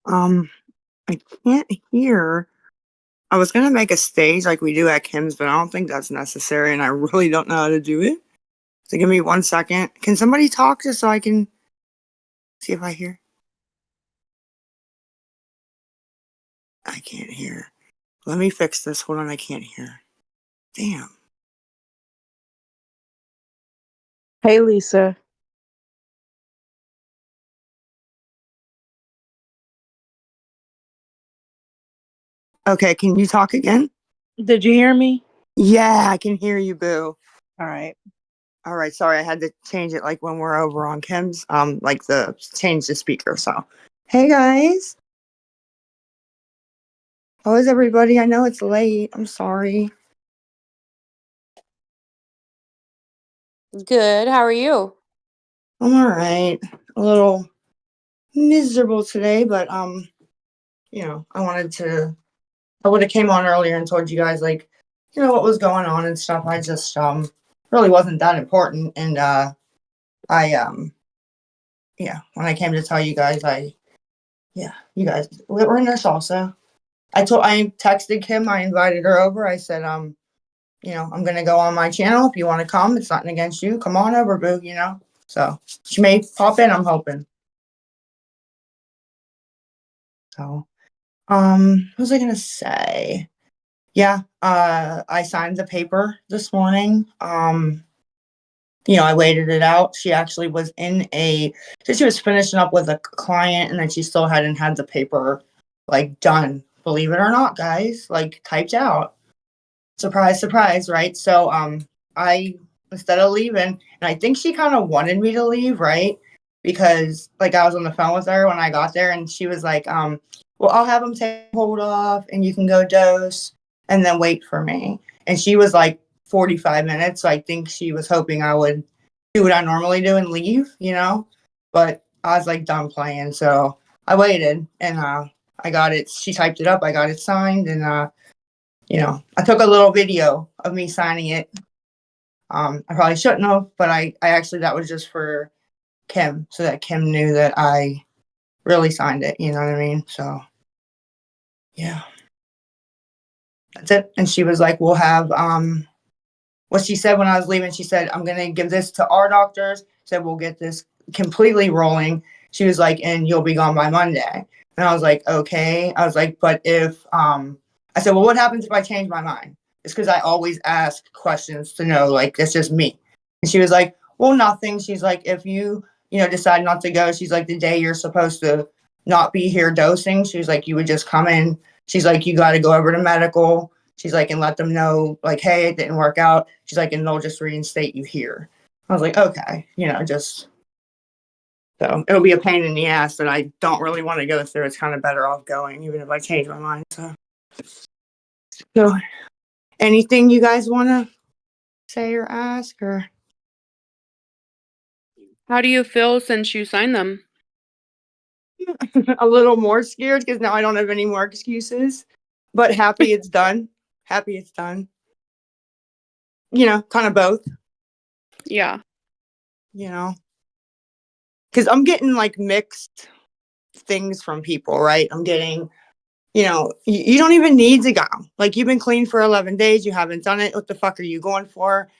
Um, I can't hear. I was gonna make a stage like we do at Kim's, but I don't think that's necessary, and I really don't know how to do it. So give me 1 second. Can somebody talk just so I can see if I hear? I can't hear. Let me fix this. Hold on, I can't hear. Damn. Hey, Lisa. Okay, can you talk again? Did you hear me? Yeah, I can hear you, boo. All right. All right, sorry, I had to change it like when we're over on Kim's, like the change the speaker. So, hey guys, how is everybody? I know it's late. I'm sorry. Good. How are you? I'm all right. A little miserable today, but I would have came on earlier and told you guys like, what was going on and stuff. I just really wasn't that important, and I yeah, when I came to tell you guys, you guys we're in there salsa. I texted Kim, I invited her over. I said, I'm gonna go on my channel. If you want to come, it's nothing against you. Come on over, boo. So she may pop in, I'm hoping. So, what was I gonna say? Yeah, I signed the paper this morning. I waited it out. She actually was so she was finishing up with a client, and then she still hadn't had the paper like done. Believe it or not, guys, like typed out. Surprise, surprise, right? So, I instead of leaving, and I think she kind of wanted me to leave, right? Because like I was on the phone with her when I got there, and she was like, well, I'll have them take hold off, and you can go dose, and then wait for me. And she was like 45 minutes, so I think she was hoping I would do what I normally do and leave. But I was like done playing, so I waited, and I got it. She typed it up. I got it signed, and I took a little video of me signing it. I probably shouldn't have, but I actually, that was just for Kim, so that Kim knew that I really signed it. You know what I mean? So, yeah, that's it. And she was like, we'll have, what she said when I was leaving, she said, I'm going to give this to our doctors. Said, we'll get this completely rolling. She was like, and you'll be gone by Monday. And I was like, okay. I was like, but if, I said, well, what happens if I change my mind? It's because I always ask questions to know, like, it's just me. And she was like, well, nothing. She's like, if you decide not to go, she's like, the day you're supposed to not be here dosing, she's like, you would just come in. She's like, you got to go over to medical. She's like, and let them know, like, hey, it didn't work out. She's like, and they'll just reinstate you here. I was like, okay, just so it'll be a pain in the ass that I don't really want to go through. It's kind of better off going, even if I change my mind. So anything you guys want to say or ask or? How do you feel since you signed them? A little more scared because now I don't have any more excuses, but happy it's done. Happy it's done. Kind of both. Yeah. Because I'm getting like mixed things from people, right? I'm getting, you don't even need to go. Like, you've been clean for 11 days. You haven't done it. What the fuck are you going for?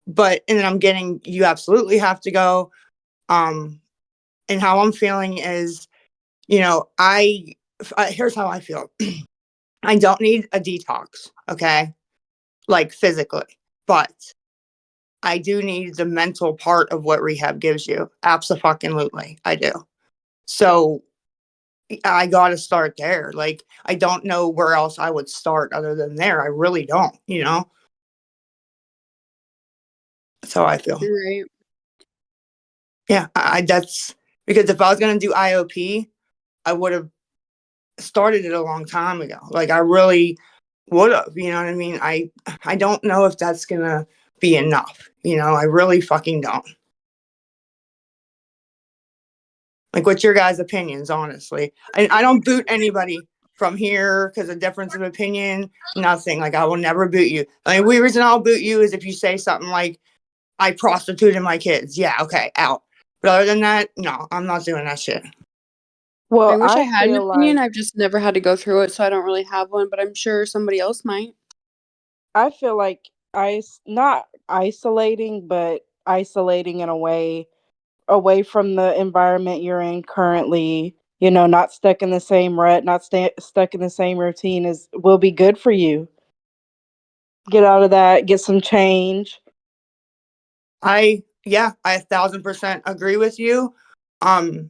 And then I'm getting, you absolutely have to go. And how I'm feeling is, here's how I feel. I don't need a detox, okay? Like physically, but I do need the mental part of what rehab gives you. Absolutely, I do. So I got to start there. Like, I don't know where else I would start other than there. I really don't. That's how I feel. Right. Yeah, that's because if I was going to do IOP, I would have started it a long time ago. Like, I really would have, you know what I mean? I don't know if that's going to be enough. I really fucking don't. Like, what's your guys' opinions, honestly? I don't boot anybody from here because of difference of opinion, nothing. Like, I will never boot you. The only reason I'll boot you is if you say something like, I prostituted my kids. Yeah, okay, out. But other than that, no, I'm not doing that shit. I Well, wish I I had an feel opinion. like I've just never had to go through it, so I don't really have one, but I'm sure somebody else might. I feel like not isolating, but isolating in a way away from the environment you're in currently, not stuck in the same rut, not stuck in the same routine is will be good for you. Get out of that, get some change. I 1,000% agree with you. Um,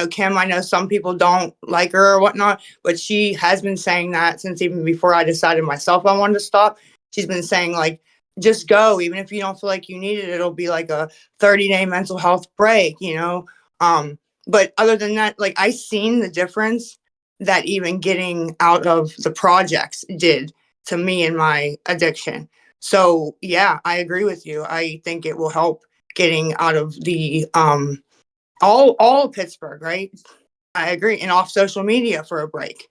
Kim, I know some people don't like her or whatnot, but she has been saying that since even before I decided myself I wanted to stop. She's been saying like, just go, even if you don't feel like you need it, it'll be like a 30-day mental health break. Um, but other than that, like I seen the difference that even getting out of the projects did to me and my addiction. So yeah, I agree with you. I think it will help getting out of the all of Pittsburgh, right? I agree. And off social media for a break.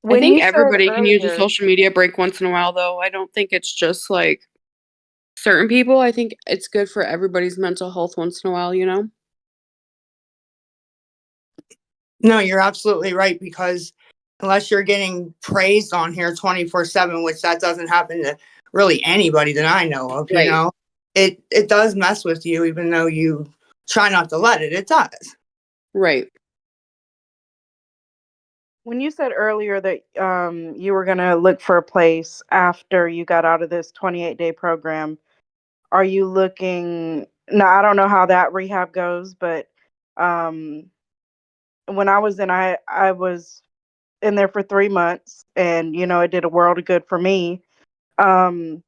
I When think you said everybody can use a earlier, social media break once in a while, though. I don't think it's just like certain people. I think it's good for everybody's mental health once in a while, you know? No, you're absolutely right because unless you're getting praised on here 24/7, which that doesn't happen to really anybody that I know of, Right. it does mess with you even though you try not to let it. It does. Right. when you said earlier that you were going to look for a place after you got out of this 28-day program, are you looking now? I don't know how that rehab goes, but um when I was in there for 3 months, and it did a world of good for me. um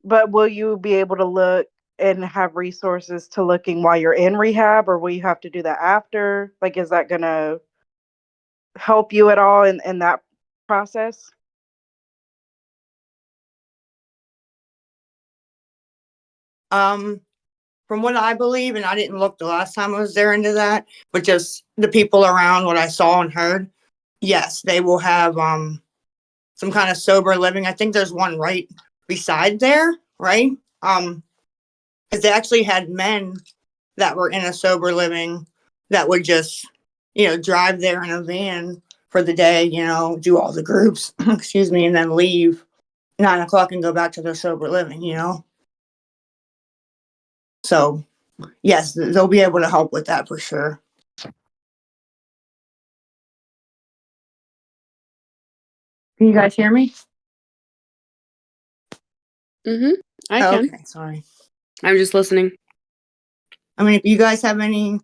but will you be able to look and have resources to looking while you're in rehab, or will you have to do that after? Like, is that gonna help you at all in that process? Um, from what I believe, and I didn't look the last time I was there into that, but just the people around what I saw and heard, yes, they will have some kind of sober living. I think there's one right beside there, right? Because they actually had men that were in a sober living that would just, drive there in a van for the day, do all the groups, excuse me, and then leave 9 o'clock and go back to their sober living. So yes, they'll be able to help with that for sure. Can you guys hear me? Mm-hmm. I Oh, can. okay, sorry. I'm just listening. I mean, if you guys have any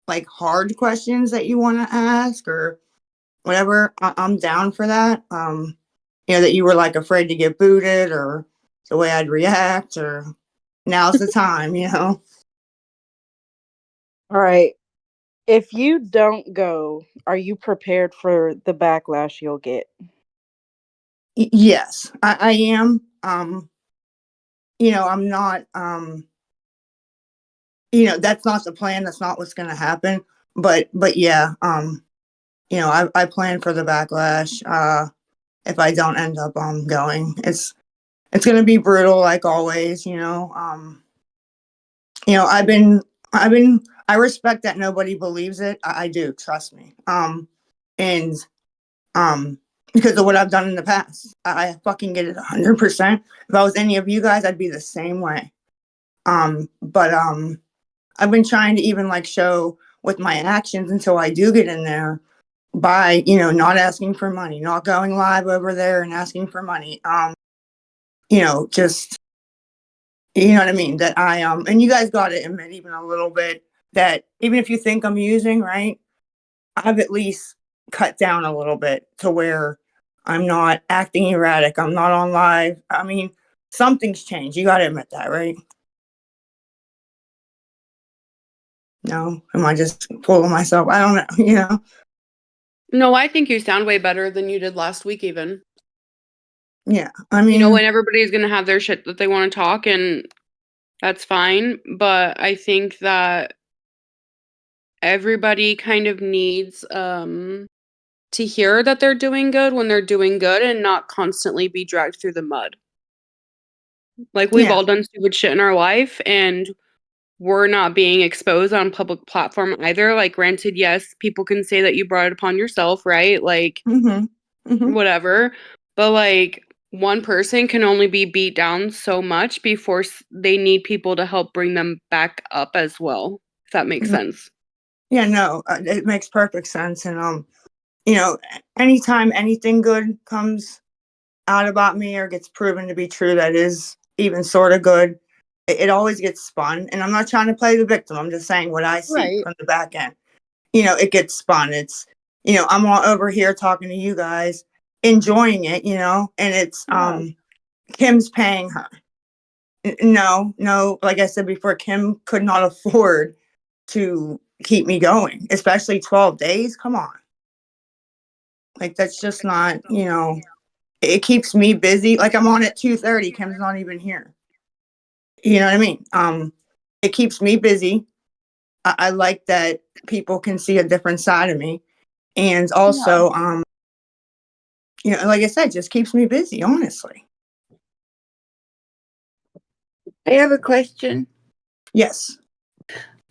like hard questions that you want to ask or whatever, I'm down for that. That you were like afraid to get booted or the way I'd react or now's the time. All right. If you don't go, are you prepared for the backlash you'll get? Yes, I am. I'm not, that's not the plan. That's not what's going to happen. But yeah, I plan for the backlash. If I don't end up, going, it's going to be brutal like always. I've been, I respect that nobody believes it. I do, trust me. And um, because of what I've done in the past, I fucking get it 100%. If I was any of you guys, I'd be the same way. But I've been trying to even like show with my actions until I do get in there by, not asking for money, not going live over there and asking for money. Just you know what I mean? That and you guys got to admit even a little bit that even if you think I'm using, right, I've at least cut down a little bit to where I'm not acting erratic. I'm not on live. I mean, something's changed. You got to admit that, right? No? Am I just full of myself? I don't know. No, I think you sound way better than you did last week, even. Yeah. I mean, When everybody's going to have their shit that they want to talk, and that's fine. But I think that everybody kind of needs to hear that they're doing good when they're doing good and not constantly be dragged through the mud. Like, we've Yeah. all done stupid shit in our life, and we're not being exposed on public platform either. Like, granted, yes, people can say that you brought it upon yourself, right? Like, whatever. But, like, one person can only be beat down so much before they need people to help bring them back up as well, if that makes sense. Yeah, no, it makes perfect sense. And, you know, anytime anything good comes out about me or gets proven to be true that is even sort of good, it always gets spun. And I'm not trying to play the victim. I'm just saying what I see Right. from the back end. You know, it gets spun. It's, you know, I'm all over here talking to you guys, enjoying it, you know, and it's Kim's paying her. No, like I said before, Kim could not afford to keep me going, especially 12 days. Come on. Like, that's just not, you know, it keeps me busy. Like, I'm on at 2:30. Kim's not even here. You know what I mean? It keeps me busy. I like that people can see a different side of me. And also, you know, like I said, just keeps me busy, honestly. I have a question. Yes.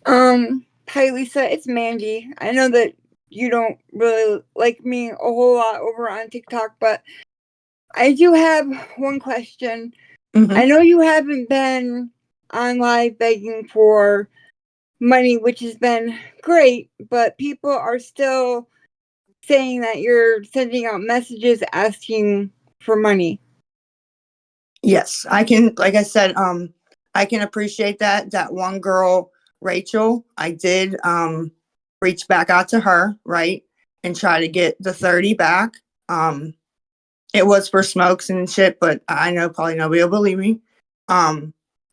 Hi Lisa, it's Mandy. I know that you don't really like me a whole lot over on TikTok, but I do have one question. I know you haven't been on live begging for money, which has been great, but people are still saying that you're sending out messages asking for money. Yes, I can, like I said, I can appreciate that. That one girl, Rachel, I did reach back out to her, right? And try to get the 30 back. It was for smokes and shit, but I know probably nobody will believe me.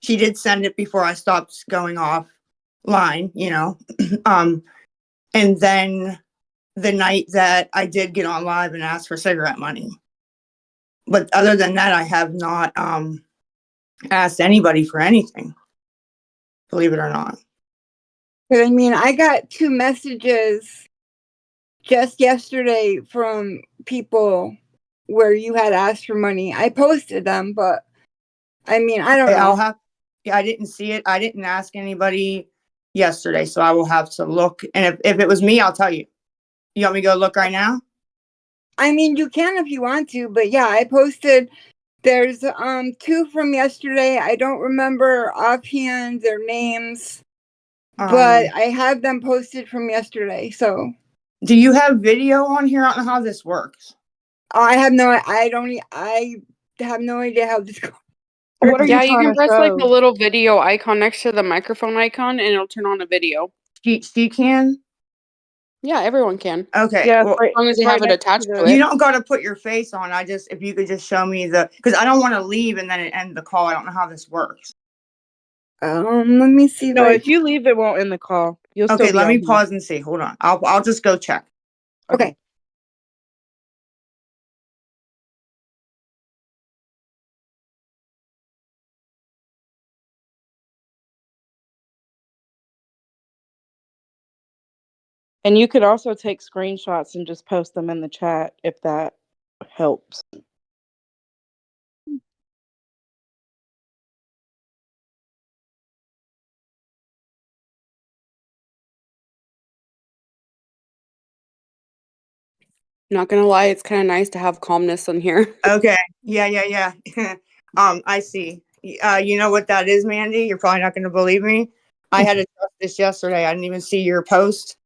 She did send it before I stopped going offline, you know. And then the night that I did get on live and ask for cigarette money. But other than that, I have not asked anybody for anything, believe it or not. But I mean, I got 2 messages just yesterday from people where you had asked for money. I posted them, but I mean, I don't know. I didn't see it. I didn't ask anybody yesterday, so I will have to look. And if it was me, I'll tell you. You want me to go look right now? I mean, you can if you want to, but yeah, I posted. There's 2 from yesterday. I don't remember offhand their names, but I have them posted from yesterday. So, do you have video on here? I don't know how this works. I have no idea how this goes. What are you Yeah, you trying can to press like show? the little video icon next to the microphone icon and it'll turn on a video. She can? Yeah, everyone can. Okay. Yeah, Well, As long as it's they have it next attached to you it. don't got to put your face on. If you could just show me because I don't want to leave and then it end the call. I don't know how this works. Let me see. No, if you leave, it won't end the call. You'll still Okay, be let on me here. pause and see. Hold on. I'll just go check. Okay. And you could also take screenshots and just post them in the chat if that helps. Not gonna lie, it's kind of nice to have calmness in here. Okay. Yeah. I see. You know what that is, Mandy? You're probably not going to believe me. I had to adjust this yesterday. I didn't even see your post.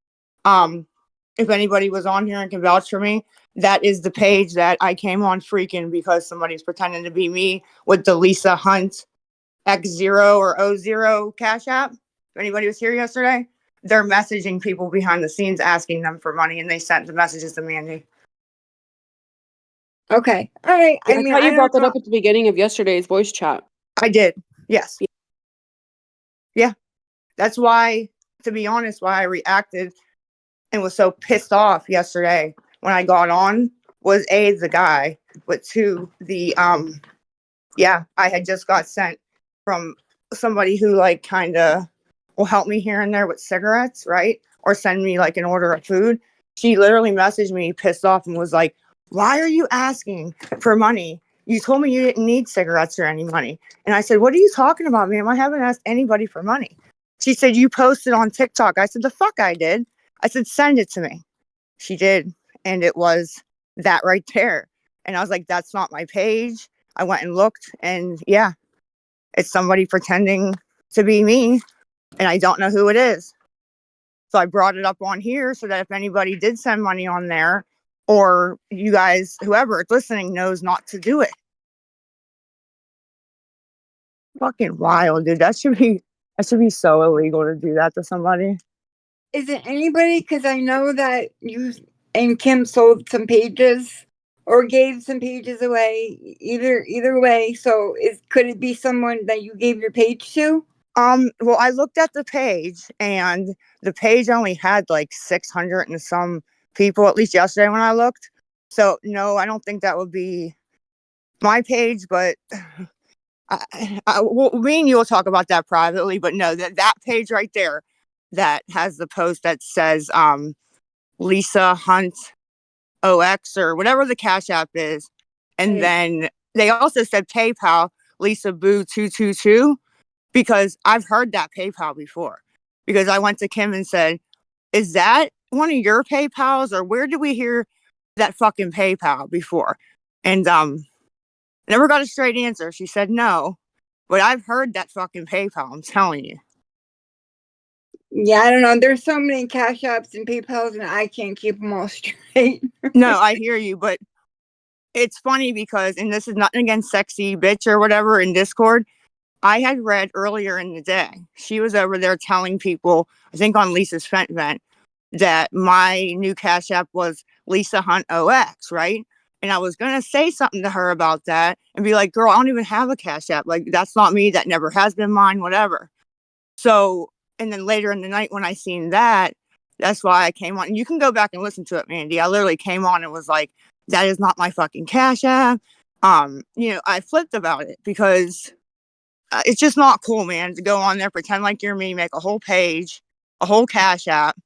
If anybody was on here and can vouch for me, that is the page that I came on freaking because somebody's pretending to be me with the Lisa Hunt X0 or O0 Cash App. If anybody was here yesterday, they're messaging people behind the scenes asking them for money, and they sent the messages to Mandy. Okay. All right. Yeah, I mean, how you I brought don't that know. up at the beginning of yesterday's voice chat. I did. Yes. Yeah. That's why, to be honest, why I reacted and was so pissed off yesterday when I got on was A, the guy, but two, I had just got sent from somebody who like kind of will help me here and there with cigarettes, right? Or send me like an order of food. she literally messaged me pissed off and was like, why are you asking for money? You told me you didn't need cigarettes or any money. And I said, what are you talking about, ma'am? I haven't asked anybody for money. She said, you posted on TikTok. I said, the fuck I did. I said, send it to me. She did. And it was that right there. And I was like, that's not my page. I went and looked, and yeah, it's somebody pretending to be me, and I don't know who it is. So I brought it up on here so that if anybody did send money on there, or you guys, whoever is listening, knows not to do it. Fucking wild, dude. That should be so illegal to do that to somebody. Is it anybody? Because I know that you and Kim sold some pages or gave some pages away. Either way. So could it be someone that you gave your page to? Well, I looked at the page, and the page only had like 600 and some people, at least yesterday when I looked. So no, I don't think that would be my page, but well, me and you will talk about that privately. But no, that page right there that has the post that says Lisa Hunt OX or whatever the Cash App is, and then they also said PayPal Lisa Boo 222. Because I've heard that PayPal before. Because I went to Kim and said, is that one of your PayPals, or where did we hear that fucking PayPal before? And never got a straight answer. She said no. But I've heard that fucking PayPal, I'm telling you. Yeah, I don't know. There's so many Cash Apps and PayPals, and I can't keep them all straight. No, I hear you, but it's funny because, and this is nothing against Sexy Bitch or whatever in Discord, I had read earlier in the day, she was over there telling people, I think on Lisa's vent, that my new Cash App was Lisa Hunt OX, right? And I was going to say something to her about that and be like, girl, I don't even have a Cash App. Like, that's not me. That never has been mine, whatever. So, and then later in the night when I seen that, that's why I came on. And you can go back and listen to it, Mandy. I literally came on and was like, that is not my fucking Cash App. I flipped about it because it's just not cool, man, to go on there, pretend like you're me, make a whole page, a whole Cash App,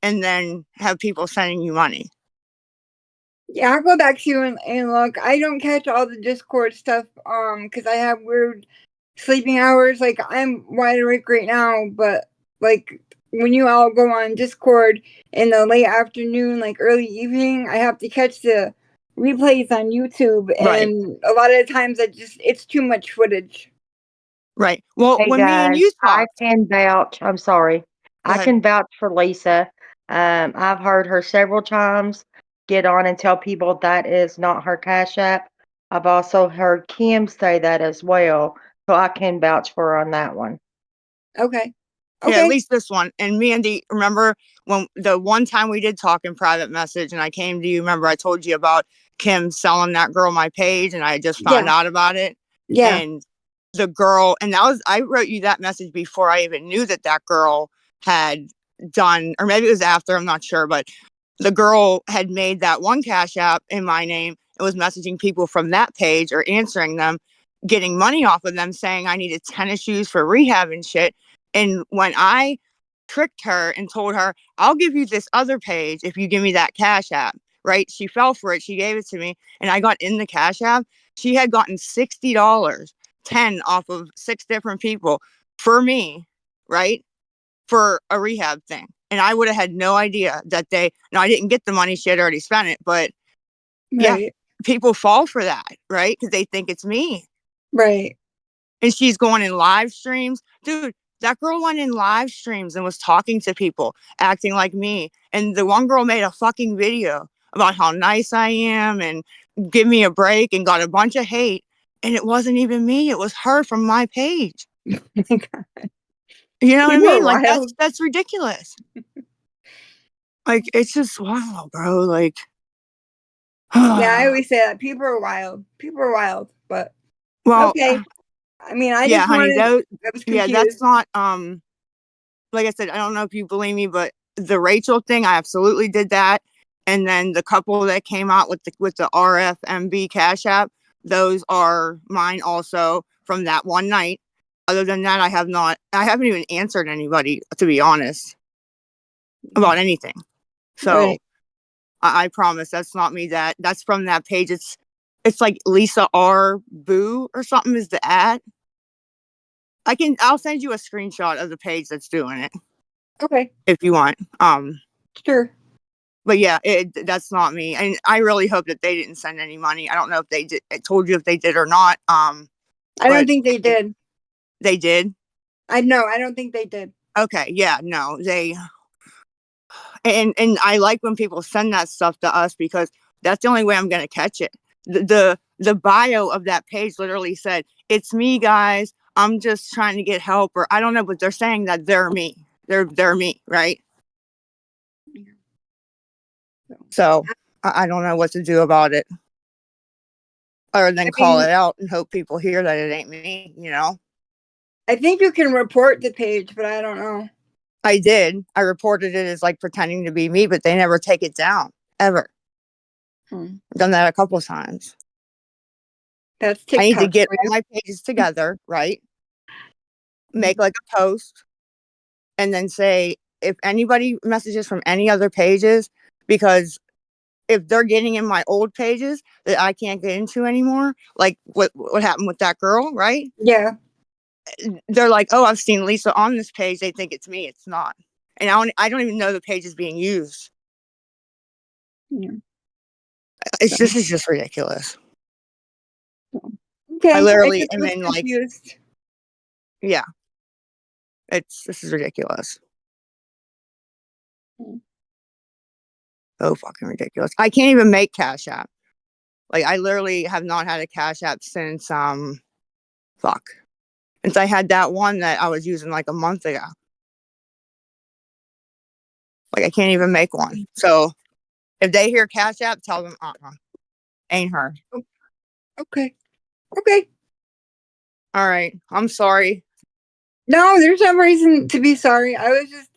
and then have people sending you money. Yeah, I'll go back to you and look. I don't catch all the Discord stuff because I have weird sleeping hours. Like, I'm wide awake right now, but like when you all go on Discord in the late afternoon, like early evening, I have to catch the replays on YouTube, Right. and a lot of the times it's too much footage. Right. Well, Hey when me and guys, you I talked, can vouch. I'm sorry. go I ahead. can vouch for Lisa. I've heard her several times get on and tell people that is not her Cash App. I've also heard Kim say that as well, so I can vouch for her on that one. Okay. Yeah, at Okay. least this one. And me and Dee, remember when the one time we did talk in private message and I came to you, remember I told you about Kim selling that girl my page and I just found Yeah. out about it. Yeah. And the girl, and I wrote you that message before I even knew that girl had done, or maybe it was after, I'm not sure, but the girl had made that one Cash App in my name and was messaging people from that page or answering them, getting money off of them, saying I needed tennis shoes for rehab and shit. And when I tricked her and told her, I'll give you this other page if you give me that Cash App, right? She fell for it. She gave it to me and I got in the Cash App. She had gotten $60, 10 off of 6 different people for me, right? For a rehab thing. And I would have had no idea that no, I didn't get the money. She had already spent it. But yeah, Right. people fall for that, right? Because they think it's me. Right. And she's going in live streams. Dude, that girl went in live streams and was talking to people, acting like me. And the one girl made a fucking video about how nice I am and give me a break and got a bunch of hate. And it wasn't even me. It was her from my page. You know what I People are mean? Like wild. that's ridiculous. Like it's just wow, bro. Like Yeah, I always say that people are wild. People are wild, but well, okay. I mean, I yeah, just honey, wanted. I was that's confused. not like I said, I don't know if you believe me, but the Rachel thing, I absolutely did that. And then the couple that came out with the RFMB Cash App, those are mine also from that one night. Other than that, I haven't even answered anybody, to be honest, about anything. So Right. I promise that's not me. That's from that page. It's like Lisa R. Boo or something is the ad. I'll send you a screenshot of the page that's doing it Okay. if you want. Sure. But yeah, that's not me. And I really hope that they didn't send any money. I don't know if they did. I told you if they did or not. I don't think they did. They did. I don't think they did. Okay. Yeah. No. And I like when people send that stuff to us because that's the only way I'm gonna catch it. The bio of that page literally said, "It's me, guys. I'm just trying to get help," or I don't know, but they're saying that they're me. They're me, right? So I don't know what to do about it, other than call it out and hope people hear that it ain't me. I think you can report the page, but I don't know. I did. I reported it as like pretending to be me, but they never take it down ever. Done that a couple of times. That's TikTok. I need to get all my pages together, right? Make like a post and then say if anybody messages from any other pages, because if they're getting in my old pages that I can't get into anymore, like what happened with that girl, right? Yeah. They're like, "Oh, I've seen Lisa on this page." They think it's me. It's not. And I don't even know the page is being used. Yeah. This is just ridiculous. Okay. I literally am in like, yeah, this is ridiculous. So fucking ridiculous. I can't even make Cash App. Like I literally have not had a Cash App since since I had that one that I was using like a month ago. Like I can't even make one. So if they hear Cash App, tell them ain't her. Okay. All right. I'm sorry. No, there's no reason to be sorry. I was just,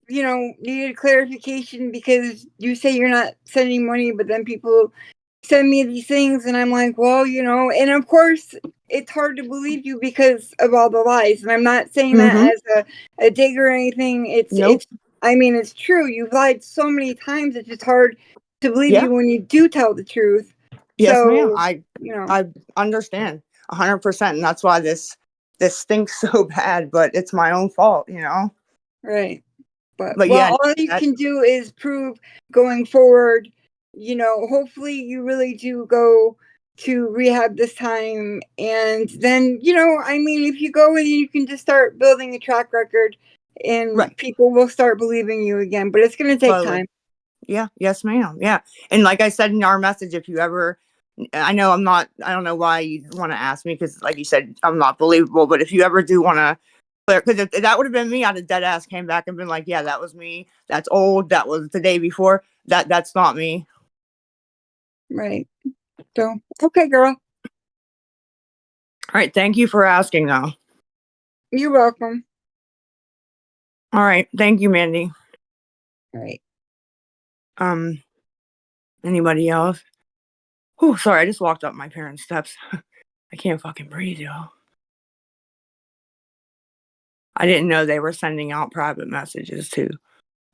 needed clarification because you say you're not sending money, but then people send me these things and I'm like, well, and of course it's hard to believe you because of all the lies. And I'm not saying that as a dig or anything. It's true. You've lied so many times. It's just hard to believe you when you do tell the truth. Yes, so, ma'am. I understand 100%. And that's why this stinks so bad, but it's my own fault, Right. But yeah, all you can do is prove going forward, hopefully you really do go to rehab this time. And then, if you go and you can just start building a track record and people will start believing you again, but it's going to take time. Yeah. Yes, ma'am. Yeah. And like I said in our message, if you ever, I don't know why you want to ask me because like you said, I'm not believable, but if you ever do want to, because if that would have been me, I'd have dead ass came back and been like, yeah, that was me. That's old. That was the day before. That's not me. Right. So, okay, girl. All right. Thank you for asking, though. You're welcome. All right. Thank you, Mandy. All right. Anybody else? Oh, sorry. I just walked up my parents' steps. I can't fucking breathe, y'all. I didn't know they were sending out private messages too.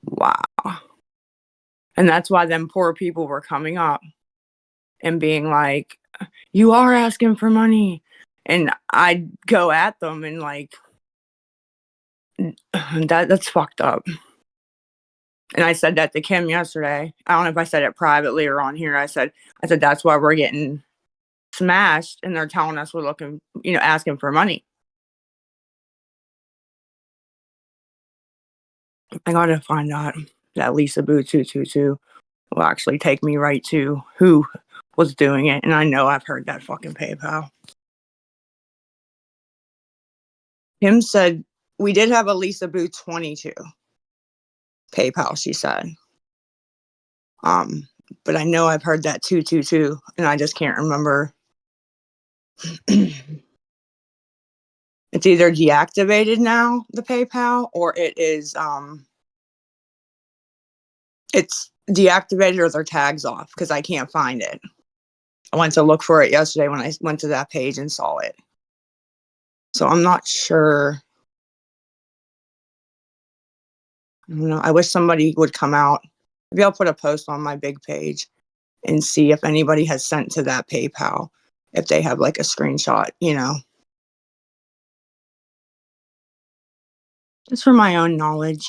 Wow. And that's why them poor people were coming up and being like, you are asking for money. And I'd go at them and like, that's fucked up. And I said that to Kim yesterday. I don't know if I said it privately or on here. I said that's why we're getting smashed and they're telling us we're looking, asking for money. I gotta find out that Lisa Boo 222 will actually take me right to who was doing it. And I know I've heard that fucking PayPal. Kim said we did have a Lisa Boo 22 PayPal, she said. But I know I've heard that 222 and I just can't remember. It's either deactivated now, the PayPal, or it's deactivated or their tags off because I can't find it. I went to look for it yesterday when I went to that page and saw it. So I'm not sure. I don't know. I wish somebody would come out Maybe I'll put a post on my big page and see if anybody has sent to that PayPal, if they have like a screenshot, just for my own knowledge,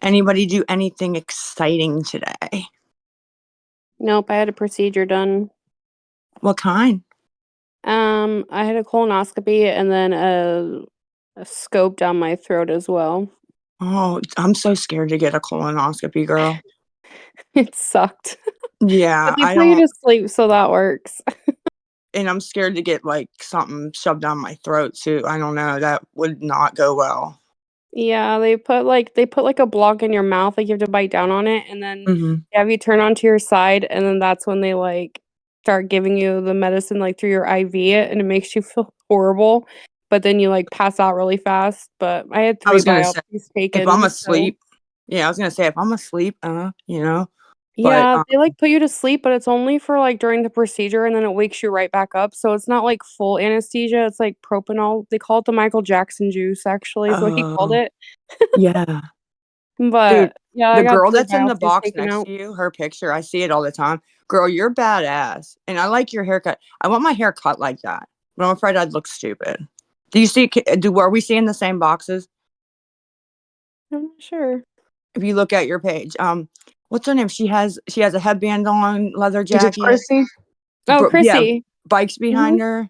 Anybody do anything exciting today? Nope, I had a procedure done. What kind? I had a colonoscopy and then a scope down my throat as well. Oh, I'm so scared to get a colonoscopy, girl. It sucked. Yeah, But they I put you don't, to sleep, so that works. and I'm scared to get like something shoved down my throat too. I don't know. That would not go well. Yeah, they put a block in your mouth, like you have to bite down on it, and then Mm-hmm. they have you turn onto your side, and then that's when they start giving you the medicine through your IV, and it makes you feel horrible. But then you pass out really fast. But I had I 3 was gonna say biopsies if I'm taken, so asleep, yeah, I was gonna say if I'm asleep, but yeah, they put you to sleep, but it's only for during the procedure, and then it wakes you right back up. So it's not full anesthesia. It's like propanol. They call it the Michael Jackson juice. Actually, is what he called oh it. yeah, dude, But yeah, I the got girl 3 that's in the biopsies box taken next out. to you, her picture, I see it all the time. Girl, you're badass, and I like your haircut. I want my hair cut like that, but I'm afraid I'd look stupid. Do you see? Are we seeing the same boxes? I'm not sure. If you look at your page, what's her name? She has a headband on, leather Is it jacket. Chrissy? Oh, Yeah, Chrissy. bikes Mhm. behind her.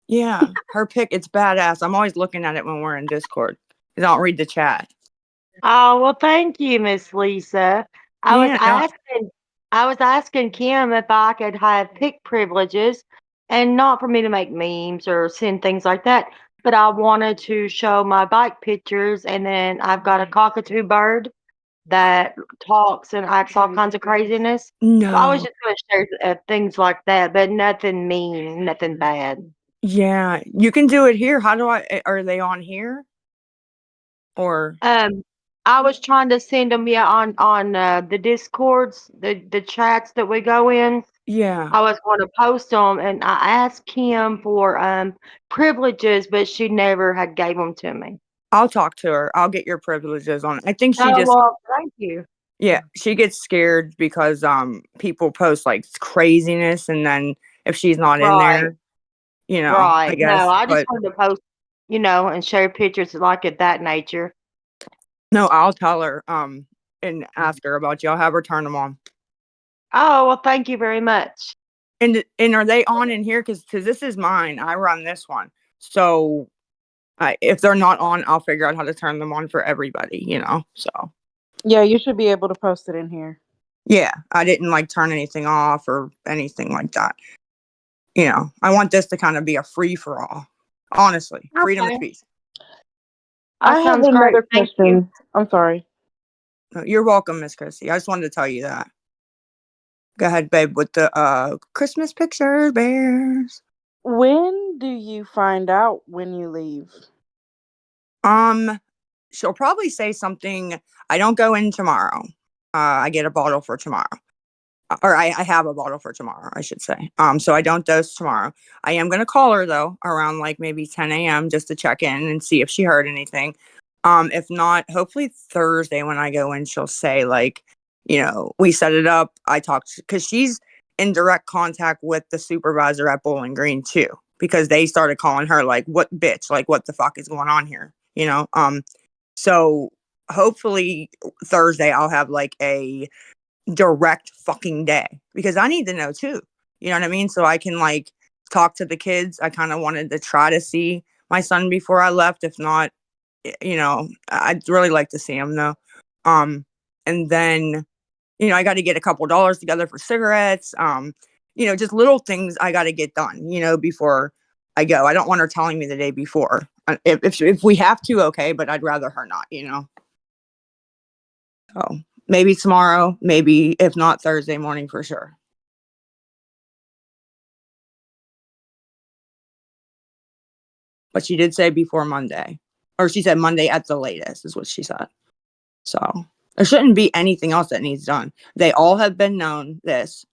Yeah, her pic, it's badass. I'm always looking at it when we're in Discord. 'Cause I don't read the chat. Oh, well, thank you, Miss Lisa. I was Yeah, no, asking I was asking Kim if I could have pick privileges and not for me to make memes or send things like that, but I wanted to show my bike pictures and then I've got a cockatoo bird that talks and acts all kinds of craziness. So I was no. just going to share things like that, but nothing mean, nothing bad. Yeah, you can do it here. How do are they on here? Or, Um, I was trying to send them, yeah, on the discords, the chats that we go in. yeah, I was going to post them, and I asked Kim for privileges, but she never had gave them to me. I'll talk to her. I'll get your privileges on. I think she Oh just, well, thank you. yeah, she gets scared because people post like craziness, and then if she's not in Right, there, I right. No, guess. I just But wanted to post, and share pictures like of that nature. no, I'll tell her and ask her about you. I'll have her turn them on. Oh well, thank you very much. And are they on in here? Because this is mine. I run this one. So if they're not on, I'll figure out how to turn them on for everybody. So Yeah, you should be able to post it in here. yeah, I didn't turn anything off or anything like that. I want this to kind of be a free for all. Honestly, freedom of Okay, speech. that I have sounds great. another Thank you. question. I'm sorry. No, you're welcome, Miss Chrissy. I just wanted to tell you that. Go ahead, babe, with the Christmas picture bears. When do you find out when you leave? Um, she'll probably say something. I don't go in tomorrow. I get a bottle for tomorrow. Or I have a bottle for tomorrow, I should say. So I don't dose tomorrow. I am gonna call her though around maybe 10 a.m. just to check in and see if she heard anything. If not, hopefully Thursday when I go in, she'll say we set it up. I talked because she's in direct contact with the supervisor at Bowling Green too, because they started calling her what bitch, what the fuck is going on here, so hopefully Thursday I'll have a direct fucking day because I need to know too. You know what I mean? So I can talk to the kids. I kind of wanted to try to see my son before I left. If not, I'd really like to see him though. And then, I got to get a couple dollars together for cigarettes. Just little things I got to get done, before I go. I don't want her telling me the day before. If we have to, okay, but I'd rather her not. So maybe tomorrow, maybe if not Thursday morning for sure. But she did say before Monday, or she said Monday at the latest, is what she said. So there shouldn't be anything else that needs done. They all have been known this,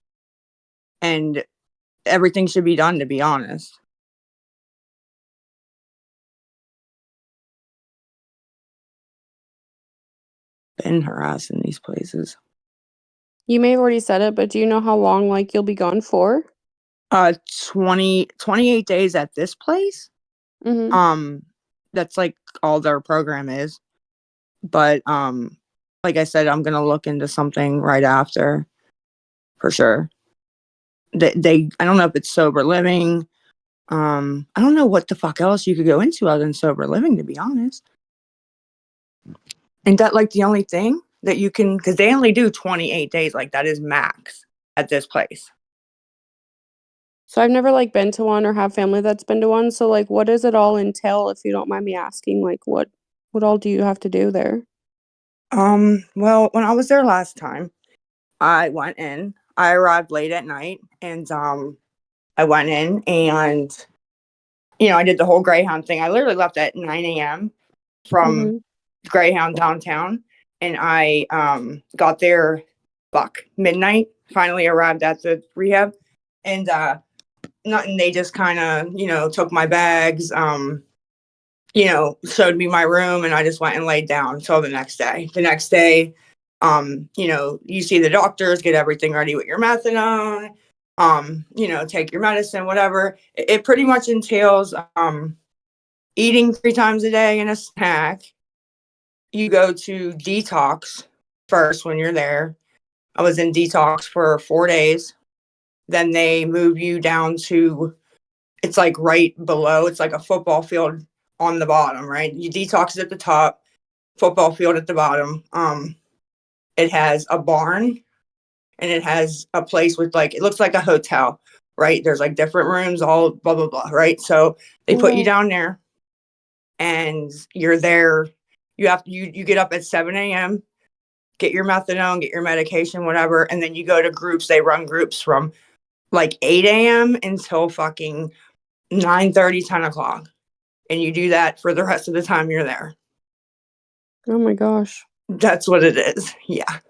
and everything should be done, to be honest. been harassing these places. You may have already said it, but do you know how long, like, you'll be gone for? 28 days at this place. Mhm. That's like all their program is. But like I said, I'm gonna look into something right after for sure. They I don't know if it's sober living. I don't know what the fuck else you could go into other than sober living, to be honest. And that like the only thing that you can, because they only do 28 days, like that is max at this place. So I've never, like, been to one or have family that's been to one, so, like, what does it all entail, if you don't mind me asking? Like, what all do you have to do there? Well, when I was there last time, I went in. I arrived late at night, and I went in, and I did the whole Greyhound thing. I literally left at 9 a.m. from Mhm. Greyhound downtown, and I got there midnight. Finally arrived at the rehab, and nothing. They just kind of took my bags, showed me my room, and I just went and laid down until the next day. The next day, you see the doctors, get everything ready with your methadone, take your medicine, whatever. It pretty much entails eating 3 times a day and a snack. You go to detox first when you're there. I was in detox for 4 days. Then they move you down to, it's like right below, it's like a football field on the bottom, right? You detox is at the top, football field at the bottom. It has a barn, and it has a place with, like, it looks like a hotel, right? There's like different rooms, all blah blah blah, right? So they put you down there, and you're there. You get up at 7 a.m., get your methadone, get your medication, whatever, and then you go to groups. They run groups from like 8 a.m. until fucking 9:30, 10 o'clock. And you do that for the rest of the time you're there. Oh my gosh. That's what it is. Yeah.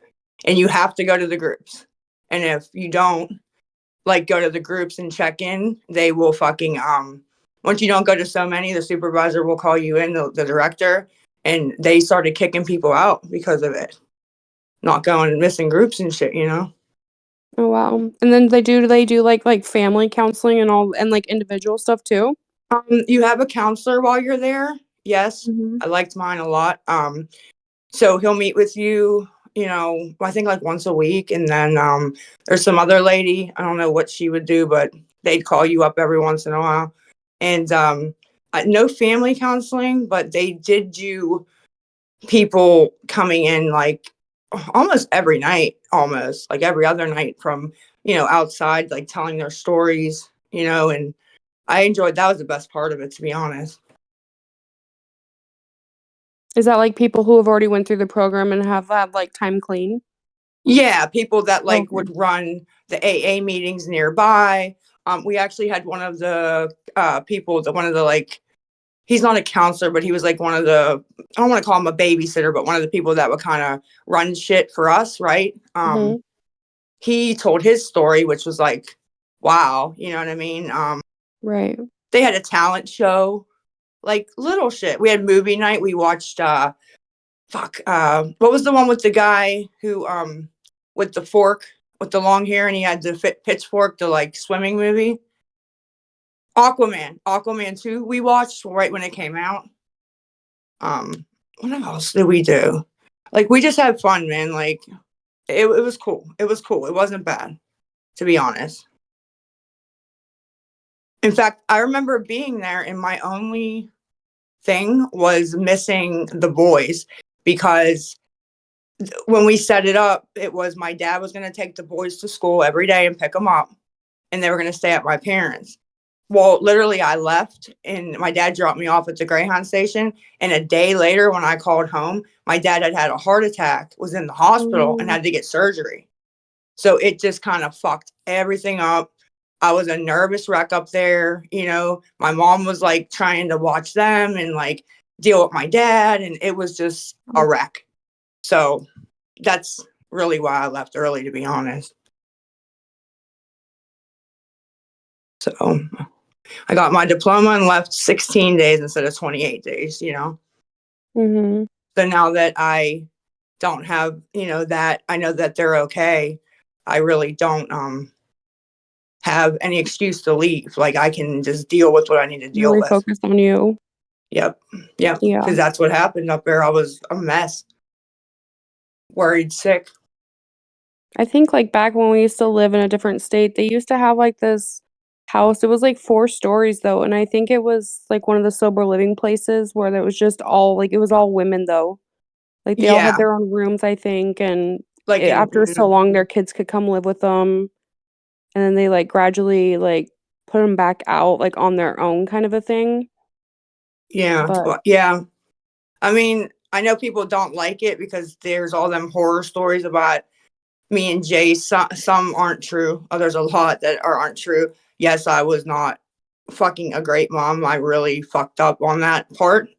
And you have to go to the groups. And if you don't, like, go to the groups and check in, they will fucking once you don't go to so many, the supervisor will call you in, the director, and they started kicking people out because of it. Not going and missing groups and shit. Oh, wow. And then do they do, like, family counseling and all and, like, individual stuff too? You have a counselor while you're there. Yes. Mhm. I liked mine a lot. So he'll meet with you, I think like once a week. And then there's some other lady, I don't know what she would do, but they'd call you up every once in a while. And no family counseling, but they did do people coming in like almost every night, almost like every other night from, outside, like telling their stories, and I enjoyed that was the best part of it, to be honest. Is that, like, people who have already went through the program and have had, like, time clean? Yeah, people that like Okay. would run the AA meetings nearby. We actually had one of the people, one of the, like, he's not a counselor, but he was like one of the, I don't want to call him a babysitter, but one of the people that would kind of run shit for us, right? Mhm. He told his story, which was like, wow, you know what I mean? Right. They had a talent show, like little shit. We had movie night. We watched what was the one with the guy who with the fork, with the long hair, and he had the pitchfork, the like swimming movie? Aquaman 2 we watched right when it came out. What else did we do? Like, we just had fun, man. Like, it was cool. It was cool. It wasn't bad, to be honest. In fact, I remember being there, and my only thing was missing the boys, because when we set it up, it was my dad was going to take the boys to school every day and pick them up, and they were going to stay at my parents'. Well, literally, I left, and my dad dropped me off at the Greyhound station. And a day later, when I called home, my dad had had a heart attack, was in the Oh, hospital, and no. had to get surgery. So it just kind of fucked everything up. I was a nervous wreck up there. My mom was like trying to watch them and like deal with my dad, and it was just a wreck. So that's really why I left early, to be honest. So I got my diploma and left 16 days instead of 28 days. Mhm. So now that I don't have, that I know that they're okay. I really don't have any excuse to leave. Like, I can just deal with what I need to deal Really with. focused on you. Yep. Yep. Yeah. Because that's what happened up there. I was a mess, worried, sick. I think like back when we used to live in a different state, they used to have like this house. It was like 4 stories though, and I think it was like one of the sober living places where it was just all like it was all women though. Like they all had Yeah. their own rooms, I think, and Like, after so long their kids could come live with them, and then they like gradually like put them back out like on their own kind of a thing. yeah. But Well, yeah. I mean, I know people don't like it because there's all them horror stories about me and Jay. Some aren't true. There's a lot that aren't true. Yes, I was not fucking a great mom. I really fucked up on that part.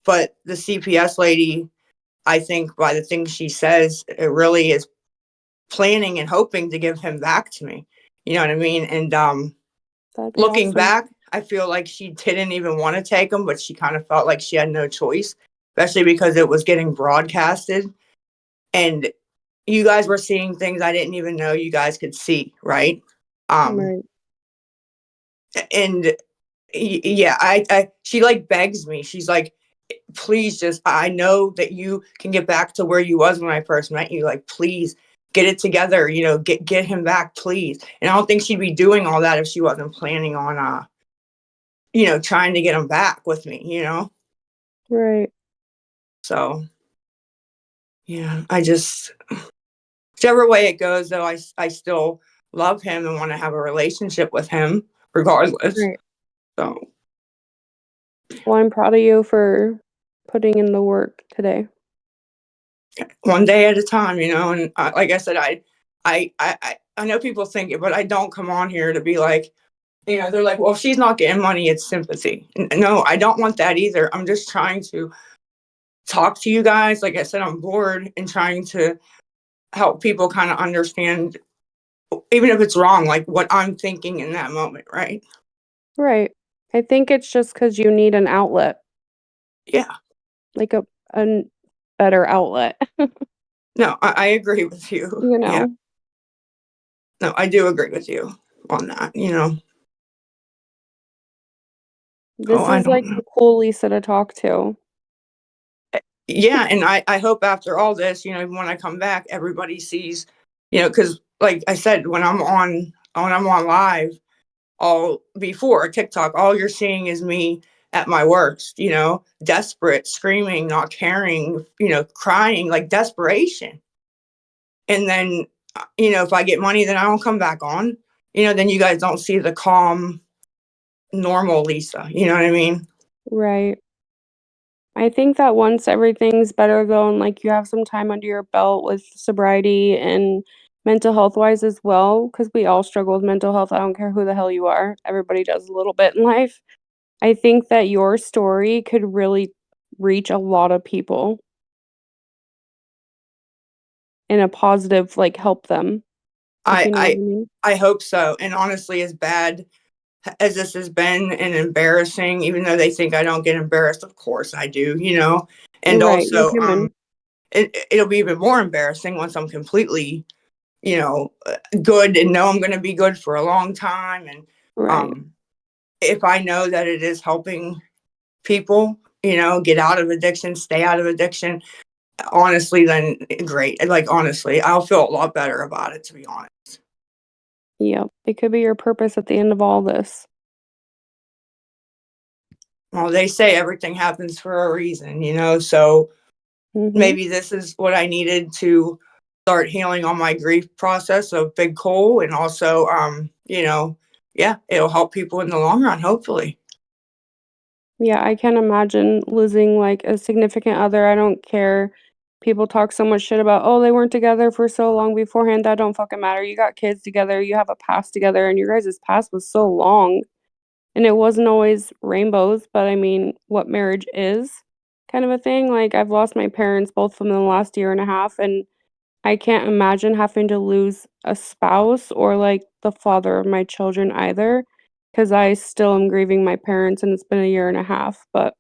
But the CPS lady, I think by the things she says, it really is planning and hoping to give him back to me. You know what I mean? And that'd be looking awesome. back, I feel like she didn't even want to take him, but she kind of felt like she had no choice, especially because it was getting broadcasted. And you guys were seeing things I didn't even know you guys could see, right? Right. And yeah, I she like begs me. She's like, please, just, I know that you can get back to where you was when I first met you. Like, please get it together, get him back, please. And I don't think she'd be doing all that if she wasn't planning on trying to get him back with me. Right. So yeah, I just, whichever way it goes though, I still love him and want to have a relationship with him regardless. Right. So Well, I'm proud of you for putting in the work today. one day at a time, and like I said, I know people think it, but I don't come on here to be like, they're like, well, if she's not getting money, it's sympathy. No, I don't want that either. I'm just trying to talk to you guys. Like I said, I'm bored and trying to help people kind of understand, even if it's wrong, like what I'm thinking in that moment, right? Right. I think it's just because you need an outlet, Yeah. like a better outlet, No, I agree with you. you Yeah. know? No, I do agree with you on that. Oh, This I is don't like know. the cool Lisa to talk to. Yeah, and I hope after all this, when I come back, everybody sees, because like I said, when I'm on live, all before TikTok, all you're seeing is me at my worst, desperate, screaming, not caring, crying, like desperation. And then, if I get money, then I don't come back on. Then you guys don't see the calm, normal Lisa. You know what I mean? Right. I think that once everything's better though, and like you have some time under your belt with sobriety and mental health wise as well, because we all struggle with mental health. I don't care who the hell you are. Everybody does a little bit in life. I think that your story could really reach a lot of people in a positive, like help them, if I you know what I I mean. I hope so. And honestly, as bad as this has been and embarrassing, even though they think I don't get embarrassed, of course I do. And Right. You're also, human. it'll be even more embarrassing once I'm completely, good and know I'm going to be good for a long time. And Right. if I know that it is helping people, get out of addiction, stay out of addiction, honestly, then great. Like, honestly, I'll feel a lot better about it, to be honest. Yep. It could be your purpose at the end of all this. Well, they say everything happens for a reason, so Mhm. maybe this is what I needed to start healing on my grief process of Big Coal. And also, yeah, it'll help people in the long run, hopefully. Yeah, I can't imagine losing like a significant other. I don't care. People talk so much shit about, oh, they weren't together for so long beforehand. That don't fucking matter. You got kids together, you have a past together, and your guys' past was so long. And it wasn't always rainbows, but I mean, what marriage is kind of a thing. Like, I've lost my parents, both of them in the last year and a half, and I can't imagine having to lose a spouse or like the father of my children either, because I still am grieving my parents and it's been a year and a half. But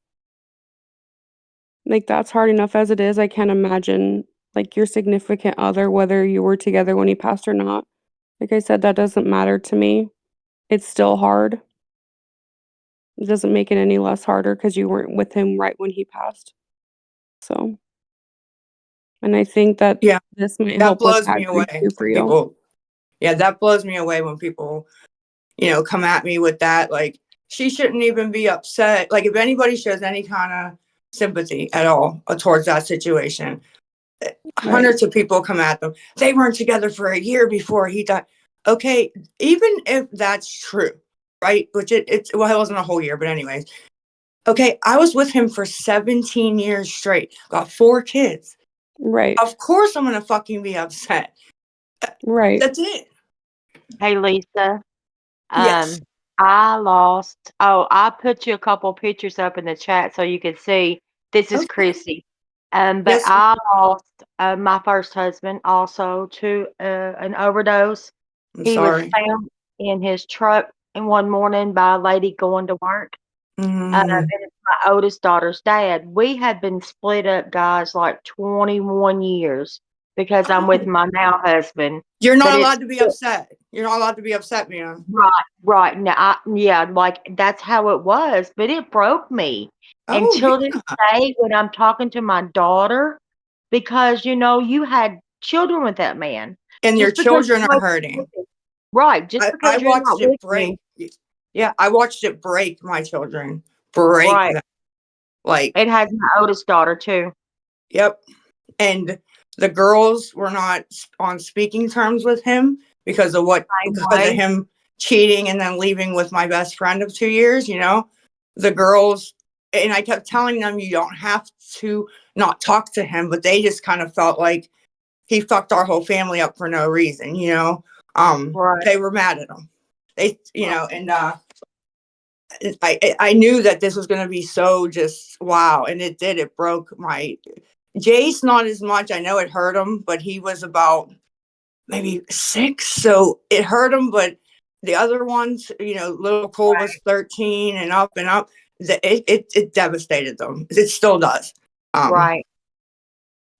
Like, that's hard enough as it is. I can't imagine, like, your significant other, whether you were together when he passed or not. Like I said, that doesn't matter to me. It's still hard. It doesn't make it any less harder because you weren't with him right when he passed. So, and I think that Yeah, this might that help with blows me that grief away too for when you. people. Yeah, that blows me away when people, come at me with that. Like, she shouldn't even be upset. Like, if anybody shows any kind of sympathy at all towards that situation, Right. hundreds of people come at them. They weren't together for a year before he died. Okay, even if that's true, right? Which it wasn't a whole year, but anyways. Okay, I was with him for 17 years straight. Got 4 kids. Right. Of course I'm gonna fucking be upset. Right. That's it. Hey, Lisa. Yes. Um, I put you a couple pictures up in the chat so you could see. This is Okay. Chrissy. But Yes. I lost my first husband also to an overdose. I'm He was sorry. found in his truck in one morning by a lady going to work. Mm. And it's my oldest daughter's dad. We had been split up, guys, like 21 years because I'm with Oh, my now husband. you're But not it's allowed to be upset. You're not allowed to be upset, man. right, right. Now, yeah, like that's how it was, but it broke me. And Oh, till this yeah. day, when I'm talking to my daughter, because you had children with that man, And your just because children you're are not with hurting. him, right? Just I because you're watched not with it break. him, Yeah, I watched it break my children. Break right? them. Like, It has my oldest daughter too. yep. And the girls were not on speaking terms with him Same because of way, him cheating and then leaving with my best friend of 2 years. The girls, and I kept telling them, you don't have to not talk to him, but they just kind of felt like he fucked our whole family up for no reason. right? They were mad at him. They, Right. and I knew that this was going to be so just wow, and it did. It broke my Jace not as much. I know it hurt him, but he was about maybe 6, so it hurt him. But the other ones, little Cole was 13 and up and up. It devastated them. It still does. Um, Right,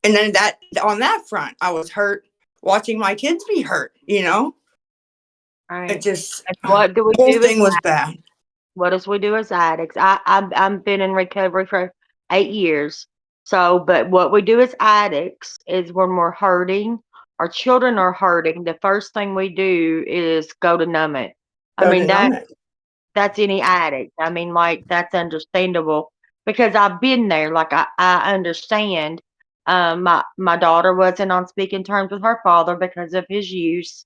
and then that on that front, I was hurt watching my kids be hurt. It right. just And what do we the whole do as thing was bad. what does we do as addicts? I've been in recovery for 8 years. So, but what we do as addicts is when we're hurting, our children are hurting. The first thing we do is go to numb it. I Go mean to numb that it. that's any addict. I mean, like that's understandable because I've been there. Like I understand. My daughter wasn't on speaking terms with her father because of his use,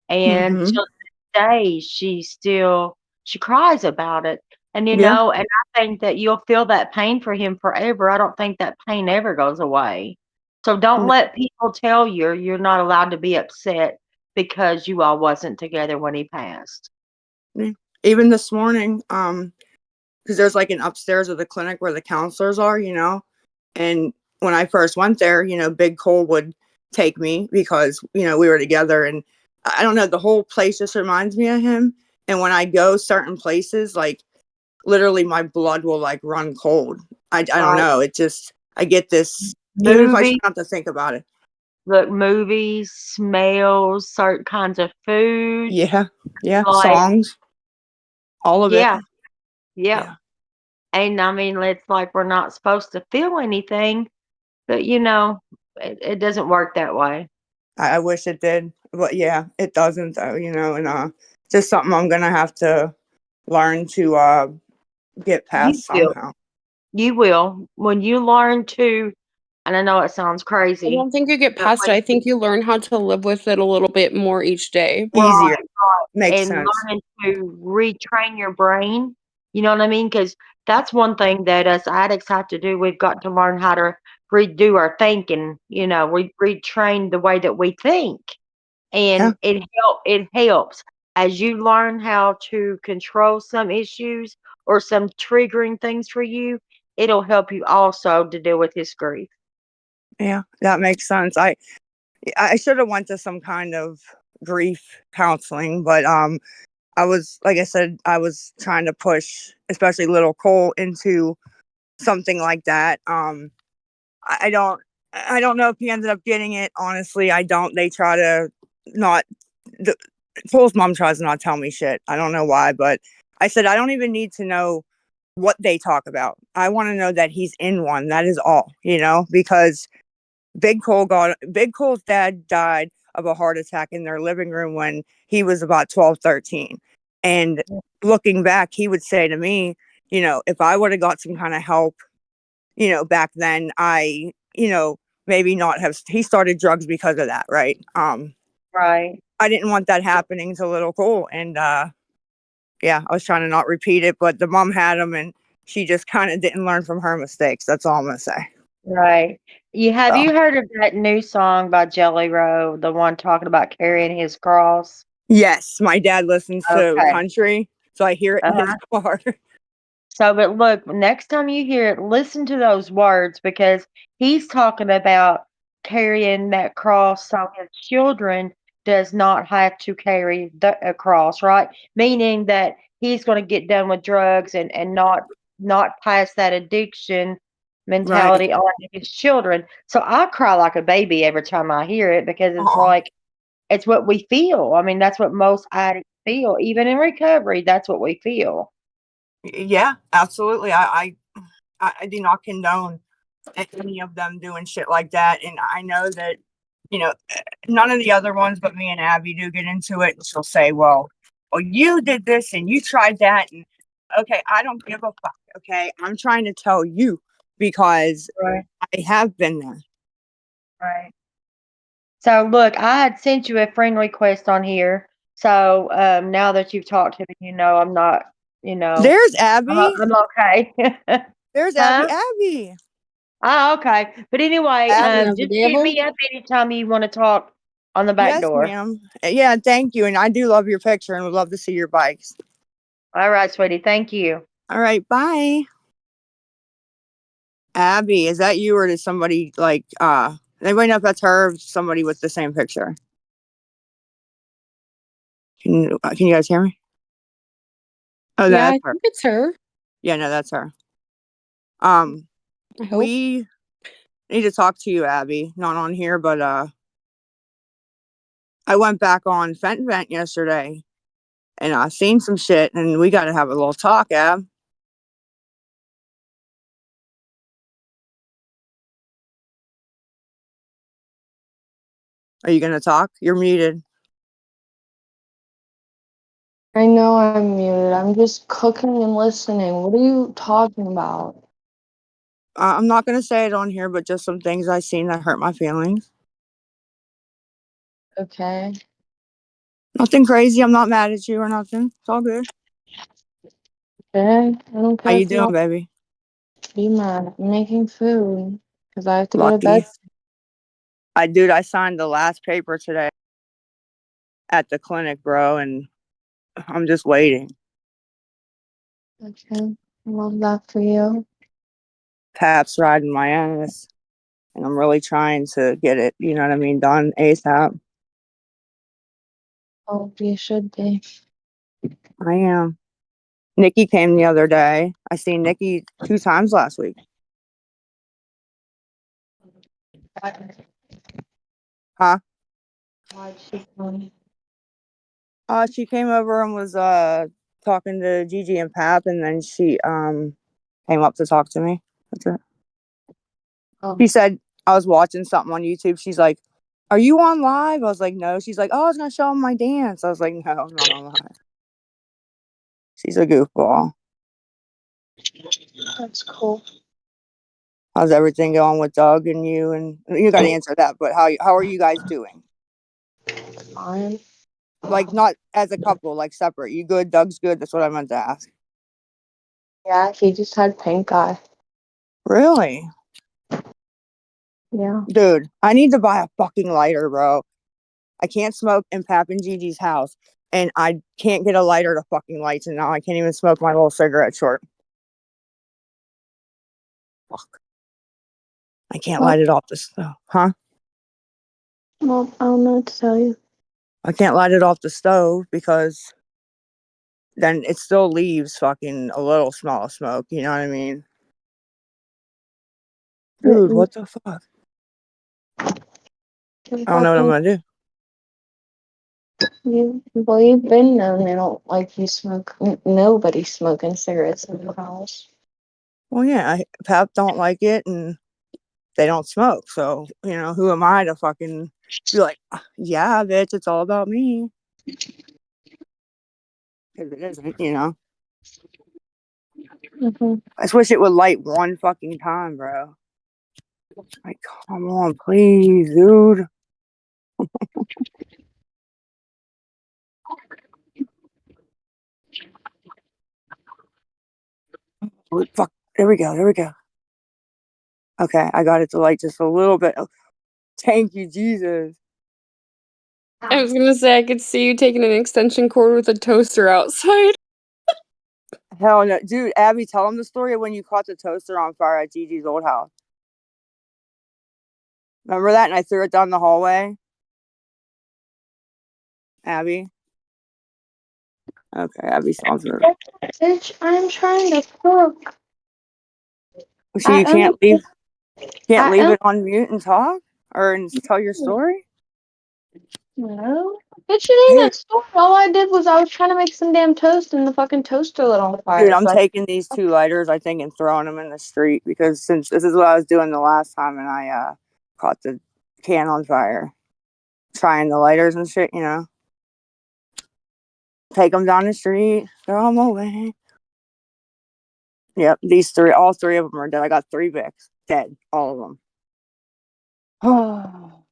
and Mm-hmm. till this day she cries about it. And Yeah. and I think that you'll feel that pain for him forever. I don't think that pain ever goes away. So don't let people tell you you're not allowed to be upset because you all wasn't together when he passed. Yeah. Even this morning, because there's like an upstairs of the clinic where the counselors are. And when I first went there, Big Cole would take me because, we were together. And I don't know, the whole place just reminds me of him. And when I go certain places, like literally my blood will like run cold. I don't Right. know. It just, I get this, even if I try Movie not to think about it. Look, movies, smells, certain kinds of food, Yeah. Yeah. like Songs, all of it. yeah, yep. Yeah. And I mean, it's like we're not supposed to feel anything, but it doesn't work that way. I wish it did, but yeah, it doesn't though. And just something I'm gonna have to learn to get You past will. somehow. You will. When you learn to, and I know it sounds I crazy, don't think you get but past it. I think you learn how to live with it a little bit more each day. Easier. right, Makes and sense. learning to retrain your brain, you know what I mean? Because that's one thing that us addicts have to do. We've got to learn how to redo our thinking, retrain the way that we think. Yeah. And it helps as you learn how to control some issues or some triggering things for you, it'll help you also to deal with his grief. Yeah. That makes sense. I should have went to some kind of grief counseling, but I was, like I said, I was trying to push especially little Cole into something like that. I don't know if he ended up getting it. Honestly, I don't. They try to not. Cole's mom tries to not tell me shit. I don't know why, but I said I don't even need to know what they talk about. I want to know that he's in one. That is all, because Big Cole's dad died of a heart attack in their living room when he was about 12, 13. And looking back, he would say to me, if I would have got some kind of help, back then, maybe not have. He started drugs because of that, right? Right. I didn't want that happening to little Cole, and yeah, I was trying to not repeat it, but the mom had him, and she just kind of didn't learn from her mistakes. That's all I'm gonna say. Right. Have So, you heard of that new song by Jelly Roll, the one talking about carrying his cross? yes, my dad listens to Okay. country, so I hear it in his Uh-huh. car. So, but look, next time you hear it, listen to those words because he's talking about carrying that cross so his children does not have to carry a cross, right? Meaning that he's going to get done with drugs and not pass that addiction Right. mentality on to his children. So I cry like a baby every time I hear it because it's Aw. like it's what we feel. I mean, that's what most addicts feel, even in recovery. That's what we feel. Yeah, absolutely. I do not condone any of them doing shit like that, and I know that none of the other ones, but me and Abby do get into it, and she'll say, "Well, you did this and you tried that," and okay, I don't give a fuck. Okay, I'm trying to tell you because Right. I have been there. Right. So look, I had sent you a friend request on here. So now that you've talked to me, I'm not, you know, There's Abby. I'm okay. There's Abby. Huh? Abby. Oh, okay. But anyway, Abby. Yeah, the just hit devil. me up anytime you want to talk on the back Yes, door. ma'am. Yeah, thank you. And I do love your picture and would love to see your bikes. All right, sweetie. Thank you. All right, bye. Abby, is that you or is somebody like anybody know if that's her or somebody with the same picture? Can you guys hear me? Oh, no, Yeah, that's I her. think it's her. Yeah, no, that's her. I hope. We need to talk to you, Abby. Not on here, but I went back on Fenton Vent yesterday and I seen some shit and we gotta have a little talk, Ab. Are you gonna talk? You're muted. I know I'm muted. I'm just cooking and listening. What are you talking about? I'm not gonna say it on here, but just some things I seen that hurt my feelings. Okay. Nothing crazy. I'm not mad at you or nothing. It's all good. Okay. I don't How care you if you doing, want baby? to be mad. I'm making food because I have to go to bed. Lucky. I signed the last paper today at the clinic, bro, and I'm just waiting. Okay. Love that for you. Pap's riding my ass, and I'm really trying to get it, you know what I mean, done ASAP. Oh, you should be. I am. Nikki came the other day. I seen Nikki 2 times last week. Huh? Why'd she come? She came over and was talking to Gigi and Pap, and then she came up to talk to me. That's it. Oh, She said I was watching something on YouTube. She's like, "Are you on live?" I was like, "No." She's like, "Oh, I was gonna show them my dance." I was like, "No, I'm not on live." She's a goofball. that's cool. How's everything going with Doug and you? And you got to answer that. But how are you guys doing? Fine. Like not as a couple, like separate. You good? Doug's good. That's what I meant to ask. Yeah, he just had pink eye. Really, Yeah. dude? I need to buy a fucking lighter, bro. I can't smoke in Pap and Gigi's house, and I can't get a lighter to fucking lights, and now I can't even smoke my little cigarette short. Fuck. I can't Well, light it off the stove, huh? well, I don't know what to tell you. I can't light it off the stove because then it still leaves fucking a little smell of smoke. You know what I mean? Dude, what the fuck? I don't know what I'm gonna do. You've been known they don't like you smoke. Nobody smoking cigarettes in the house. Well, yeah, Pap don't like it, and they don't smoke. So, who am I to fucking be like, yeah, bitch, it's all about me. Because it isn't. Mm-hmm. I just wish it would light one fucking time, bro. Like, come on, please, dude. Oh, fuck. There we go. Okay, I got it to light just a little bit. Oh, thank you, Jesus. I was gonna say I could see you taking an extension cord with a toaster outside. Hell no. Dude, Abby, tell him the story of when you caught the toaster on fire at Gigi's old house. Remember that? And I threw it down the hallway? Abby? Okay, Abby sounds it. Bitch, I'm trying to cook. So you can't leave I it on mute and talk? Or and tell your story? No. Bitch, it ain't a story. All I did was I was trying to make some damn toast and the fucking toaster lit on fire. Dude, I'm taking these 2 lighters, I think, and throwing them in the street because since this is what I was doing the last time and I caught the can on fire. Trying the lighters and shit, Take them down the street, throw them away. Yep, all 3 of them are dead. I got 3 Vicks. Dead. All of them. Oh.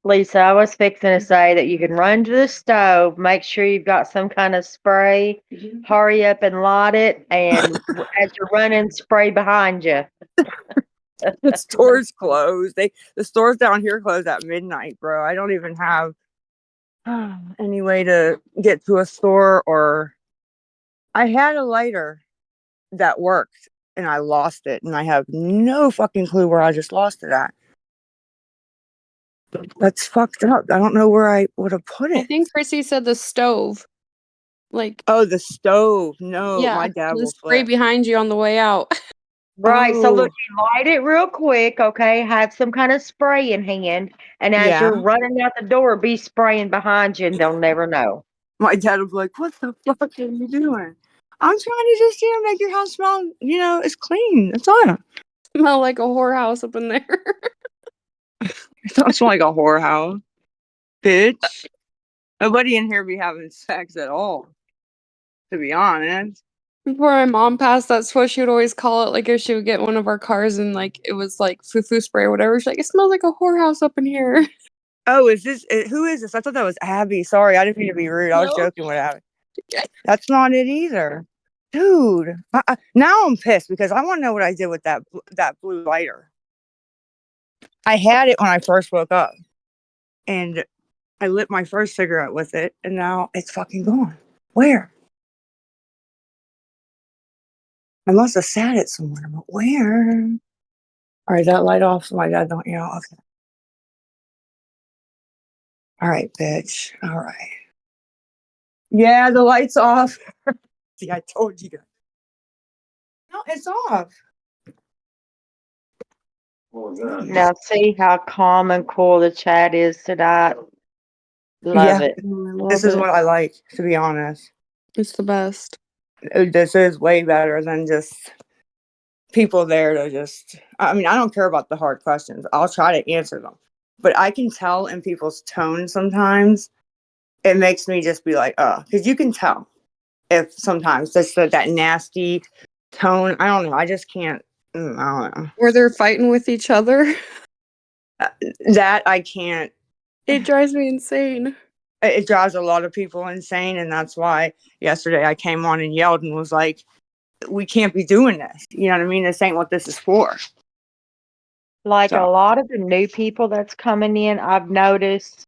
Lisa, I was fixing to say that you can run to the stove, make sure you've got some kind of spray, hurry up and light it, and as you're running, spray behind you. The store's closed. The stores down here close at midnight, bro. I don't even have any way to get to a store, or I had a lighter that worked and I lost it, and I have no fucking clue where I just lost it at. That's fucked up. I don't know where I would have put I it. think Chrissy said the stove. Like, Oh, the stove. No, yeah, my dad the will spray flip. behind you on the way out. Right. So Oh, look, you light it real quick, okay? Have some kind of spray in hand, and as yeah. you're running out the door, be spraying behind you, and they'll never know. My dad will be like, "What the fuck are you doing?" I'm trying to just, make your house smell, it's clean. That's all. Smell like a whorehouse up in there. It don't smell like a whorehouse, bitch. Nobody in here be having sex at all, to be honest. Before my mom passed, that's what she would always call it. Like, if she would get one of our cars and, like, it was, like, foo-foo spray or whatever, she's like, it smells like a whorehouse up in here. Oh, who is this? I thought that was Abby. Sorry, I didn't mean to be rude. I was joking with Abby. That's not it either. Dude, now I'm pissed because I want to know what I did with that blue lighter. I had it when I first woke up, and I lit my first cigarette with it, and now it's fucking gone. Where? I must have sat it somewhere, but where? All right, that light off so my dad don't, okay. All right, bitch. All right. Yeah, the light's off. See, I told you guys. No, it's off. Now, see how calm and cool the chat is tonight. Love it. This is what I like, to be honest. It's the best. This is way better than just people there to just. I mean, I don't care about the hard questions. I'll try to answer them. But I can tell in people's tone sometimes. It makes me just be like, oh, because you can tell if sometimes just that nasty tone. I don't know. I just can't. I don't know. Where they're fighting with each other. That I can't. It drives me insane. It drives a lot of people insane, and that's why yesterday I came on and yelled and was like, we can't be doing this. You know what I mean? This ain't what this is for. Like So. a lot of the new people that's coming in, I've noticed,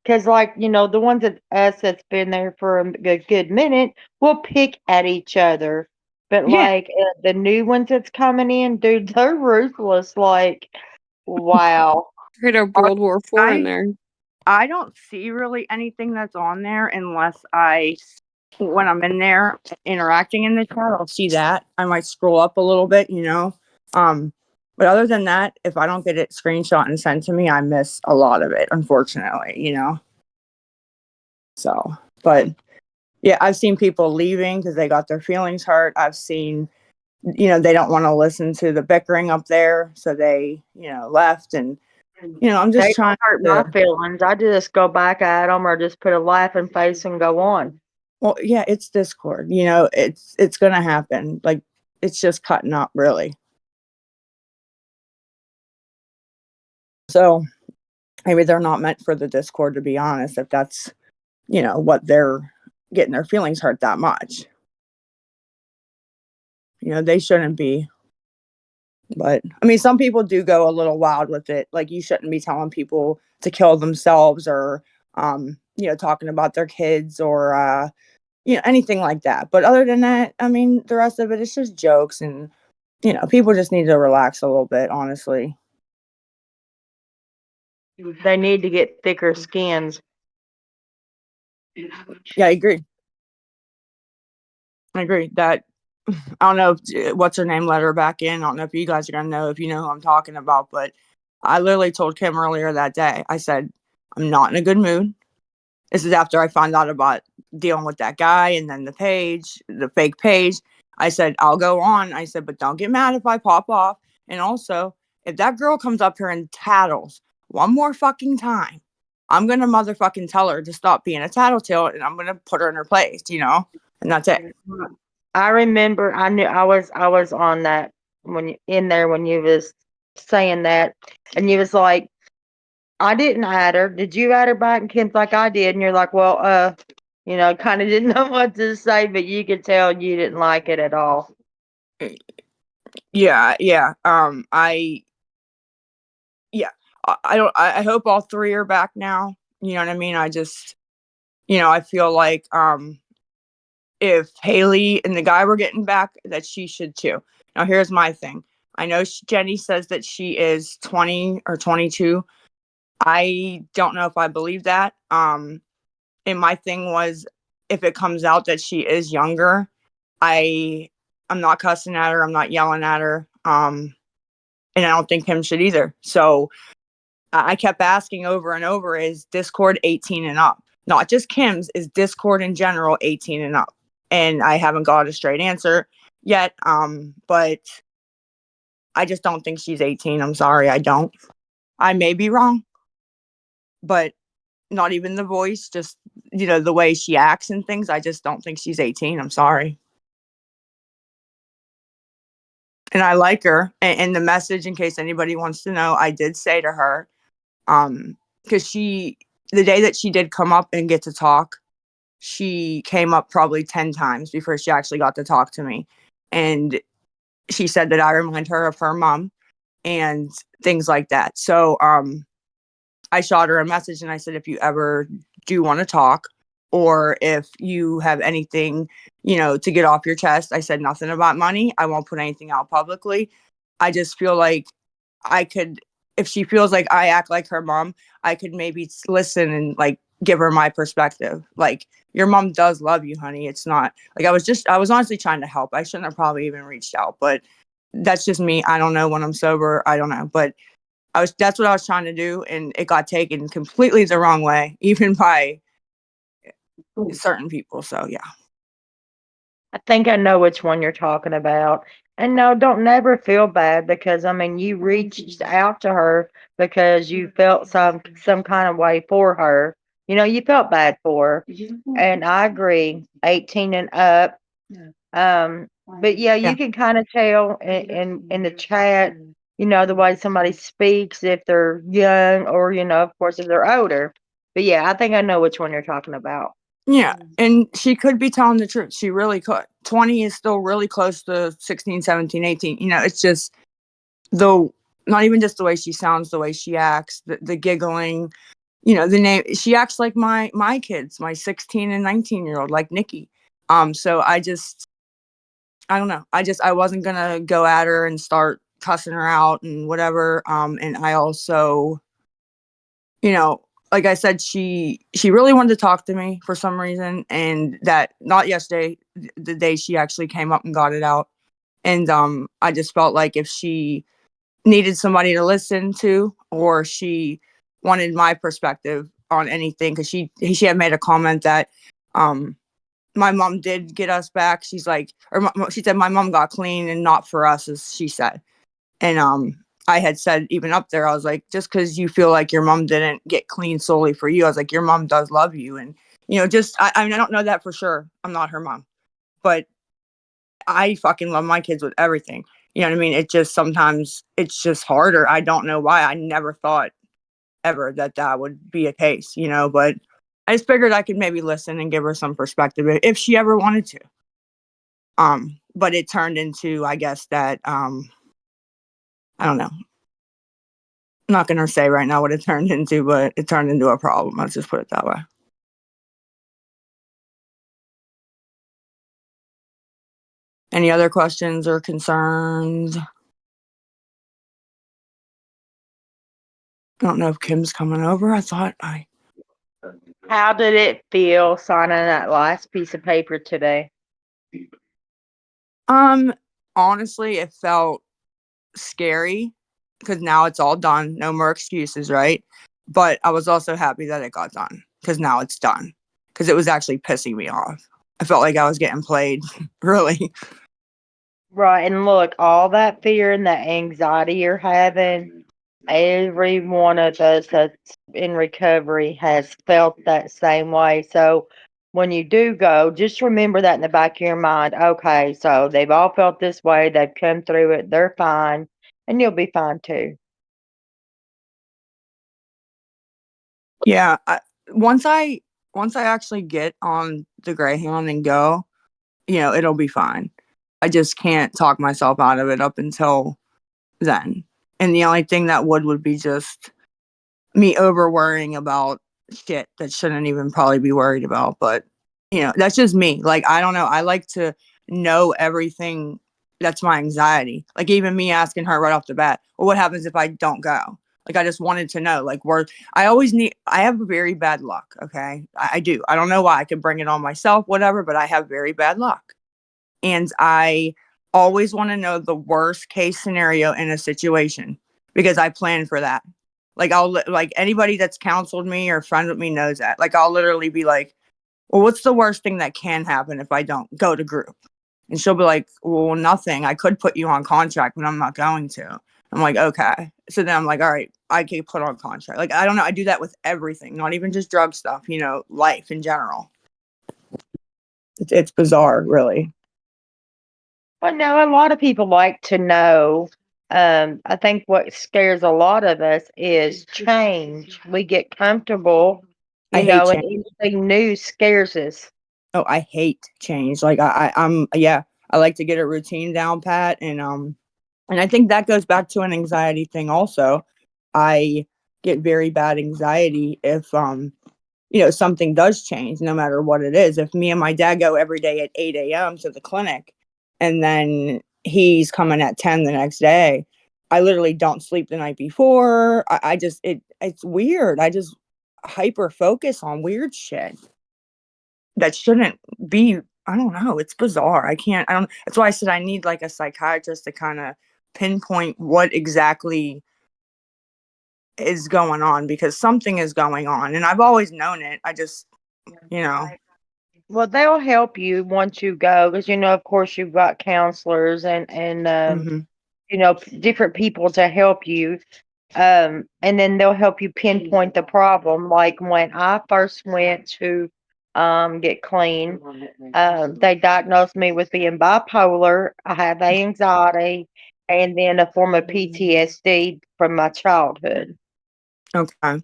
because like, the ones that us that's been there for a good minute will pick at each other. But Yeah. like the new ones that's coming in, dude, they're ruthless. Like, wow. Straight up World War IV in there. I don't see really anything that's on there unless when I'm in there interacting in the chat, I'll see that. I might scroll up a little bit, But other than that, if I don't get it screenshot and sent to me, I miss a lot of it, unfortunately, So, but yeah, I've seen people leaving because they got their feelings hurt. I've seen, they don't want to listen to the bickering up there. So they, left. And, I'm They just trying don't hurt to. my feelings. I just go back at them or just put a laughing face and go on. Well, yeah, it's Discord. It's gonna happen. Like, it's just cutting up, really. So maybe they're not meant for the Discord, to be honest. If that's what they're getting their feelings hurt that much, they shouldn't be. But I mean, some people do go a little wild with it. Like, you shouldn't be telling people to kill themselves or, talking about their kids or, anything like that. But other than that, I mean, the rest of it is just jokes and, people just need to relax a little bit, honestly. They need to get thicker skins. Yeah, I agree. That, I don't know if, what's her name let her back in. I don't know if you guys are going to know, if you know who I'm talking about, but I literally told Kim earlier that day, I said, I'm not in a good mood. This is after I found out about dealing with that guy and then the fake page. I said, I'll go on. I said, but don't get mad if I pop off. And also, if that girl comes up here and tattles one more fucking time, I'm going to motherfucking tell her to stop being a tattletale and I'm going to put her in her place, and that's it. I remember I was on that when you was saying that, and you was like, I didn't add her. Did you add her back? And Kim's like, I did. And you're like, well, kind of didn't know what to say, but you could tell you didn't like it at all. Yeah. I don't, I hope all three are back now. You know what I mean? I just, I feel like, if Haley and the guy were getting back, that she should too. Now, here's my thing. I know Jenny says that she is 20 or 22. I don't know if I believe that. And my thing was, if it comes out that she is younger, I'm not cussing at her. I'm not yelling at her. And I don't think him should either. So I kept asking over and over, is Discord 18 and up? Not just Kim's, is Discord in general 18 and up? And I haven't got a straight answer yet. But I just don't think she's 18. I'm sorry, I don't. I may be wrong, but not even the voice, just, the way she acts and things. I just don't think she's 18. I'm sorry. And I like her. And the message, in case anybody wants to know, I did say to her, because the day that she did come up and get to talk, she came up probably 10 times before she actually got to talk to me. And she said that I remind her of her mom and things like that. So I shot her a message and I said, if you ever do want to talk, or if you have anything, to get off your chest, I said nothing about money. I won't put anything out publicly. I just feel like I could, if she feels like I act like her mom, I could maybe listen and like give her my perspective. Like, your mom does love you, honey. It's not like I was honestly trying to help. I shouldn't have probably even reached out, but that's just me. I don't know when I'm sober. I don't know, but that's what I was trying to do. And it got taken completely the wrong way, even by certain people. So yeah. I think I know which one you're talking about. And no, don't never feel bad because I mean you reached out to her because you felt some kind of way for her. You felt bad for her. And I agree, 18 and up. But yeah, Yeah. you can kind of tell in the chat, the way somebody speaks, if they're young or, of course, if they're older. But yeah, I think I know which one you're talking about. Yeah. And she could be telling the truth. She really could. 20 is still really close to 16, 17, 18. It's just though, not even just the way she sounds, the way she acts, the giggling, the name. She acts like my kids, my 16 and 19-year-old, like Nikki. So I don't know. I wasn't gonna go at her and start cussing her out and whatever. And I also, like I said, she really wanted to talk to me for some reason, and that not yesterday, the day she actually came up and got it out. And I just felt like if she needed somebody to listen to, or she wanted my perspective on anything, because she had made a comment that my mom did get us back. She's like, or she said my mom got clean and not for us, as she said. And I had said, even up there, I was like, just because you feel like your mom didn't get clean solely for you, I was like, your mom does love you. And, just, I mean, I don't know that for sure. I'm not her mom, but I fucking love my kids with everything. You know what I mean? It just, sometimes it's just harder. I don't know why. I never thought ever that would be a case, but I just figured I could maybe listen and give her some perspective if she ever wanted to. But it turned into, I guess, that, I don't know. I'm not going to say right now what it turned into, but it turned into a problem. Let's just put it that way. Any other questions or concerns? I don't know if Kim's coming over. How did it feel signing that last piece of paper today? Honestly, it felt scary because now it's all done. No more excuses, right? But I was also happy that it got done because now it's done, because it was actually pissing me off. I felt like I was getting played, really. Right, and look, all that fear and that anxiety you're having, every one of us that's in recovery has felt that same way. So when you do go, just remember that in the back of your mind. Okay, so they've all felt this way, they've come through it, they're fine, and you'll be fine too. Yeah, once I actually get on the Greyhound and go, it'll be fine. I just can't talk myself out of it up until then. And the only thing that would be just me over worrying about shit that shouldn't even probably be worried about. But, that's just me. Like, I don't know. I like to know everything. That's my anxiety. Like, even me asking her right off the bat, well, what happens if I don't go? Like, I just wanted to know, like, I have very bad luck. Okay. I do. I don't know why. I could bring it on myself, whatever, but I have very bad luck. And I always want to know the worst case scenario in a situation, because I plan for that. Like, like anybody that's counseled me or friend with me knows that. Like, I'll literally be like, well, what's the worst thing that can happen if I don't go to group? And she'll be like, well, nothing. I could put you on contract, but I'm not going to. I'm like, okay. So then I'm like, all right, I can put on contract. Like, I don't know. I do that with everything, not even just drug stuff, life in general. It's bizarre, really. Well, no, a lot of people like to know. I think what scares a lot of us is change. We get comfortable, I hate and change. anything new scares us. Oh, I hate change. Like, yeah, I like to get a routine down pat, and I think that goes back to an anxiety thing also. I get very bad anxiety if something does change, no matter what it is. If me and my dad go every day at 8 a.m. to the clinic, and then he's coming at 10 the next day, I literally don't sleep the night before. I just it's weird. I just hyper focus on weird shit that shouldn't be. I don't know. It's bizarre. I don't, that's why I said I need like a psychiatrist to kind of pinpoint what exactly is going on, because something is going on and I've always known it. I just, you know. Well, they'll help you once you go, because of course, you've got counselors and Mhm. different people to help you. And then they'll help you pinpoint the problem. Like when I first went to get clean, they diagnosed me with being bipolar. I have anxiety and then a form of PTSD from my childhood. Okay.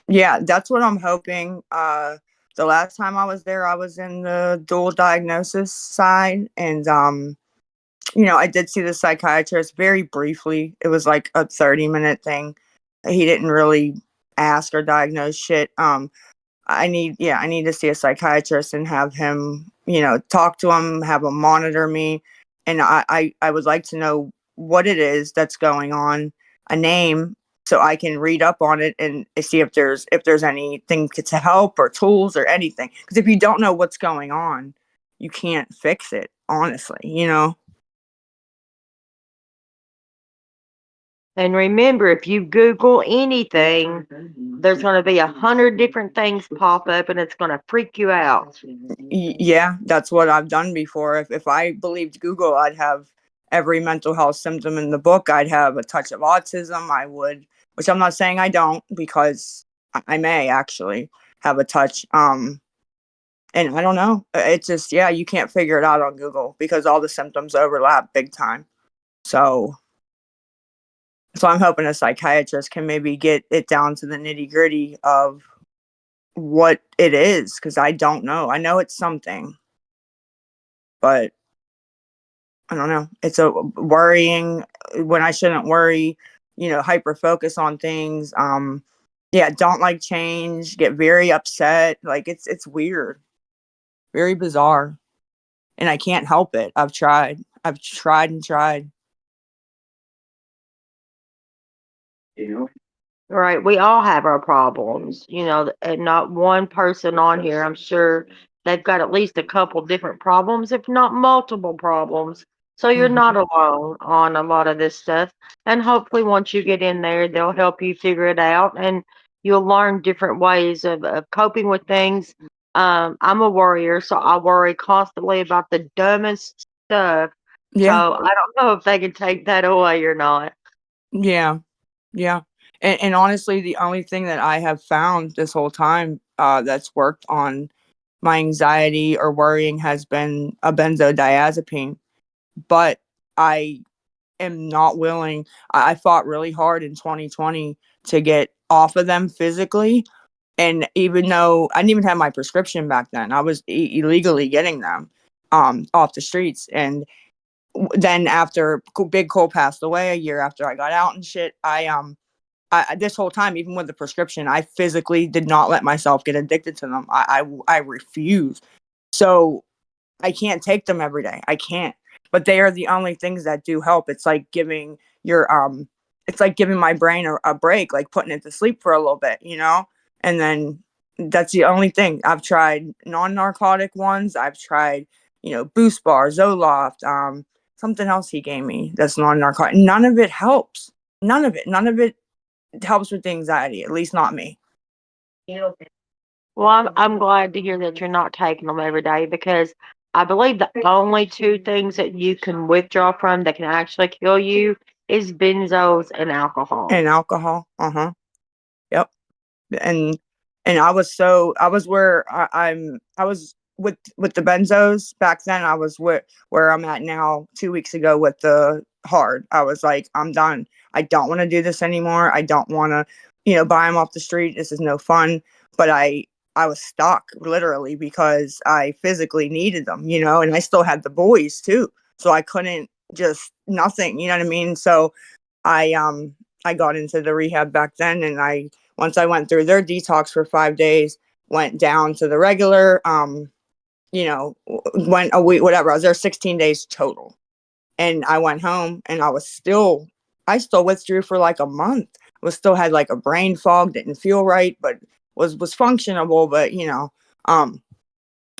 Yeah, that's what I'm hoping. The last time I was there, I was in the dual diagnosis side, and I did see the psychiatrist very briefly. It was like a 30-minute thing. He didn't really ask or diagnose shit. I need to see a psychiatrist and have him, talk to him, have him monitor me. And I would like to know what it is that's going on, a name, so I can read up on it and see if there's anything to help or tools or anything. Because if you don't know what's going on, you can't fix it, honestly. And remember, if you Google anything, there's going to be 100 different things pop up and it's going to freak you out. Yeah, that's what I've done before. If I believed Google, I'd have every mental health symptom in the book. I'd have a touch of autism. I would, which I'm not saying I don't, because I may actually have a touch. And I don't know. It's just, yeah, you can't figure it out on Google because all the symptoms overlap big time. So I'm hoping a psychiatrist can maybe get it down to the nitty gritty of what it is, because I don't know. I know it's something, but I don't know. It's a worrying when I shouldn't worry, hyper focus on things. Yeah, don't like change, get very upset. Like it's weird, very bizarre. And I can't help it. I've tried and tried. Right. We all have our problems, and not one person on here. I'm sure they've got at least a couple different problems, if not multiple problems. So you're not alone on a lot of this stuff. And hopefully, once you get in there, they'll help you figure it out and you'll learn different ways of coping with things. I'm a worrier, so I worry constantly about the dumbest stuff. So Yeah, I don't know if they can take that away or not. yeah, yeah. And honestly, the only thing that I have found this whole time that's worked on my anxiety or worrying has been a benzodiazepine. But I am not willing. I fought really hard in 2020 to get off of them physically. And even though I didn't even have my prescription back then, I was illegally getting them off the streets. And then after Big Cole passed away a year after I got out and shit, I this whole time, even with the prescription, I physically did not let myself get addicted to them. I refused. So I can't take them every day. I can't. But they are the only things that do help. It's like giving it's like giving my brain a break, like putting it to sleep for a little bit, And then that's the only thing. I've tried non-narcotic ones. I've tried, Boost Bar, Zoloft, something else he gave me that's non-narcotic. None of it helps. None of it. None of it helps with the anxiety, at least not me. Well, I'm glad to hear that you're not taking them every day because I believe the only two things that you can withdraw from that can actually kill you is benzos and alcohol. And alcohol. Yep. and I was where I was with the benzos back then. I was where I'm at now 2 weeks ago with the hard. I was like, I'm done. I don't want to do this anymore. I don't want to, buy them off the street. This is no fun. But I was stuck literally because I physically needed them, and I still had the boys too. So I couldn't just nothing, you know what I mean? So I got into the rehab back then, and once I went through their detox for 5 days, went down to the regular, went a week, whatever. I was there 16 days total, and I went home, and I still withdrew for like a month. Was still had like a brain fog, didn't feel right, but was functionable, but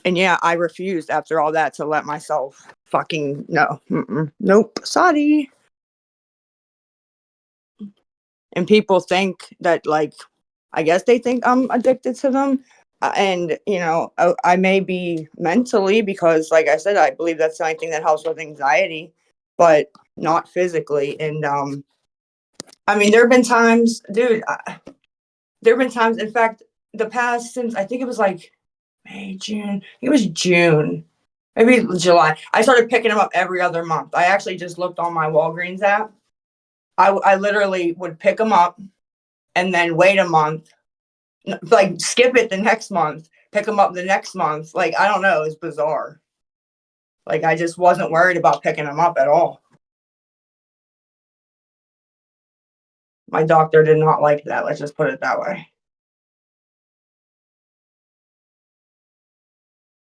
and yeah, I refused after all that to let myself fucking no, nope, sorry. And people think that, like, I guess they think I'm addicted to them. And I may be mentally, because like I said, I believe that's the only thing that helps with anxiety, but not physically. And I mean, there have been times, dude, there have been times, in fact, the past, since I think it was like May, June, it was June, maybe July, I started picking them up every other month. I actually just looked on my Walgreens app. I literally would pick them up and then wait a month, like skip it the next month, pick them up the next month. Like, I don't know, it's bizarre. Like, I just wasn't worried about picking them up at all. My doctor did not like that. Let's just put it that way.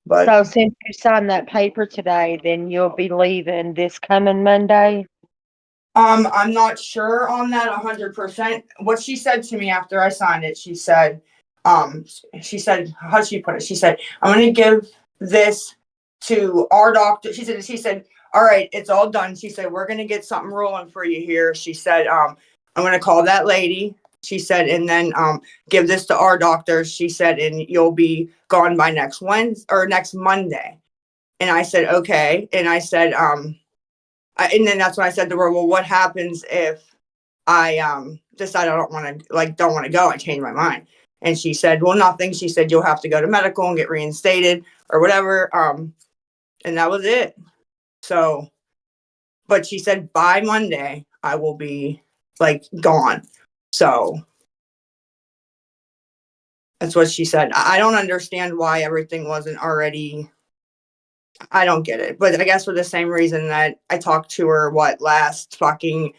But So since you signed that paper today, then you'll be leaving this coming Monday? I'm not sure on that 100%. What she said to me after I signed it, she said, how'd she put it? She said, I'm gonna give this to our doctor. She said, all right, it's all done. She said, we're gonna get something rolling for you here. She said, I'm going to call that lady. She said, and then give this to our doctor. She said, and you'll be gone by next Wednesday or next Monday. And I said, okay. And I said, and then that's when I said to her, well, what happens if I decide I don't want to don't want to go? I change my mind. And she said, well, nothing. She said, you'll have to go to medical and get reinstated or whatever. And that was it. So, but she said by Monday I will be gone. So that's what she said. I don't understand why everything wasn't already. I don't get it. But I guess for the same reason that I talked to her, last fucking,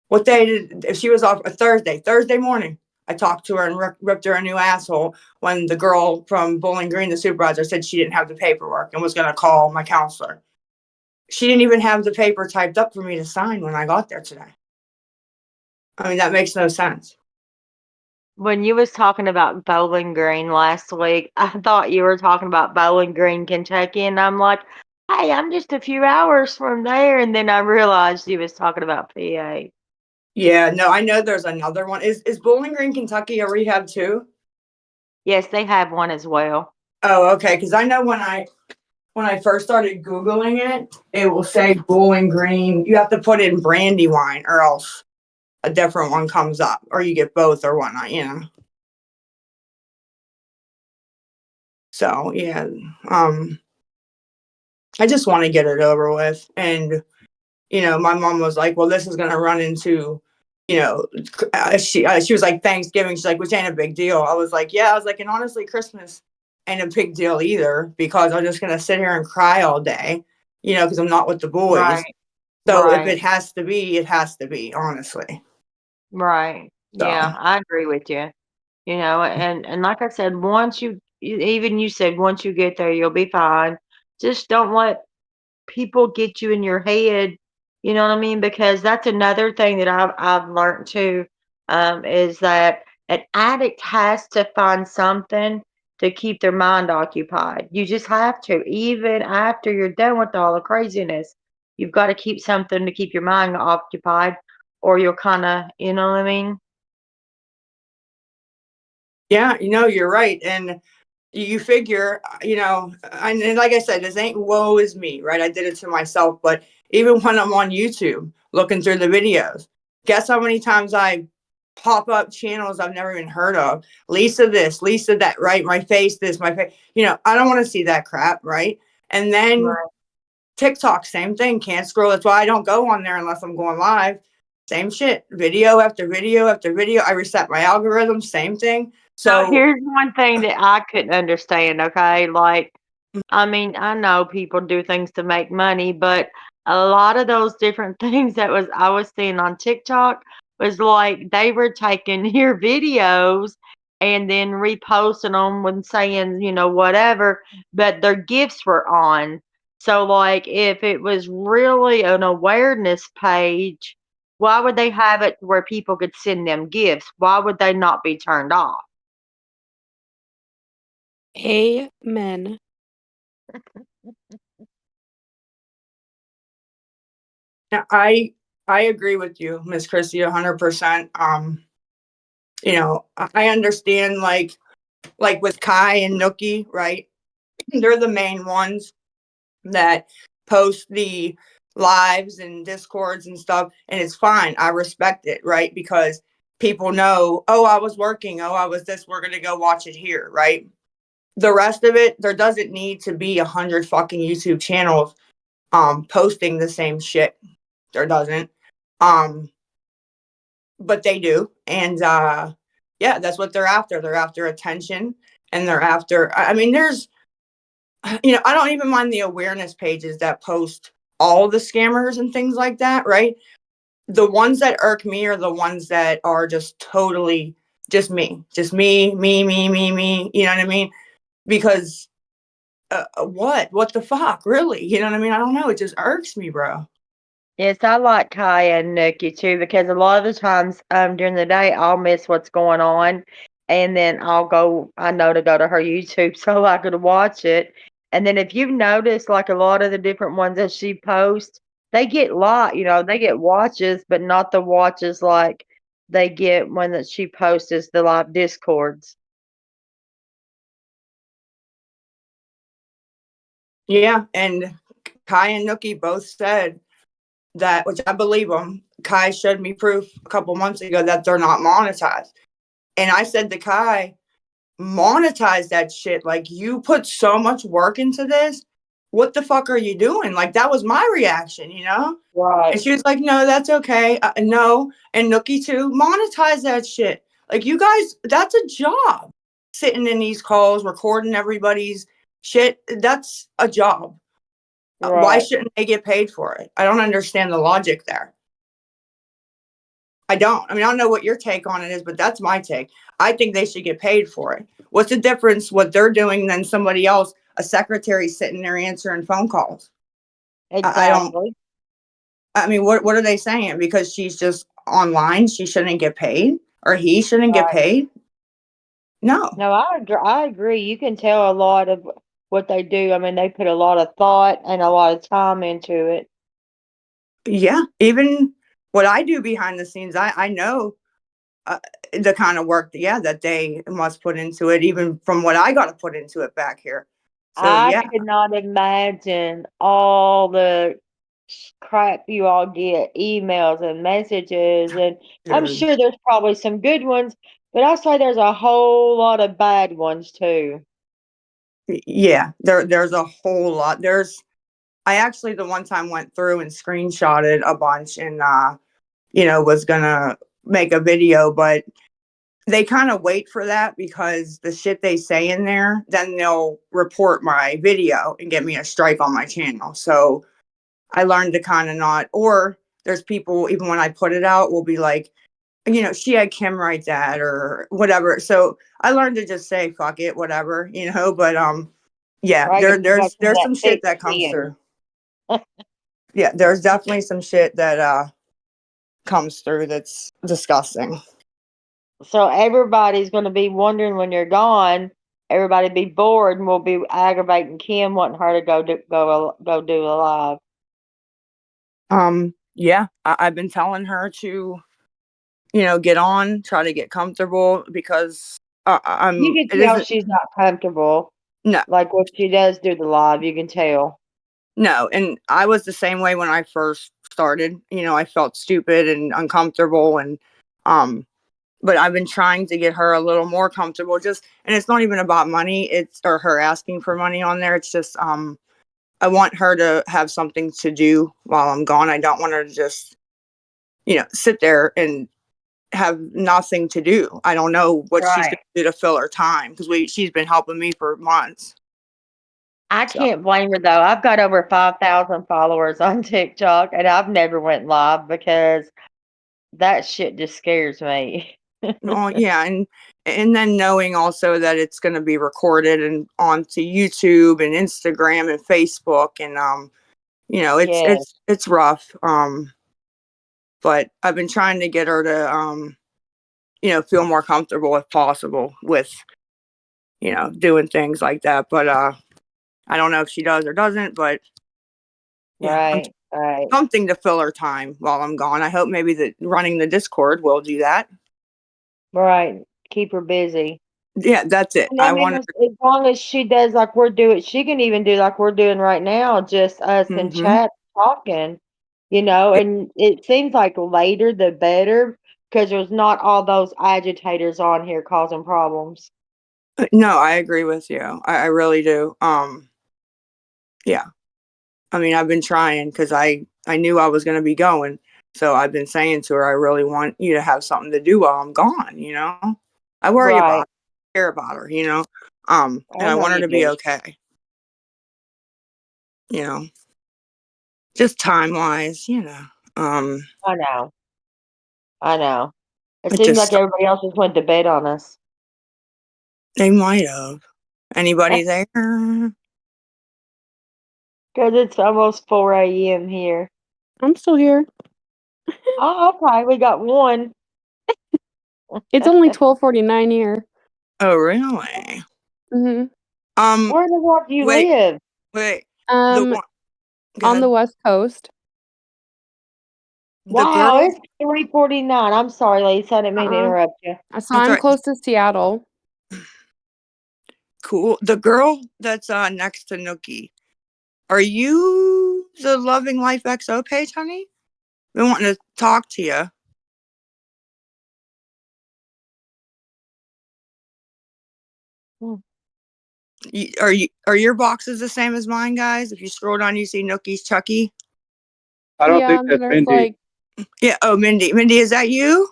what day did, if she was off a Thursday morning, I talked to her and ripped her a new asshole when the girl from Bowling Green, the supervisor, said she didn't have the paperwork and was going to call my counselor. She didn't even have the paper typed up for me to sign when I got there today. I mean, that makes no sense. When you was talking about Bowling Green last week, I thought you were talking about Bowling Green, Kentucky, and I'm like, hey, I'm just a few hours from there, and then I realized you was talking about PA. Yeah, no, I know there's another one. Is Bowling Green, Kentucky a rehab too? Yes, they have one as well. Oh, okay. Because I know when I first started Googling it, it will say Bowling Green. You have to put in Brandywine or else a different one comes up, or you get both or whatnot. So yeah, I just want to get it over with. And my mom was like, "Well, this is gonna run into, she was like Thanksgiving. She's like, which ain't a big deal." I was like, "Yeah." I was like, and honestly, Christmas ain't a big deal either because I'm just gonna sit here and cry all day, because I'm not with the boys. Right. So if Right. it has to be, it has to be, honestly. Right. Yeah, So I agree with you. And like I said, once even you said once you get there, you'll be fine. Just don't let people get you in your head, you know what I mean? Because that's another thing that I've learned too, is that an addict has to find something to keep their mind occupied. You just have to, even after you're done with all the craziness, you've got to keep something to keep your mind occupied, or you'll kind of, you know what I mean? yeah, you're right. And you figure, and like I said, this ain't woe is me, right? I did it to myself. But even when I'm on YouTube looking through the videos, guess how many times I pop up channels I've never even heard of? Lisa this, Lisa that, right? My face this, my face. I don't want to see that crap, right? And then Right. TikTok, same thing. Can't scroll. That's why I don't go on there unless I'm going live. Same shit. Video after video after video. I reset my algorithm. Same thing. So So here's one thing that I couldn't understand, okay? Like, I mean, I know people do things to make money, but a lot of those different things that I was seeing on TikTok was like they were taking your videos and then reposting them when saying, whatever, but their gifts were on. So like if it was really an awareness page, why would they have it where people could send them gifts? Why would they not be turned off? Amen. yeah, I agree with you, Miss Chrissy, 100%. I understand like with Kai and Nookie, right? They're the main ones that post the lives and discords and stuff, and it's fine. I respect it, right? Because people know, oh, I was working, oh, I was this, we're gonna go watch it here, right? The rest of it, there doesn't need to be 100 fucking YouTube channels posting the same shit. There doesn't. Um, but they do. And yeah, that's what they're after. They're after attention, and they're after, I mean, there's, I don't even mind the awareness pages that post all the scammers and things like that, right? The ones that irk me are the ones that are just totally just me, me. You know what I mean? Because what the fuck, really? You know what I mean? I don't know. It just irks me, bro. Yes, I like Kaya and Nikki too because a lot of the times during the day I'll miss what's going on and then I know to go to her YouTube so I could watch it. And then if you've noticed like a lot of the different ones that she posts, they get they get watches, but not the watches like they get when that she posts is the live discords. Yeah, and Kai and Nookie both said that, which I believe them. Kai showed me proof a couple months ago that they're not monetized. And I said to Kai, monetize that shit. Like, you put so much work into this. What the fuck are you doing? Like, that was my reaction, you know? And Right. she was like, no, that's okay. No. And Nookie too, monetize that shit. Like, you guys, that's a job. Sitting in these calls, recording everybody's shit. That's a job. Why Right. shouldn't they get paid for it? I don't understand the logic there. I don't. I mean, I don't know what your take on it is, but that's my take. I think they should get paid for it. What's the difference what they're doing than somebody else, a secretary sitting there answering phone calls? I don't. Exactly. I mean, what are they saying? Because she's just online, she shouldn't get paid, or he shouldn't get Right. paid? No. No, I agree. You can tell a lot of what they do. I mean, they put a lot of thought and a lot of time into it. Yeah. Even what I do behind the scenes, I know the kind of work, yeah, that they must put into it, even from what I got to put into it back here. So I yeah, could not imagine all the crap you all get, emails and messages, and I'm dude. sure there's probably some good ones, but I say there's a whole lot of bad ones too. Yeah, there's a whole lot. I actually the one time went through and screenshotted a bunch and was gonna make a video, but they kind of wait for that because the shit they say in there, then they'll report my video and get me a strike on my channel. So I learned to kind of not, or there's people, even when I put it out, will be like, she had Kim write that or whatever. So I learned to just say, fuck it, whatever, but yeah, Right? 'Cause you got there's that some shit thick that comes skin. through. Yeah, there's definitely some shit that comes through that's disgusting. So everybody's going to be wondering when you're gone. Everybody be bored and will be aggravating Kim, wanting her to go do a live. Yeah, I've been telling her to, get on, try to get comfortable because You I'm. It can tell isn't. she's not comfortable. No, Like when she does do the live, you can tell. no, and I was the same way when I first started. I felt stupid and uncomfortable, and um, but I've been trying to get her a little more comfortable. And it's not even about money. It's or her asking for money on there. It's just I want her to have something to do while I'm gone. I don't want her to just sit there and have nothing to do. I don't know what she's Right. going to do to fill her time because she's been helping me for months. I So can't blame her though. I've got over 5,000 followers on TikTok and I've never went live because that shit just scares me. oh yeah, and then knowing also that it's going to be recorded and onto YouTube and Instagram and Facebook and it's Yeah, it's rough. But I've been trying to get her to feel more comfortable if possible with doing things like that. But I don't know if she does or doesn't. But yeah, I'm right, right, something to fill her time while I'm gone. I hope maybe that running the Discord will do that. right. Keep her busy. Yeah, that's it. And I I mean, want as long as she does like we're doing, she can even do like we're doing right now, just us to. in chat talking, and it seems like later the better because there's not all those agitators on here causing problems. No, I agree with you. I really do. Yeah. I mean, I've been trying because I knew I was going to be going. So I've been saying to her, I really want you to have something to do while I'm gone. I worry about Right. her, care about her, and I I know want her you to be do. okay, you know, just time wise, I know. I know. It it seems just, like everybody else just went to bed on us. they might have. Anybody there? Because it's almost 4 a.m. here. I'm still here. Oh, okay. We got one. It's only 12:49 here. Oh, really? Mhm. Um, Where in the world do you wait, live? wait, the Um, one, go on the ahead. West Coast. The Wow, girl. it's 3:49. I'm sorry, Lisa. I didn't mean to Uh-uh. interrupt you. So That's I'm right. close to Seattle. Cool. The girl that's next to Nookie. Are you the Loving Life XO page, honey? Been wanting to talk to you. Are your boxes the same as mine, guys? If you scroll down, you see Nookie's Chucky. I don't Yeah, think and that's there's Mindy. like Yeah. Oh, Mindy. Mindy, is that you?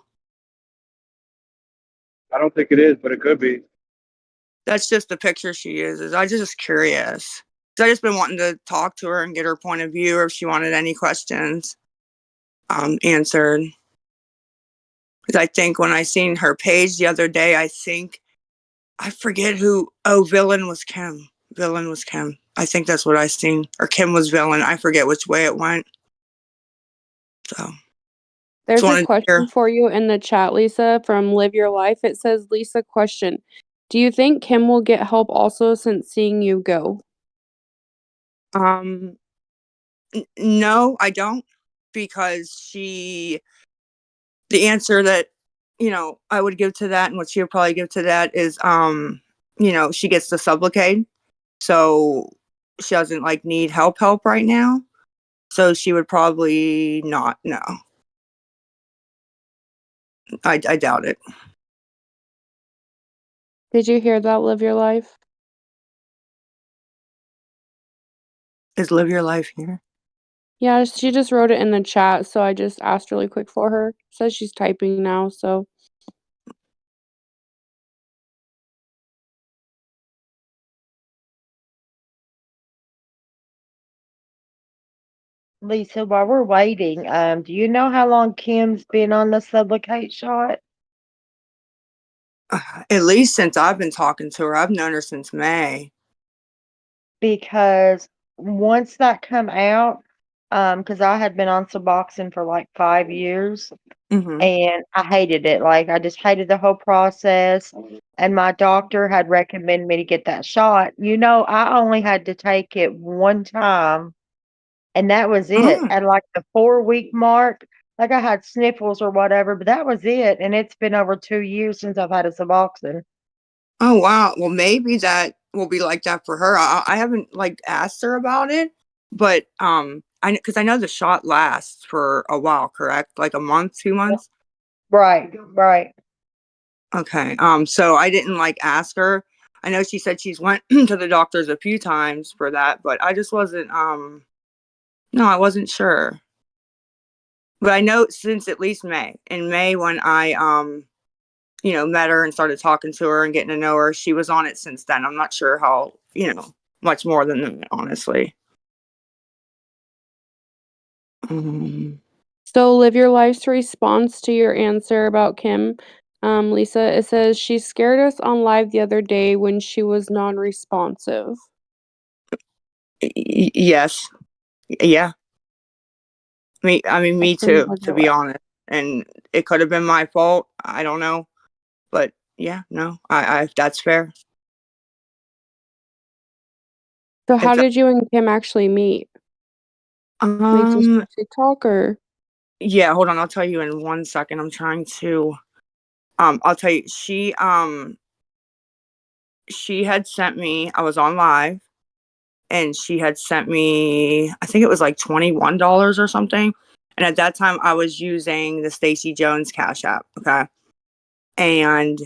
I don't think it is, but it could be. That's just the picture she uses. I just curious. I just been wanting to talk to her and get her point of view, or if she wanted any questions answered. Because I think when I seen her page the other day, I forget who. Oh, villain was Kim. Villain was Kim. I think that's what I seen. Or Kim was villain. I forget which way it went. So just there's a wanted to question hear. for you in the chat, Lisa, from Live Your Life. It says, Lisa, question. Do you think Kim will get help also since seeing you go? No, I don't, because the answer that I would give to that, and what she would probably give to that, is she gets the Sublocade, so she doesn't like need help right now, so she would probably not. No, I doubt it. Did you hear that, Live Your Life? Is Live Your Life here? Yeah, she just wrote it in the chat, so I just asked really quick for her. Says she's typing now, so. Lisa, while we're waiting, do you know how long Kim's been on the Sublocade shot? At least since I've been talking to her. I've known her since May. Because once that come out, because I had been on Suboxone for like 5 years, Mm-hmm. and I hated it. Like, I just hated the whole process. And my doctor had recommended me to get that shot. I only had to take it one time, and that was it. Oh. At like the 4-week mark, like I had sniffles or whatever, but that was it. And it's been over 2 years since I've had a Suboxone. Oh, wow. Well, maybe that will be like that for her. I haven't like asked her about it, but because I know the shot lasts for a while, correct? Like a month, 2 months. Right, right. Okay. So I didn't like ask her. I know she said she's went to the doctors a few times for that, but I just wasn't. No, I wasn't sure. But I know since at least May. In May, when I met her and started talking to her and getting to know her, she was on it since then. I'm not sure how, much more than that, honestly. So Live Your Life's response to your answer about Kim, Lisa, it says she scared us on live the other day when she was non-responsive. Yes. Yeah. Me That's from too, Live to Your be Life. honest. And it could have been my fault. I don't know. But yeah, no, I that's fair. So how It's did you and Kim actually meet? Like just through TikTok or? yeah, hold on, I'll tell you in 1 second. I'm trying to I'll tell you, she had sent me, I was on live, and she had sent me, I think it was like $21 or something. And at that time I was using the Stacey Jones Cash App. Okay. And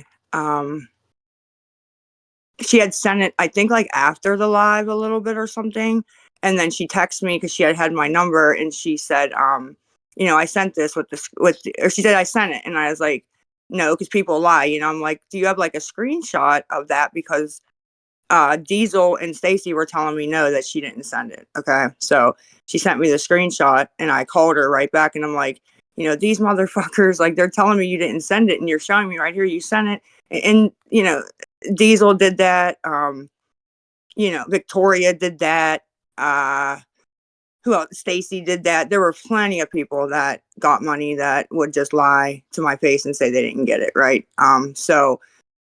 she had sent it, I think, like after the live a little bit or something. And then she texted me because she had my number, and she said, I sent this or she said I sent it. And I was like, no, because people lie. I'm like, do you have like a screenshot of that? Because Diesel and Stacy were telling me no, that she didn't send it. Okay. So she sent me the screenshot, and I called her right back, and I'm like, these motherfuckers, like, they're telling me you didn't send it, and you're showing me right here you sent it. And Diesel did that. Victoria did that. Who else? Stacy did that. There were plenty of people that got money that would just lie to my face and say they didn't get it. Right. So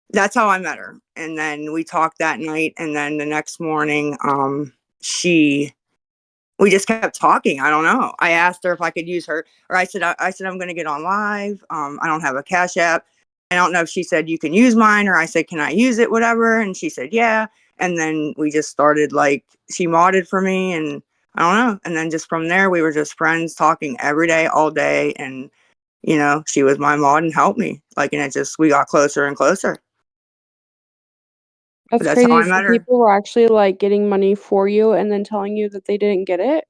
that's how I met her. And then we talked that night. And then the next morning, she we just kept talking. I don't know. I asked her if I could use her, or I said I'm going to get on live. I don't have a Cash App. I don't know if she said you can use mine, or I said can I use it, whatever. And she said yeah. And then we just started, like, she modded for me, and I don't know. And then just from there, we were just friends, talking every day, all day, and she was my mod and helped me. Like, and we got closer and closer. But That's that's how crazy. I So met her. people were actually like getting money for you and then telling you that they didn't get it?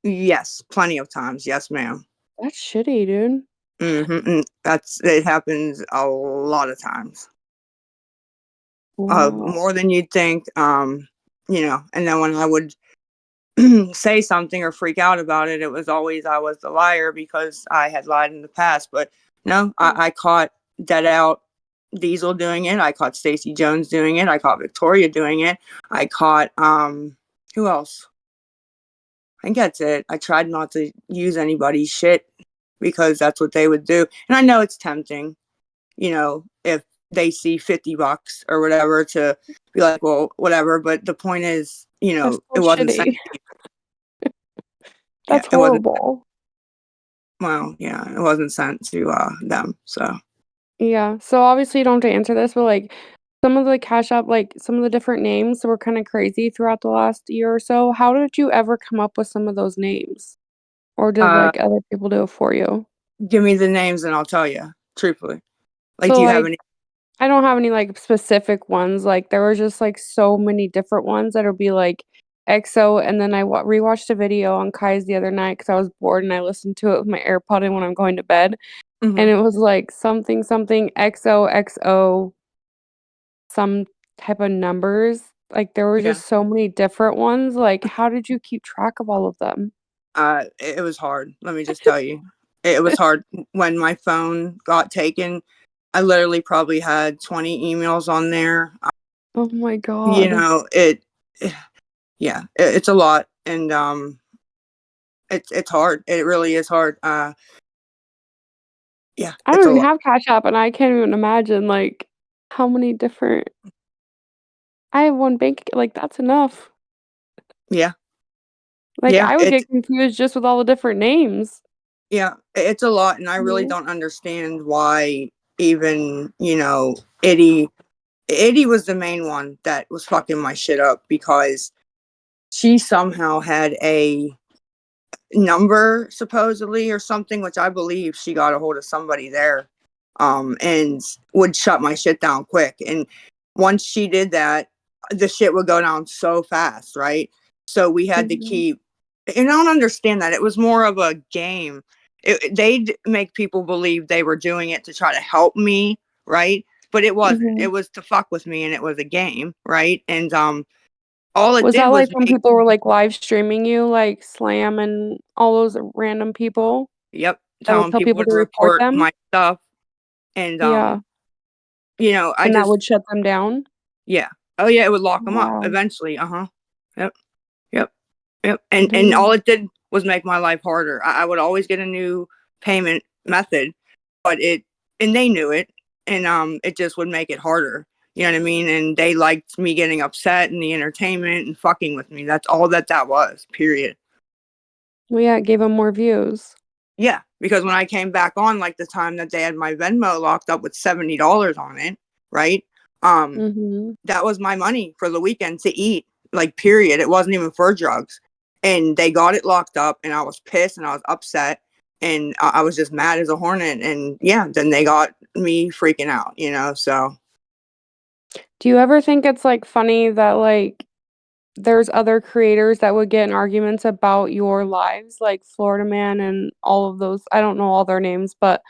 Yes, plenty of times. Yes, ma'am. That's shitty, dude. It happens a lot of times. Wow. More than you'd think. And then when I would say something or freak out about it, it was always I was the liar because I had lied in the past. But no, I caught Dead Out Diesel doing it. I caught Stacey Jones doing it. I caught Victoria doing it. I caught who else? I think that's it. I tried not to use anybody's shit because that's what they would do. And I know it's tempting, if they see $50 or whatever, to be like, well, whatever. But the point is, That's it so wasn't sent. shitty. Yeah, That's it wasn't. horrible. Well, yeah, it wasn't sent to them. So Yeah. So obviously you don't have to answer this, but like some of the Cash App, like some of the different names were kind of crazy throughout the last year or so. How did you ever come up with some of those names? Or did uh, like other people do it for you? give me the names and I'll tell you truthfully. Like, So do you have like any? I don't have any like specific ones. Like there were just like so many different ones that'll be like EXO, and then I rewatched a video on Kai's the other night because I was bored and I listened to it with my AirPod in when I'm going to bed, and Mhm. it was like something something XOXO, some type of numbers. Like there were Yeah. just so many different ones. Like how did you keep track of all of them? It was hard. Let me just tell you, it was hard when my phone got taken. I literally probably had 20 emails on there. Oh my god. It, yeah, it's a lot, and it's hard. It really is hard. Yeah, I it's don't a even lot. have Cash App, and I can't even imagine like how many different. I have one like that's enough. Yeah, Like, yeah, I would get confused just with all the different names. it's a lot, and I really Mhm. don't understand why even Itty was the main one that was fucking my shit up because she somehow had a number supposedly or something, which I believe she got a hold of somebody there, and would shut my shit down quick. And once she did that, the shit would go down so fast, right? So we had to Mhm. keep, and I don't understand that. It was more of a game. They'd make people believe they were doing it to try to help me, right? But it wasn't. It Mhm. was to fuck with me, and it was a game, right? And all it Was did that, was like, when make. people were, like, live streaming you, like Slam and all those random people Yep, that would telling tell people people to to report report them? my stuff, and Yeah, I and that just, would shut them down? yeah. Oh yeah, it would lock them up Wow. eventually. Uh-huh. Yep. Yep. Yep. And all Dang. it did was make my life harder. I would always get a new payment method, but and they knew it, and it just would make it harder. You know what I mean? And they liked me getting upset and the entertainment and fucking with me. That's all that was. Period. Well, yeah, it gave them more views. Yeah, because when I came back on, like the time that they had my Venmo locked up with $70 on it, right? Mhm. That was my money for the weekend to eat, like, period. It wasn't even for drugs. And they got it locked up, and I was pissed and I was upset, and I was just mad as a hornet. And yeah, then they got me freaking out, so. Do you ever think it's, like, funny that, like, there's other creators that would get in arguments about your lives, like Florida Man and all of those I don't know all their names, but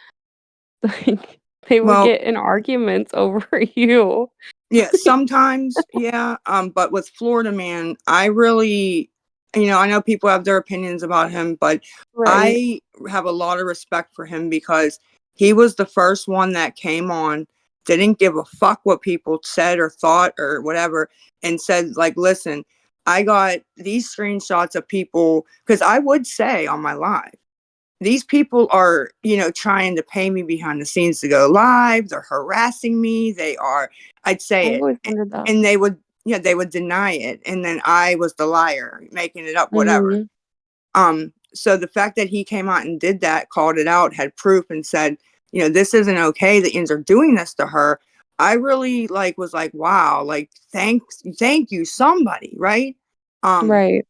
like, they would Well, get in arguments over you. yeah, sometimes, yeah. But with Florida Man, I really, I know people have their opinions about him, but Right. I have a lot of respect for him because he was the first one that came on, didn't give a fuck what people said or thought or whatever, and said, like, listen, I got these screenshots of people, because I would say on my live, these people are, trying to pay me behind the scenes to go live. They're harassing me. I'd say I've it. always wondered that. And they would deny it. And then I was the liar, making it up, whatever. Mhm. So the fact that he came out and did that, called it out, had proof, and said, this isn't okay that yins are doing this to her. I really was like, wow, thank you, somebody, right? Right.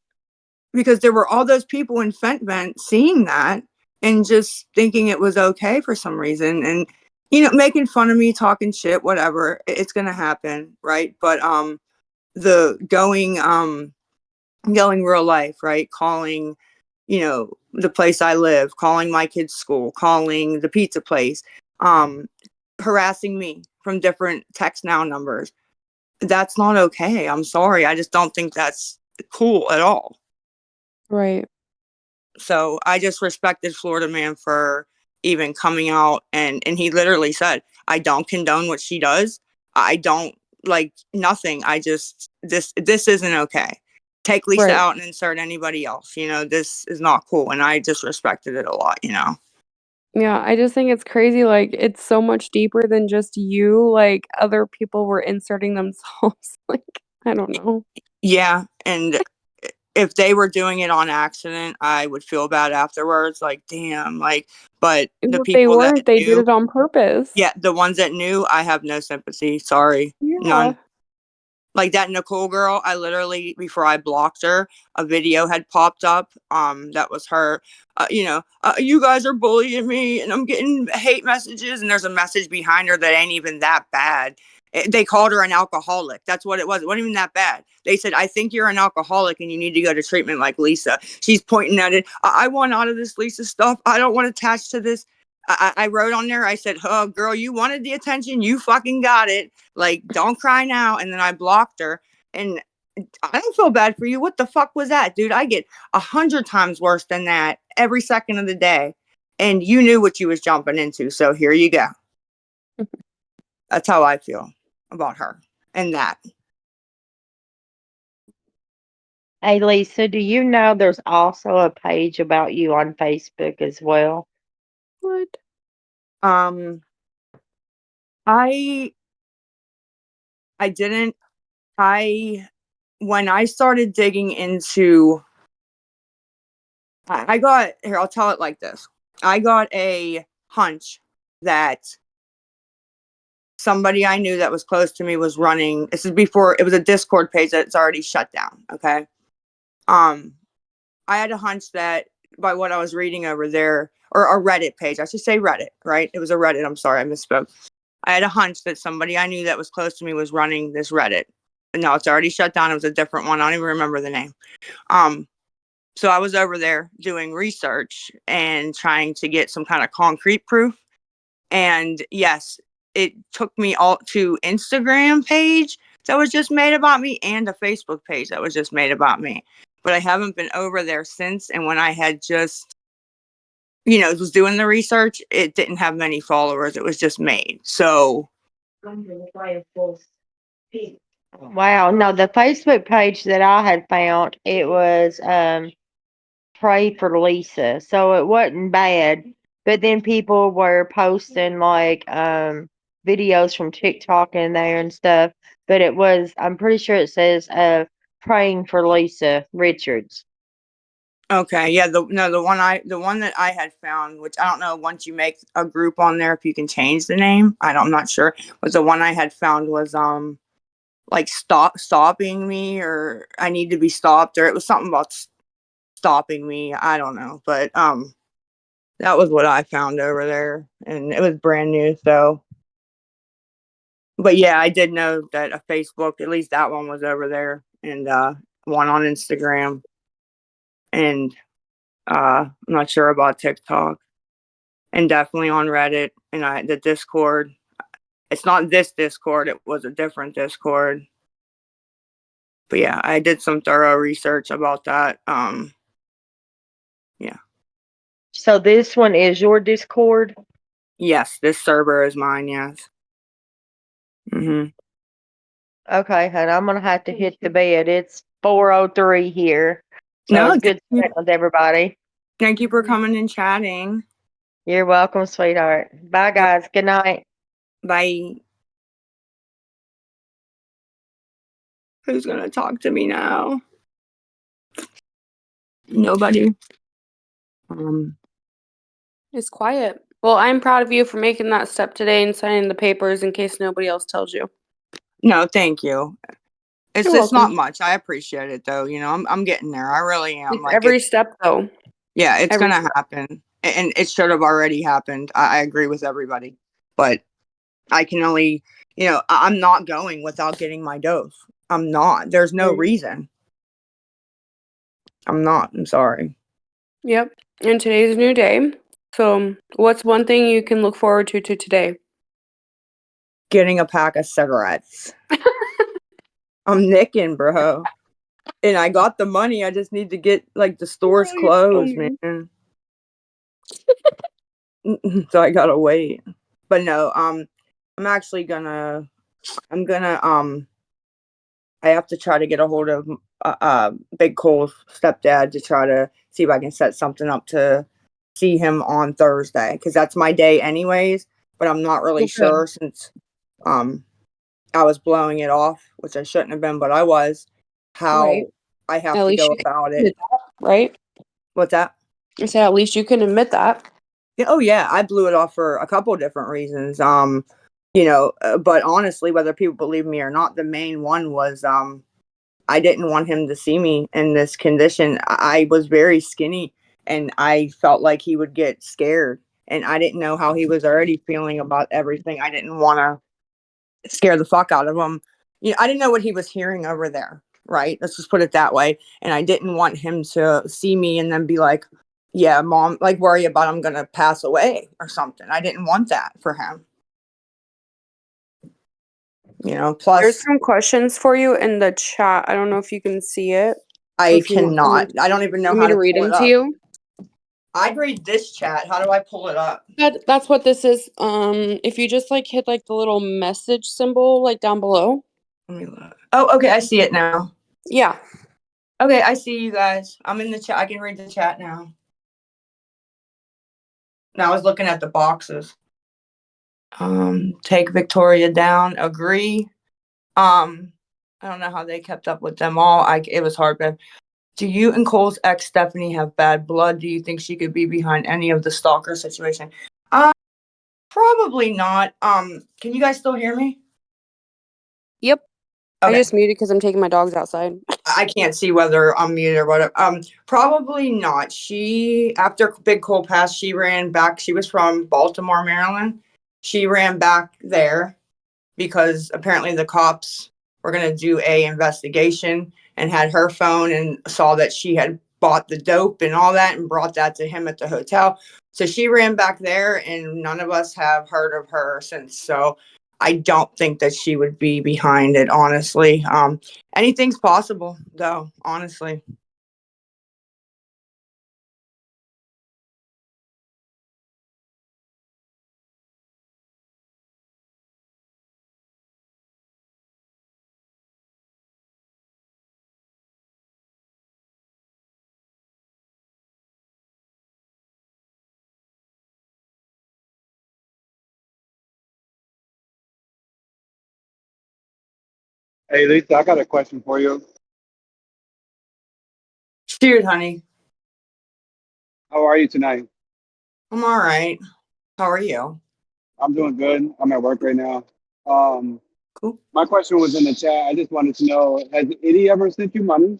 Because there were all those people in Fentvent seeing that and just thinking it was okay for some reason, and making fun of me, talking shit, whatever. It's gonna happen, right? But the going real life, right? Calling, the place I live, calling my kid's school, calling the pizza place, harassing me from different text now numbers. That's not okay. I'm sorry. I just don't think that's cool at all. Right. So I just respected Florida Man for even coming out, and he literally said, I don't condone what she does. I don't nothing. I just this isn't okay. Take Lisa Right. out and insert anybody else. This is not cool. And I just respected it a lot, Yeah, I just think it's crazy. It's so much deeper than just you. Other people were inserting themselves. I don't know. Yeah. And if they were doing it on accident, I would feel bad afterwards. Damn, but the If they people that weren't, they did knew, it on purpose. yeah, the ones that knew, I have no sympathy. Sorry. Yeah. None. Like that Nicole girl, I literally, before I blocked her, a video had popped up. That was her. You guys are bullying me, and I'm getting hate messages. And there's a message behind her that ain't even that bad. They called her an alcoholic. That's what it was. It wasn't even that bad. They said, I think you're an alcoholic and you need to go to treatment like Lisa. She's pointing at it. I want out of this Lisa stuff. I don't want attached to this. I wrote on there, I said, oh, girl, you wanted the attention. You fucking got it. Don't cry now. And then I blocked her. And I don't feel bad for you. What the fuck was that, dude? I get 100 times worse than that every second of the day. And you knew what you was jumping into. So here you go. That's how I feel about her and that. Hey, Lisa, do you know there's also a page about you on Facebook as well? What? Um, I didn't. When I started digging into, I got, here, I'll tell it like this. I got a hunch that somebody I knew that was close to me was running. This is before, it was a Discord page that's already shut down. Okay. I had a hunch that by what I was reading over there, or a Reddit page, I should say Reddit, right? It was a Reddit. I'm sorry, I misspoke. I had a hunch that somebody I knew that was close to me was running this Reddit. No, it's already shut down. It was a different one. I don't even remember the name. So I was over there doing research and trying to get some kind of concrete proof. And yes, it took me all to Instagram page that was just made about me and a Facebook page that was just made about me. But I haven't been over there since. And when I had just, was doing the research, it didn't have many followers. It was just made. So Wow, no, the Facebook page that I had found, it was Pray for Lisa. So it wasn't bad. But then people were posting videos from TikTok in there and stuff. But it was, I'm pretty sure it says praying for Lisa Richards. okay, yeah, the one that I had found, which I don't know, once you make a group on there if you can change the name. I'm not sure. But the one I had found was stopping me, or I need to be stopped, or it was something about stopping me. I don't know, but that was what I found over there, and it was brand new. So, but yeah, I did know that a Facebook, at least that one was over there, and one on Instagram, and I'm not sure about TikTok, and definitely on Reddit, and the Discord. It's not this Discord; it was a different Discord. But yeah, I did some thorough research about that. Yeah. So this one is your Discord? Yes, this server is mine. Yes. Okay, and I'm gonna have to hit the bed. It's 4:03 here. So No, it's good to chat with everybody. thank you for coming and chatting. You're welcome, sweetheart. Bye guys. Good night. Bye. Who's gonna talk to me now? Nobody. It's quiet. Well, I'm proud of you for making that step today and signing the papers in case nobody else tells you. No, thank you. It's You're not welcome. much. I appreciate it though. You know, I'm getting there. I really am. It's every step though. Yeah, it's Every gonna happen, and it should have already happened. I agree with everybody, but I can only, I'm not going without getting my dose. I'm not. There's no reason. I'm not. I'm sorry. Yep. And today's a new day. So, what's one thing you can look forward to today? Getting a pack of cigarettes. I'm nicking, bro. And I got the money. I just need to get like the stores closed, man. So I gotta wait. But no, I'm actually gonna I have to try to get a hold of Big Cole's stepdad to try to see if I can set something up to see him on Thursday because that's my day anyways. But I'm not really sure since I was blowing it off, which I shouldn't have been, but I was. How I have At to least go you can about admit it. that, right? What's that? I said at least you can admit that. Yeah, oh yeah, I blew it off for a couple different reasons. But honestly, whether people believe me or not, the main one was I didn't want him to see me in this condition. I was very skinny and I felt like he would get scared. And I didn't know how he was already feeling about everything. I didn't want to scare the fuck out of him. I didn't know what he was hearing over there, right? Let's just put it that way. And I didn't want him to see me and then be like, yeah, mom, like worry about I'm going to pass away or something. I didn't want that for him. Plus There's some questions for you in the chat. I don't know if you can see it. I cannot. I don't even know how to read pull them it to up. you. I'd read this chat. How do I pull it up? That's what this is. If you just hit the little message symbol down below. Let me look. Oh, okay. I see it now. Yeah. Okay, I see you guys. I'm in the chat. I can read the chat now. Now I was looking at the boxes. Take Victoria down. Agree. I don't know how they kept up with them all. It was hard, but do you and Cole's ex Stephanie have bad blood? Do you think she could be behind any of the stalker situation? Probably not. Can you guys still hear me? Yep. Okay. I just muted because I'm taking my dogs outside. I can't see whether I'm muted or whatever. Probably not. After Big Cole passed, she ran back. She was from Baltimore, Maryland. She ran back there because apparently the cops were going to do a investigation and had her phone and saw that she had bought the dope and all that and brought that to him at the hotel. So she ran back there and none of us have heard of her since. So I don't think that she would be behind it, honestly. Anything's possible though, honestly. Hey, Lisa, I got a question for you. Shoot, honey. How are you tonight? I'm all right. How are you? I'm doing good. I'm at work right now. Cool. My question was in the chat. I just wanted to know, has Eddie ever sent you money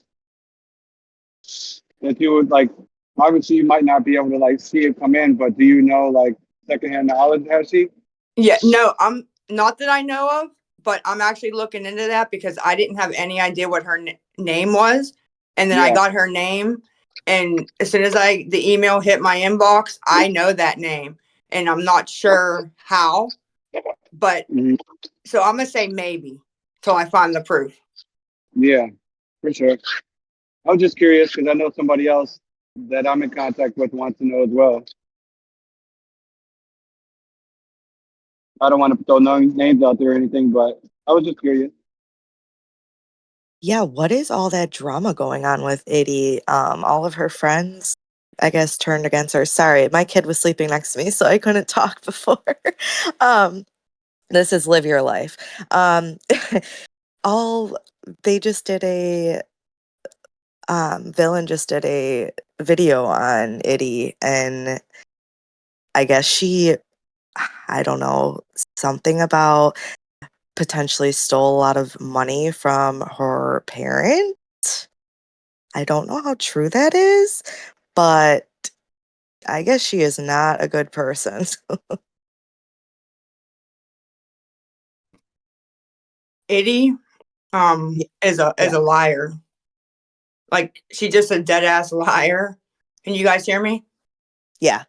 that you would obviously you might not be able to see it come in, but do you know secondhand knowledge, has she? Yeah, no, I'm not that I know of, but I'm actually looking into that because I didn't have any idea what her name was. And then I Yeah. got her name. And as soon as the email hit my inbox, I know that name. And I'm not sure how, but Mhm. so I'm going to say maybe till I find the proof. Yeah, for sure. I was just curious because I know somebody else that I'm in contact with wants to know as well. I don't want to throw no names out there or anything, but I was just curious. Yeah, what is all that drama going on with Edie? All of her friends, I guess, turned against her. Sorry, my kid was sleeping next to me, so I couldn't talk before. um, this is Live Your Life. All they just did Villain just did a video on Itty, and I guess I don't know, something about potentially stole a lot of money from her parent. I don't know how true that is, but I guess she is not a good person. Itty is Yeah. a liar. Like, she's just a dead ass liar. Can you guys hear me? Yeah.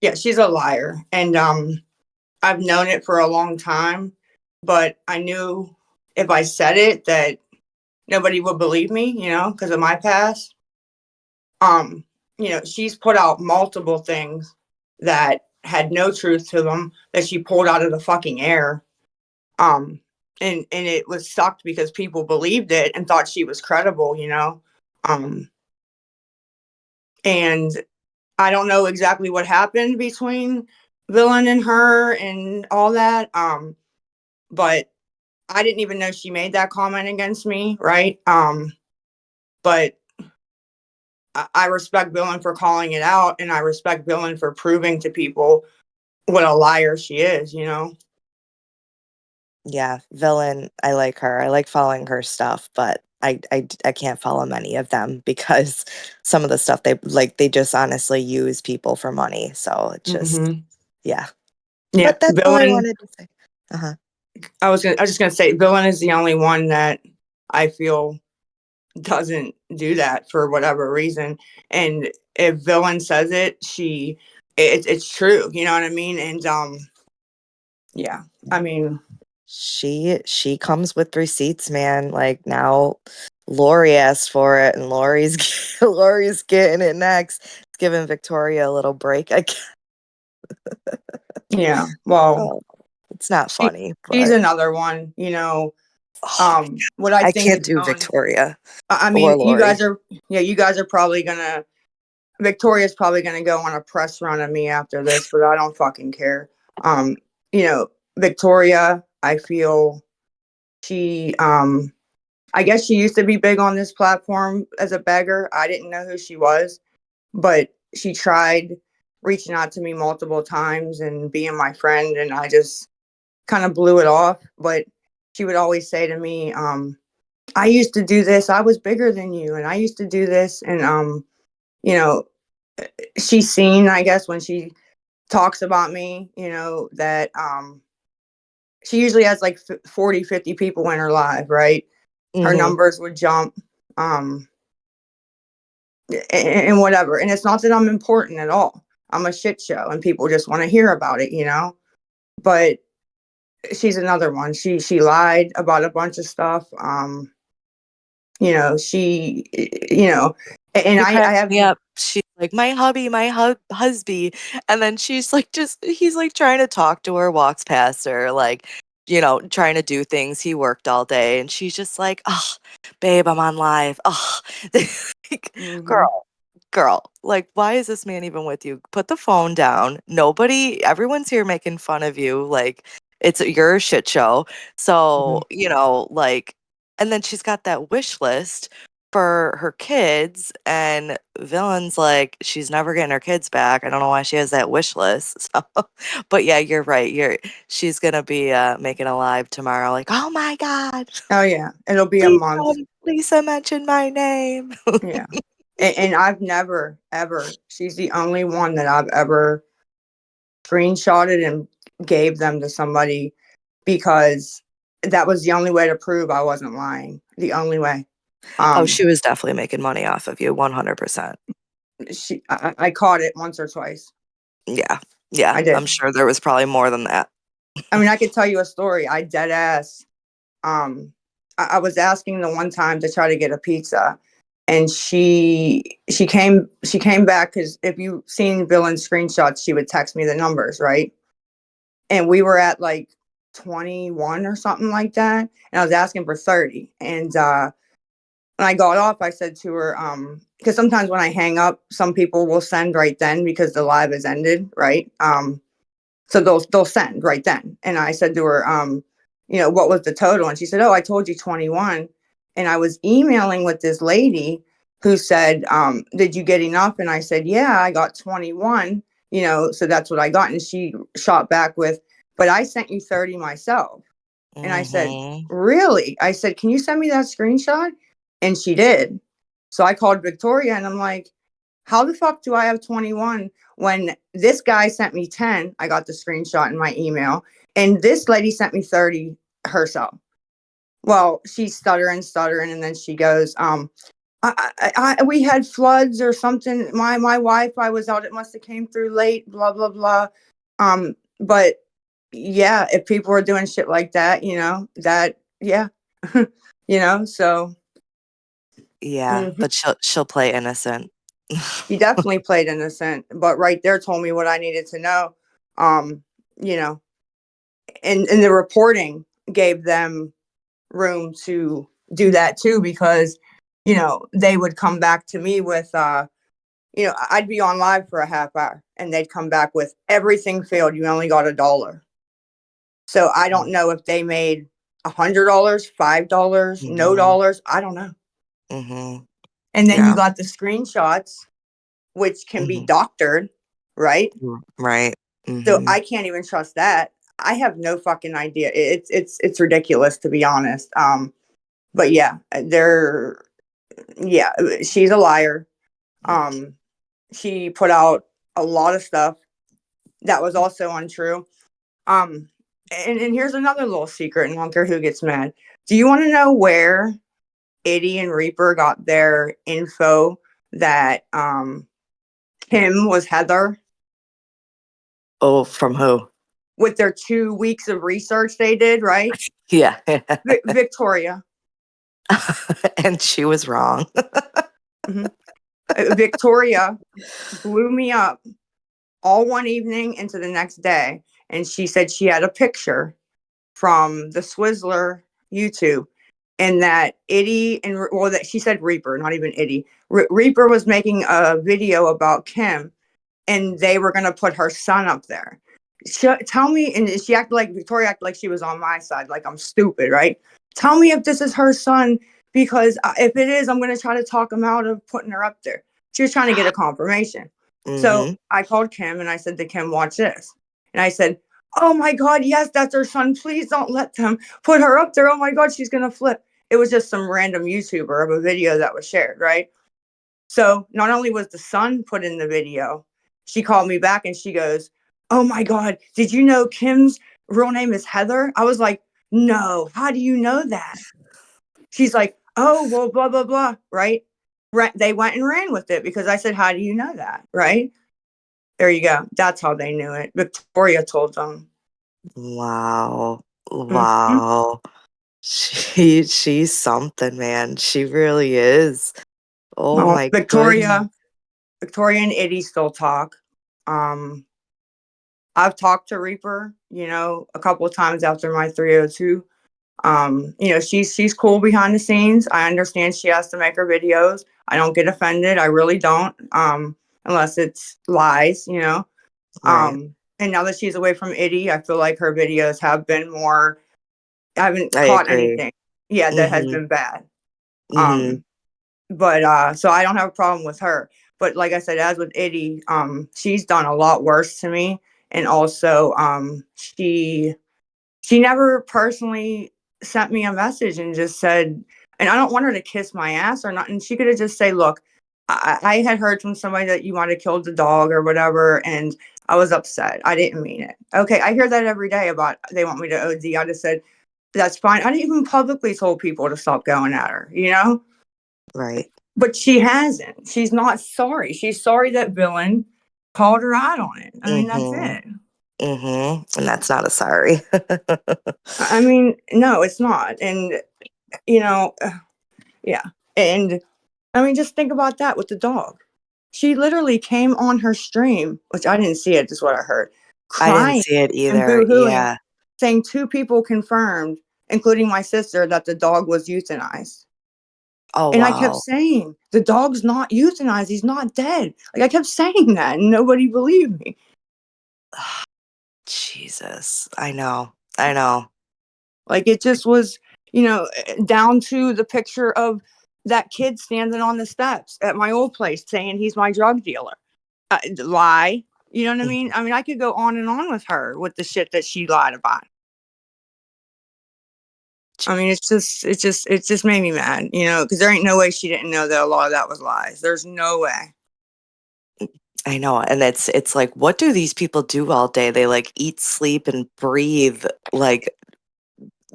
Yeah, she's a liar. And I've known it for a long time, but I knew if I said it that nobody would believe me, because of my past. Um, she's put out multiple things that had no truth to them that she pulled out of the fucking air. Um, and it was sucked because people believed it and thought she was credible. Um, and I don't know exactly what happened between Villain and her and all that. But I didn't even know she made that comment against me, right? But I respect Villain for calling it out, and I respect Villain for proving to people what a liar she is. Yeah, Villain, I like her. I like following her stuff, but I can't follow many of them because some of the stuff they just honestly use people for money. So it's just, Hmm. yeah. Yeah, But that's all I Villain. wanted to say. Uh-huh. I was just gonna say, Villain is the only one that I feel doesn't do that for whatever reason. And if Villain says it, it's true. You know what I mean? And yeah, I mean, She comes with receipts, man. Like now Lori asked for it and Lori's Lori's getting it next. It's giving Victoria a little break. yeah. Well, Oh, it's not she funny, she's but another one. oh, What I I think can't is do going. Victoria I or mean, Lori. you guys are probably gonna. Victoria's probably gonna go on a press run of me after this, but I don't fucking care. Um, Victoria, I feel she I guess she used to be big on this platform as a beggar. I didn't know who she was, but she tried reaching out to me multiple times and being my friend, and I just kind of blew it off. But she would always say to me, I used to do this, I was bigger than you, and I used to do this. And you know, she's seen, I guess, when she talks about me, that she usually has like 40, 50 people in her live, right? Her Mhm. numbers would jump. Um, and whatever. And it's not that I'm important at all. I'm a shit show and people just want to hear about it. But she's another one. She lied about a bunch of stuff. She and She I cracks have me up. She's like, "My hubby, my husby," and then she's like, just he's like trying to talk to her, walks past her, like, trying to do things. He worked all day, and she's just like, "Oh, babe, I'm on live." Oh, like, Mhm. girl, like, why is this man even with you? Put the phone down. Everyone's here making fun of you. Like, it's your shit show. So, Mhm. like, and then she's got that wish list for her kids, and Villain's like, she's never getting her kids back. I don't know why she has that wish list. So, but yeah, you're right. She's gonna be making a live tomorrow. Like, oh my god, Oh yeah, it'll be a month. Lisa mentioned my name. Yeah. And I've never ever. She's the only one that I've ever screenshotted and gave them to somebody because that was the only way to prove I wasn't lying. The only way. Oh, Um, she was definitely making money off of you, 100%. I caught it once or twice. Yeah, yeah, I did. I'm sure there was probably more than that. I mean, I could tell you a story. I dead ass. Um, I was asking the one time to try to get a pizza, and she came back because if you seen Villain's screenshots, she would text me the numbers, right? And we were at like 21 or something like that, and I was asking for 30. And when I got off, I said to her, because sometimes when I hang up, some people will send right then because the live has ended, right? So they'll send right then. And I said to her, what was the total? And she said, oh, I told you 21. And I was emailing with this lady who said, did you get enough? And I said, yeah, I got 21, so that's what I got. And she shot back with, but I sent you 30 myself. And I said, really? I said, can you send me that screenshot? And she did. So I called Victoria and I'm like, how the fuck do I have 21 when this guy sent me 10? I got the screenshot in my email. And this lady sent me 30 herself. Well, she's stuttering. And then she goes, we had floods or something. My Wi-Fi was out. It must have came through late, blah, blah, blah. But yeah, if people are doing shit like that, yeah, so. Yeah, Mhm. but she'll play innocent. She definitely played innocent, but right there told me what I needed to know. Um, you know, and the reporting gave them room to do that too, because, they would come back to me with, I'd be on live for a half hour and they'd come back with everything failed. You only got $1. So I don't know if they made $100, $5, no Mhm. dollars. I don't know. Mhm. And then you Yeah. got the screenshots, which can be Mhm. doctored, right? Right. So Mhm. I can't even trust that. I have no fucking idea. It's ridiculous, to be honest. But yeah, she's a liar. She put out a lot of stuff that was also untrue. Um, and here's another little secret, and I don't care who gets mad. Do you want to know where Itty and Reaper got their info that Kim was Heather? Oh, from who? With their 2 weeks of research they did, right? Yeah. Victoria. And she was wrong. Mhm. Victoria blew me up all one evening into the next day. And she said she had a picture from the Swizzler YouTube, and that Itty that she said Reaper, not even Itty. Reaper was making a video about Kim, and they were going to put her son up there. Tell me, and Victoria acted like she was on my side, like I'm stupid, right? Tell me if this is her son, because if it is, I'm going to try to talk him out of putting her up there. She was trying to get a confirmation. So Mhm. I called Kim and I said to Kim, watch this. And I said, oh my God, yes, that's her son. Please don't let them put her up there. Oh my God, she's going to flip. It was just some random YouTuber of a video that was shared, right? So not only was the son put in the video, she called me back and she goes, oh my God, did you know Kim's real name is Heather? I was like, no, how do you know that? She's like, oh, well, blah, blah, blah, right? They went and ran with it because I said, how do you know that? Right? There you go. That's how they knew it. Victoria told them. Wow. Mhm. Wow. She's something, man. She really is. Oh Well, my goodness. Victoria and Itty still talk. Um, I've talked to Reaper, a couple of times after my 302. She's cool behind the scenes. I understand she has to make her videos. I don't get offended. I really don't. Unless it's lies. Right. And now that she's away from Itty, I feel like her videos have been more. I haven't I caught agree. anything. Yeah, that has Mhm. been bad. Mhm. Um, but so I don't have a problem with her. But like I said, as with Itty, she's done a lot worse to me, and also she never personally sent me a message and just said, and I don't want her to kiss my ass or not. And she could have just say, look, I had heard from somebody that you might have killed the dog or whatever, and I was upset. I didn't mean it. Okay, I hear that every day about they want me to OD. I just said that's fine. I didn't even publicly told people to stop going at her. Right. But she hasn't. She's not sorry. She's sorry that villain called her out on it. I mean, that's Mhm. it. Mhm. And that's not a sorry. I mean, no, it's not. And, you know, yeah. And I mean, just think about that with the dog. She literally came on her stream, which I didn't see it, just what I heard, I didn't crying see it and either. boo hooing, Yeah. saying 2 people confirmed, including my sister, that the dog was euthanized. Oh, And I kept wow. saying, the dog's not euthanized. He's not dead. Like, I kept saying that and nobody believed me. Jesus. I know. I know. Like, it just was, down to the picture of that kid standing on the steps at my old place saying he's my drug dealer. Lie. You know what I mean? I mean, I could go on and on with her with the shit that she lied about. I mean, it just made me mad, you know, because there ain't no way she didn't know that a lot of that was lies. There's no way. I know, and it's like, what do these people do all day? They like eat, sleep, and breathe, like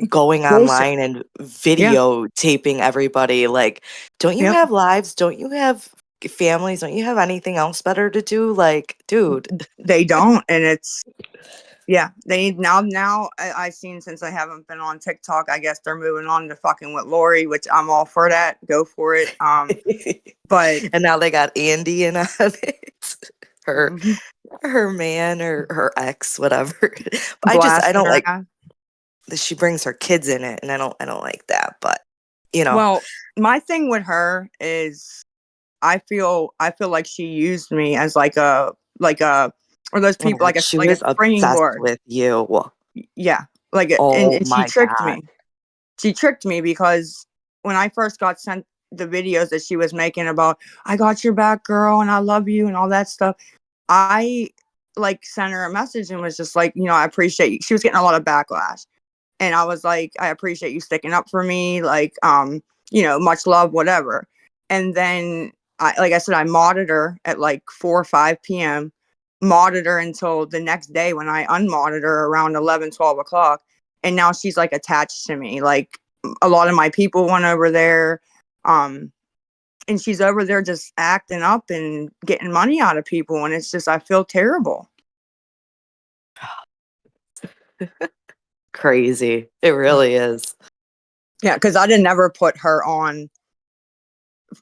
going Bullshit. online and Yeah. videotaping everybody. Like, don't you Yep. have lives? Don't you have families? Don't you have anything else better to do? Like, dude. They don't, and it's yeah. They now I've seen since I haven't been on TikTok. I guess they're moving on to fucking with Lori, which I'm all for that. Go for it. But And now they got Andy in on it. Her mhm, her man or her ex, whatever. But I blasting don't her like ass. that she brings her kids in it, and I don't like that. But you know, Well, my thing with her is I feel like she used me as like a or those people oh, she like a was obsessed springboard. with you. Yeah, like Oh and she my tricked god. me. She tricked me because when I first got sent the videos that she was making about I got your back, girl, and I love you and all that stuff, I like sent her a message and was just like, you know, I appreciate you. She was getting a lot of backlash. And I was like, I appreciate you sticking up for me, like, you know, much love, whatever. And then like I said, I modded her at like 4 or 5 p.m., modded her until the next day when I unmodded her around 11, 12 o'clock. And now she's like attached to me. Like a lot of my people went over there. Um, and she's over there just acting up and getting money out of people. And it's just, I feel terrible. Crazy. It really is. Yeah, because I didn't ever put her on,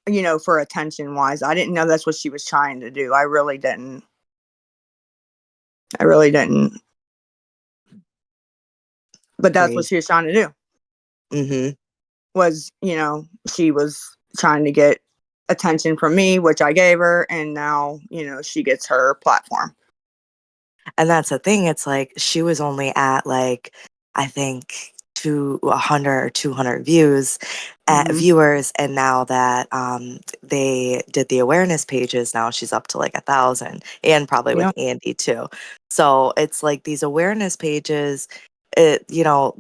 you know, for attention wise. I didn't know that's what she was trying to do. I really didn't. I really didn't. But that's what Crazy. she was trying to do. Mm-hmm. Was, you know, she was trying to get attention from me, which I gave her, and now, you know, she gets her platform. And that's the thing. It's like she was only at like, I think 100 or 200 views at Mm-hmm. viewers. And now that they did the awareness pages, now she's up to like 1,000 and probably with Yeah. Andy too. So it's like these awareness pages, you know,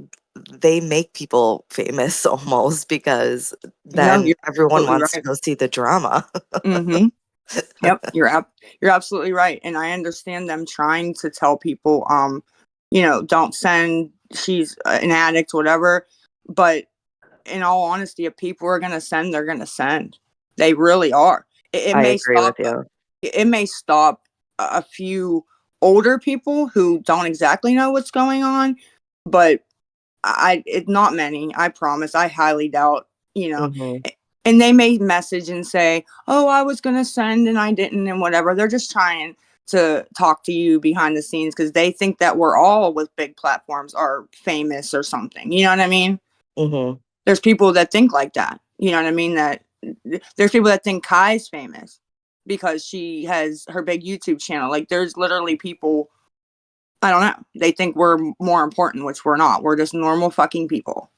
they make people famous almost because No, then you're everyone absolutely wants to right. go see the drama. Mm-hmm. Yep, you're absolutely right, and I understand them trying to tell people, you know, don't send. She's an addict, whatever. But in all honesty, if people are gonna send, they're gonna send. They really are. It I may agree with stop. you. It may stop a few older people who don't exactly know what's going on, but it's not many. I promise. I highly doubt. You know, Hmm. and they may message and say, "Oh, I was gonna send and I didn't," and whatever. They're just trying to talk to you behind the scenes because they think that we're all with big platforms are famous or something. You know what I mean? Hmm. There's people that think like that. You know what I mean? That there's people that think Kai's famous because she has her big YouTube channel. Like there's literally people, I don't know. They think we're more important, which we're not. We're just normal fucking people.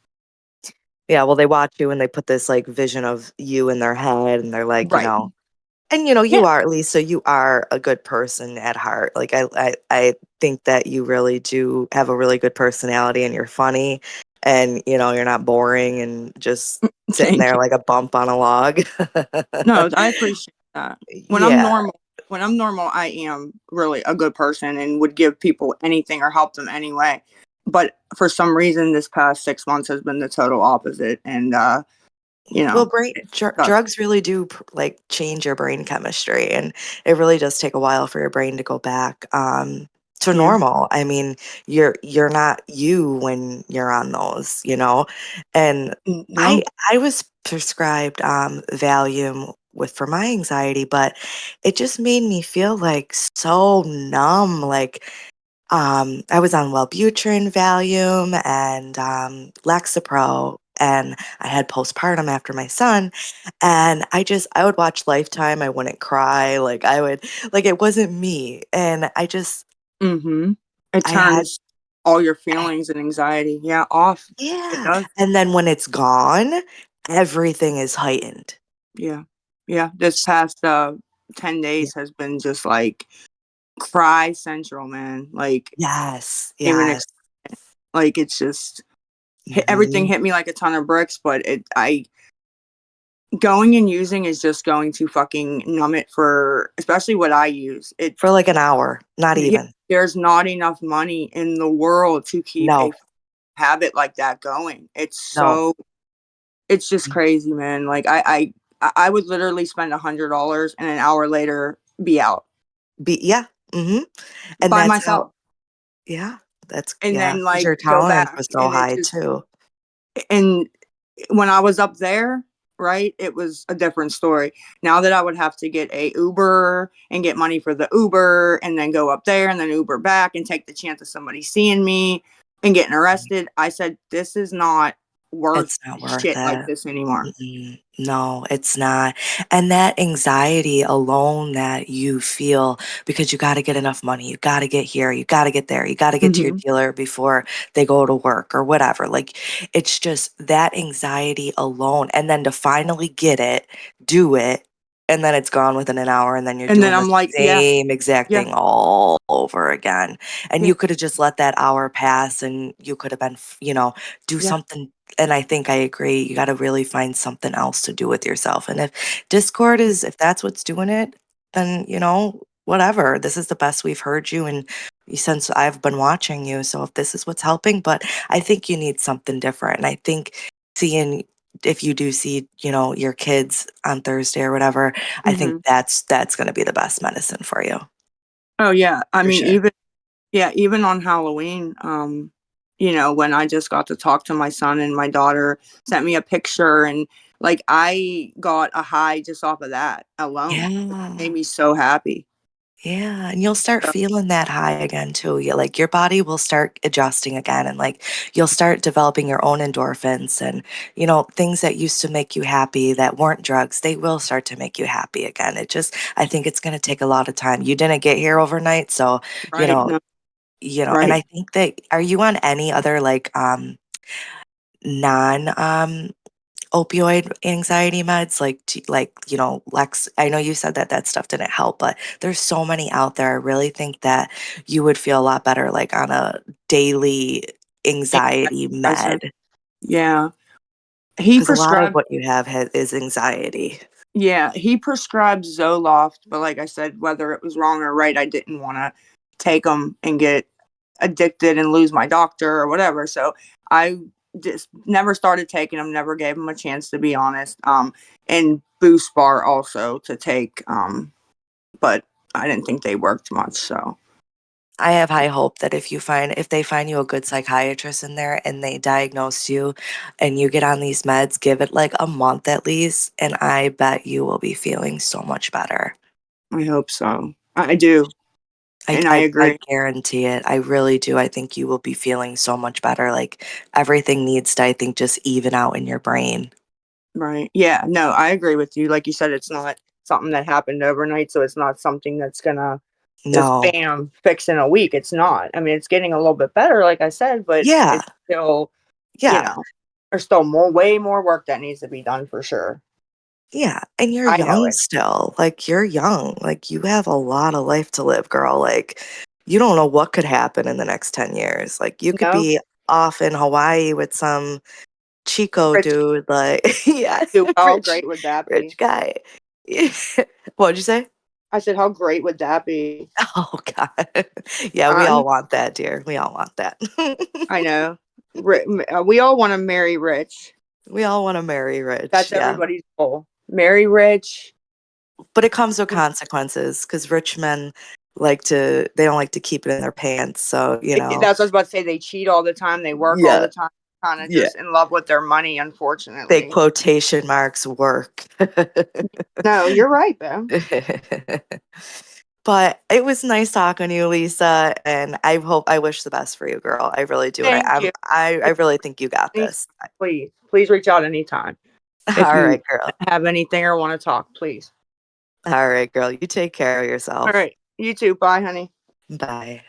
Yeah, well, they watch you and they put this like vision of you in their head, and they're like, you Right. know, and you know, you Yeah. are, Lisa, you are a good person at heart. Like I think that you really do have a really good personality, and you're funny, and you know, you're not boring and just sitting Thank there you. like a bump on a log. No, I appreciate that. When I'm Yeah. normal, I am really a good person and would give people anything or help them anyway. But for some reason, this past 6 months has been the total opposite, and you Well, know, it sucks. drugs really do like change your brain chemistry, and it really does take a while for your brain to go back to Yeah. normal. I mean, you're not you when you're on those, you know. And I No. I was prescribed Valium with for my anxiety, but it just made me feel like so numb, like I was on Wellbutrin, Valium, and Lexapro, and I had postpartum after my son, and I would watch Lifetime. I wouldn't cry, like I would, like it wasn't me, and Mm-hmm. It I had, turns all your I, feelings and anxiety, yeah, off. It yeah, does. and then when it's gone, everything is heightened. Yeah. Yeah. This past 10 days has been just like cry central, man. Like, Yes, even yes. like it's just everything Mhm. hit me like a ton of bricks, but I going and using is just going to fucking numb it for, especially what I use. For like an hour, not Yeah, even. there's not enough money in the world to keep a No, habit like that going. no. It's just crazy, man. Like I would literally spend $100 and an hour later be out Yeah. And by that's how, myself, yeah, that's, and yeah, then 'cause like your go tolerance back, was so and it high just too. and when I was up there, right, it was a different story. Now that I would have to get a Uber and get money for the Uber and then go up there and then Uber back and take the chance of somebody seeing me and getting arrested, I said, this is not worth It's not worth shit like it. this anymore. No, it's not. And that anxiety alone that you feel because you got to get enough money, you got to get here, you got to get there, you got to get to your Hmm. dealer before they go to work or whatever. Like, it's just that anxiety alone. And then to finally get it, do it, and then it's gone within an hour, and then you're And then doing the I'm like, yeah, same exact yeah, thing all over again. And yeah, you could have just let that hour pass and you could have been, do yeah. something. And I think I agree. You got to really find something else to do with yourself. And if Discord is, if that's what's doing it, then, whatever. This is the best we've heard you. And since I've been watching you. So if this is what's helping, but I think you need something different. And I think seeing, if you do see, your kids on Thursday or whatever, I think Hmm. that's going to be the best medicine for you. Oh yeah. I For mean, sure. even on Halloween, when I just got to talk to my son and my daughter sent me a picture, and like I got a high just off of that alone. It Yeah. made me so happy. Yeah, and you'll start So, feeling that high again too. Like your body will start adjusting again and like you'll start developing your own endorphins and things that used to make you happy that weren't drugs, they will start to make you happy again. I think it's going to take a lot of time. You didn't get here overnight, so you right. know, No, and right. I think that are you on any other like non opioid anxiety meds like Lex. I know you said that that stuff didn't help, but there's so many out there. I really think that you would feel a lot better like on a daily anxiety Antidepressant. med Yeah. He because a lot of prescribed, what you have is anxiety. yeah, he prescribed Zoloft, but like I said, whether it was wrong or right, I didn't want to take them and get addicted and lose my doctor or whatever. So I just never started taking them, never gave them a chance, to be honest. And Boost Bar also to take, but I didn't think they worked much. So I have high hope that if they find you a good psychiatrist in there and they diagnose you and you get on these meds, give it like a month at least, and I bet you will be feeling so much better. I hope so. I do. I, And I I I agree. guarantee it. I really do. I think you will be feeling so much better. Like everything needs to, I think, just even out in your brain. Right. Yeah. No, I agree with you. Like you said, it's not something that happened overnight. So it's not something that's going to just No. bam, fix in a week. It's not. I mean, it's getting a little bit better, like I said, but Yeah. it's still, you Yeah. know, there's still way more work that needs to be done for sure. Yeah. And you're I know young it. still. Like you're young. Like you have a lot of life to live, girl. Like you don't know what could happen in the next 10 years. Like you could No, be off in Hawaii with some Chico rich, dude, like yeah, dude, how rich, great would that rich be? guy. What'd you say? I said, how great would that be? Oh God. Yeah, we I'm, all want that, dear. We all want that. I know. We all want to marry rich. We all want to marry rich, That's yeah. everybody's goal. Marry rich. But it comes with consequences because rich men they don't like to keep it in their pants. So, That's what I was about to say. They cheat all the time. They work all yeah, the time. Kind of yeah. just in love with their money, They unfortunately. quotation marks work. No, you're right, though. But it was nice talking to you, Lisa, and I wish the best for you, girl. I really do. And Thank you. I really think you got Any- this. please reach out anytime if All you right, girl. have anything or want to talk, please. All right, girl. You take care of All yourself. right. You too. Bye, honey. Bye.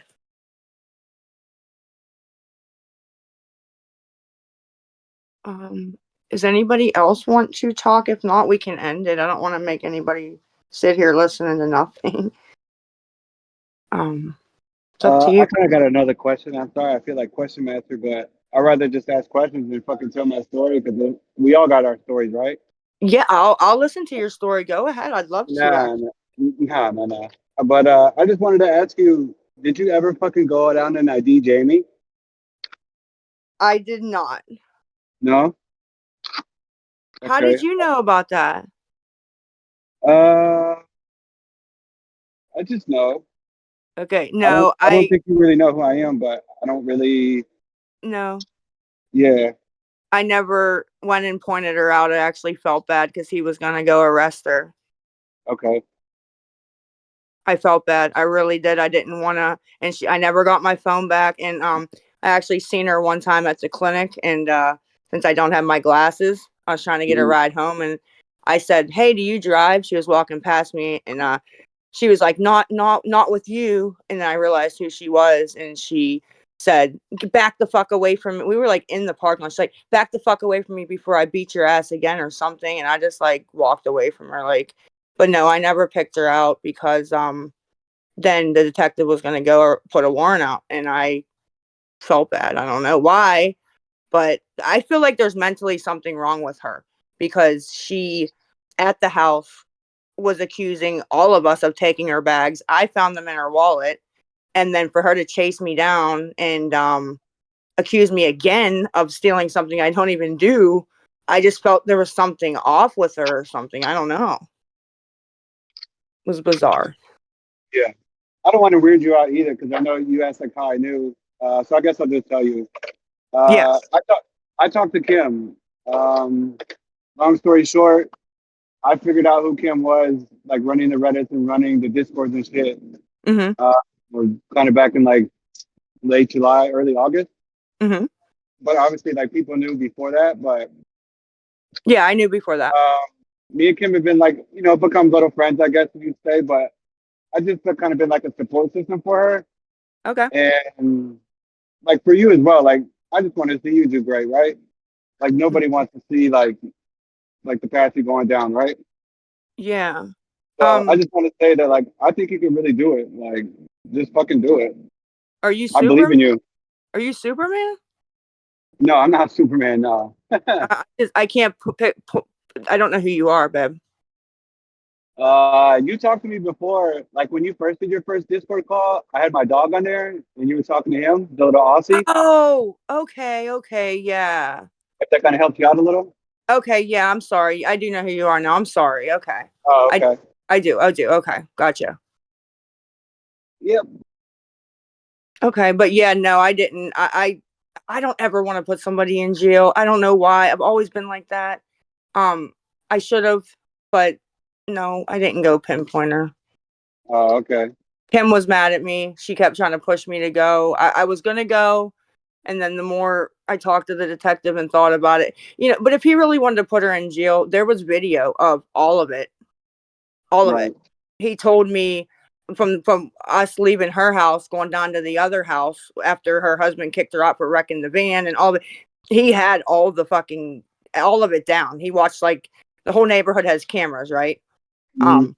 Um, Does anybody else want to talk? If not, we can end it. I don't want to make anybody sit here listening to nothing. It's up to you. I kind of got another question. I'm sorry, I feel like question master, but I'd rather just ask questions than fucking tell my story because we all got our stories, right? Yeah, I'll listen to your story. Go ahead. I'd love to. Nah, nah. But I just wanted to ask you, did you ever fucking go down and ID Jamie? I did not. No? How Okay. did you know about that? Uh, I just know. Okay, I don't no, I don't think you really know who I am, but I don't really, no. yeah. I never went and pointed her out. I actually felt bad because he was gonna go arrest her. Okay. I felt bad. I really did. I didn't want to, and I never got my phone back. And I actually seen her one time at the clinic, and since I don't have my glasses, I was trying to get a Mhm. ride home, and I said, "Hey, do you drive?" She was walking past me, and she was like, "Not with you." And I realized who she was, and she said, "Back the fuck away from me." We were like in the parking lot. She's like, "Back the fuck away from me before I beat your ass again," or something. And I just like walked away from her, like. But no, I never picked her out because then the detective was going to go or put a warrant out, and I felt bad. I don't know why, but I feel like there's mentally something wrong with her because she at the house was accusing all of us of taking her bags. I found them in her wallet, and then for her to chase me down and accuse me again of stealing something I don't even do, I just felt there was something off with her or something. I don't know. It was bizarre. Yeah. I don't want to weird you out either because I know you asked like how I knew. So I guess I'll just tell you. Yes. I talked to Kim. Um, Long story short, I figured out who Kim was, like running the Reddits and running the Discords and shit. Mhm. We're kind of back in like late July, early August. Mhm. But obviously, like people knew before that. But Yeah, I knew before that. um, me and Kim have been like, become little friends, I guess you'd say. But I just have kind of been like a support system for her, Okay. and like for you as well. Like I just want to see you do great, right? Like nobody wants to see like the path you're going down, right? Yeah. So I just want to say that like I think you can really do it. Like just fucking do it. Are you I believe Superman? in you. Are you Superman? No, I'm not Superman. No. I can't I don't know who you are, babe. You talked to me before, like when you first did your first Discord call. I had my dog on there, and you were talking to him, the little Aussie. Oh, okay, yeah. If that kind of helped you out a little. Okay, yeah, I'm sorry. I do know who you are now. I'm sorry. Okay. Oh, I okay. I do. Okay. Gotcha. Yep. Okay, but yeah, no, I didn't. I don't ever want to put somebody in jail. I don't know why. I've always been like that. Um, I should have, but no, I didn't go pinpoint her. Oh, okay. Kim was mad at me. She kept trying to push me to go. I was gonna go, and then the more I talked to the detective and thought about it, but if he really wanted to put her in jail, there was video of all of it. All of it. Right. He told me from us leaving her house, going down to the other house after her husband kicked her out for wrecking the van and all the he had all of it down. He watched like the whole neighborhood has cameras, right? Mhm. Um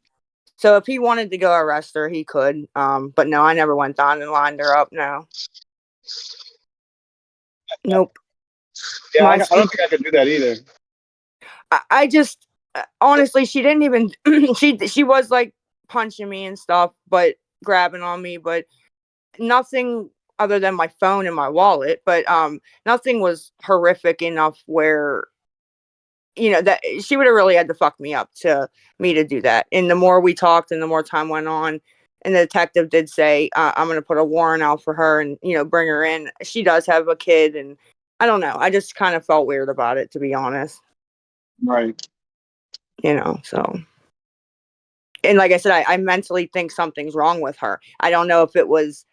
so if he wanted to go arrest her, he could. But no, I never went down and lined her up. No. Nope. Yeah, My I don't think I could do that either. I just honestly, she didn't even she was like punching me and stuff, but grabbing on me, but nothing other than my phone and my wallet. But nothing was horrific enough where that she would have really had to fuck me up to me to do that. And the more we talked and the more time went on, and the detective did say, I'm going to put a warrant out for her and bring her in. She does have a kid, and I don't know, I just kind of felt weird about it, to be honest. Right. So, and like I said, I mentally think something's wrong with her. I don't know if it was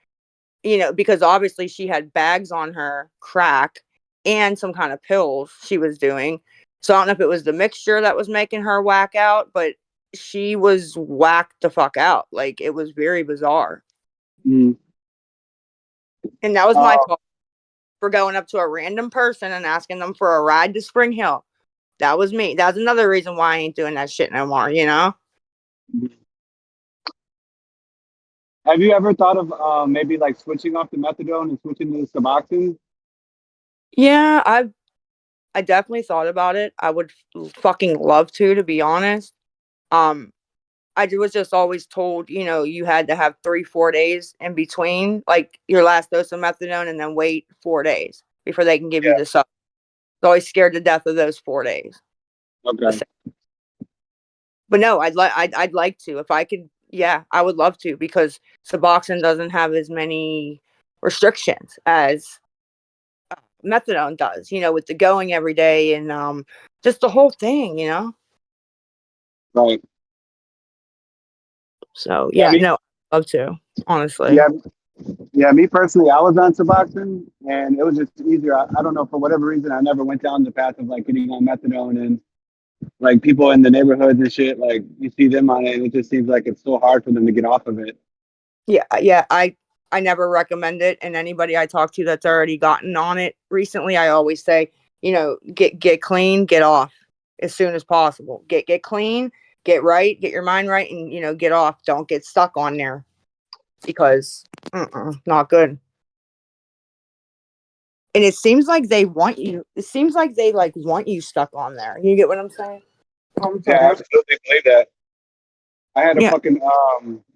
because obviously she had bags on her, crack, and some kind of pills she was doing. So I don't know if it was the mixture that was making her whack out, but she was whacked the fuck out. Like it was very bizarre. Mhm. And that was my Uh, fault for going up to a random person and asking them for a ride to Spring Hill. that was me. That's another reason why I ain't doing that shit no more, you know? Have you ever thought of maybe like switching off the methadone and switching to the Suboxone? Yeah, I definitely thought about it. I would fucking love to be honest. Um, was just always told, you know, you had to have 3, 4 days in between, like your last dose of methadone, and then wait 4 days before they can give you Yeah. the sub. I was always scared to death of those 4 days. Okay. But no, I'd like to if I could. Yeah, I would love to because Suboxone doesn't have as many restrictions as methadone does. You know, with the going every day and just the whole thing. You know. Right. So Yeah. yeah, no, I'd love to honestly. Yeah. Yeah. Me personally, I was on Suboxone, and it was just easier. I don't know, for whatever reason, I never went down the path of like getting on methadone, and like people in the neighborhoods and shit. Like you see them on it, and it just seems like it's so hard for them to get off of it. Yeah, yeah. I never recommend it, and anybody I talk to that's already gotten on it recently, I always say, you know, get clean, get off as soon as possible. Get clean, get right, get your mind right, and you know, get off. Don't get stuck on there because not good. And it seems like they want you. It seems like they like want you stuck on there. You get what I'm saying? Yeah, I absolutely believe that. I had a Yeah. fucking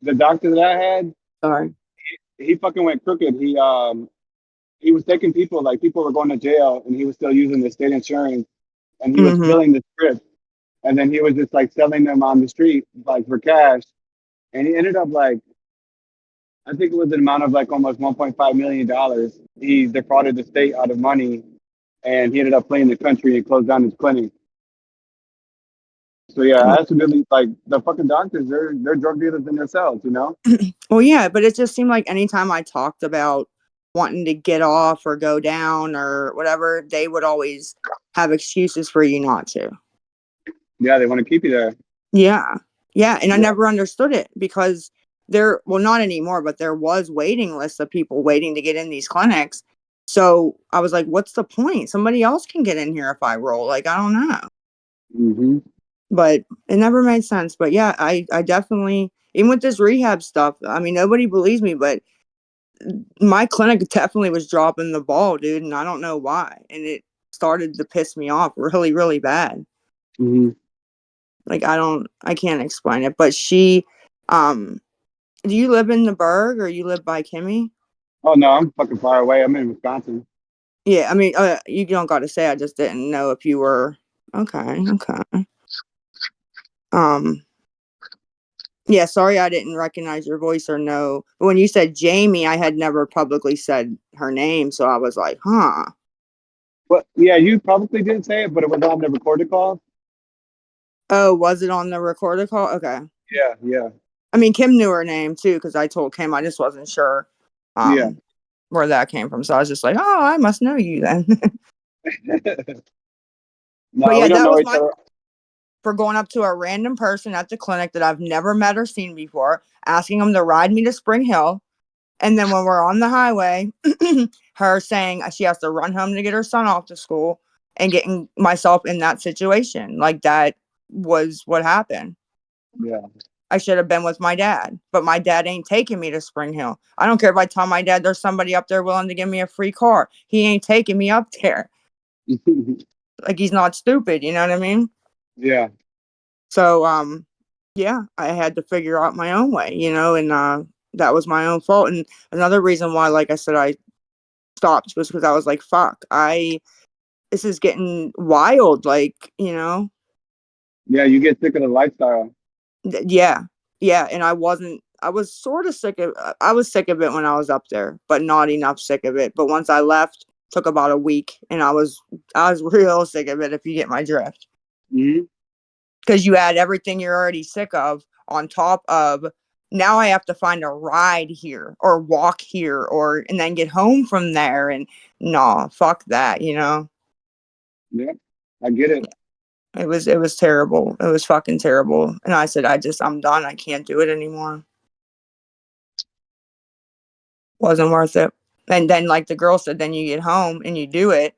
the doctor that I had, Sorry. he fucking went crooked. He was taking people, like people were going to jail, and he was still using the state insurance, and he was Mm-hmm. filling the script, and then he was just like selling them on the street like for cash, and he ended up like, I think it was an amount of like almost $1.5 million. He defrauded the state out of money, and he ended up fleeing the country and closed down his clinic. So yeah, I absolutely, like the fucking doctors, they're drug dealers in themselves, you know. Well, yeah, but it just seemed like anytime I talked about wanting to get off or go down or whatever, they would always have excuses for you not to. Yeah, they want to keep you there. Yeah. Yeah. And I Yeah. never understood it because well, not anymore, but there was waiting lists of people waiting to get in these clinics. So I was like, what's the point? Somebody else can get in here if I roll. Like, I don't know. Mm-hmm. But it never made sense. But yeah, I definitely, even with this rehab stuff, I mean, nobody believes me, but my clinic definitely was dropping the ball, dude, and I don't know why. And it started to piss me off really, really bad. Mm-hmm. Like I can't explain it. But do you live in the Berg or you live by Kimmy? Oh no, I'm fucking far away. I'm in Wisconsin. Yeah, I mean, you don't got to say. I just didn't know if you were okay. Okay. Um, yeah, sorry I didn't recognize your voice or know. But when you said Jamie, I had never publicly said her name, so I was like, huh. But yeah, you probably didn't say it, but it was on the recorded call. Oh, was it on the recorded call? Okay. Yeah, yeah, I mean, Kim knew her name too because I told Kim. I just wasn't sure yeah. where that came from. So I was just like, oh, I must know you then. But No, yeah, we don't that know was each my other. for going up to a random person at the clinic that I've never met or seen before, asking them to ride me to Spring Hill. And then when we're on the highway, her saying she has to run home to get her son off to school and getting myself in that situation. Like that was what happened. Yeah. I should have been with my dad, but my dad ain't taking me to Spring Hill. I don't care if I tell my dad there's somebody up there willing to give me a free car. He ain't taking me up there. Like he's not stupid, you know what I mean? Yeah. So yeah, I had to figure out my own way, you know, and that was my own fault. And another reason why, like I said, I stopped was because I was like, fuck, this is getting wild, like, you know. Yeah, you get sick of the lifestyle. Yeah. Yeah, and I was sort of sick of I was sick of it when I was up there, but not enough sick of it. But once I left, took about a week and I was real sick of it if you get my drift. Mm-hmm. Because you add everything you're already sick of on top of now I have to find a ride here or walk here or and then get home from there and no, fuck that, you know. Yeah, I get it. It was terrible. It was fucking terrible. And I said, I'm done. I can't do it anymore. Wasn't worth it. And then like the girl said, then you get home and you do it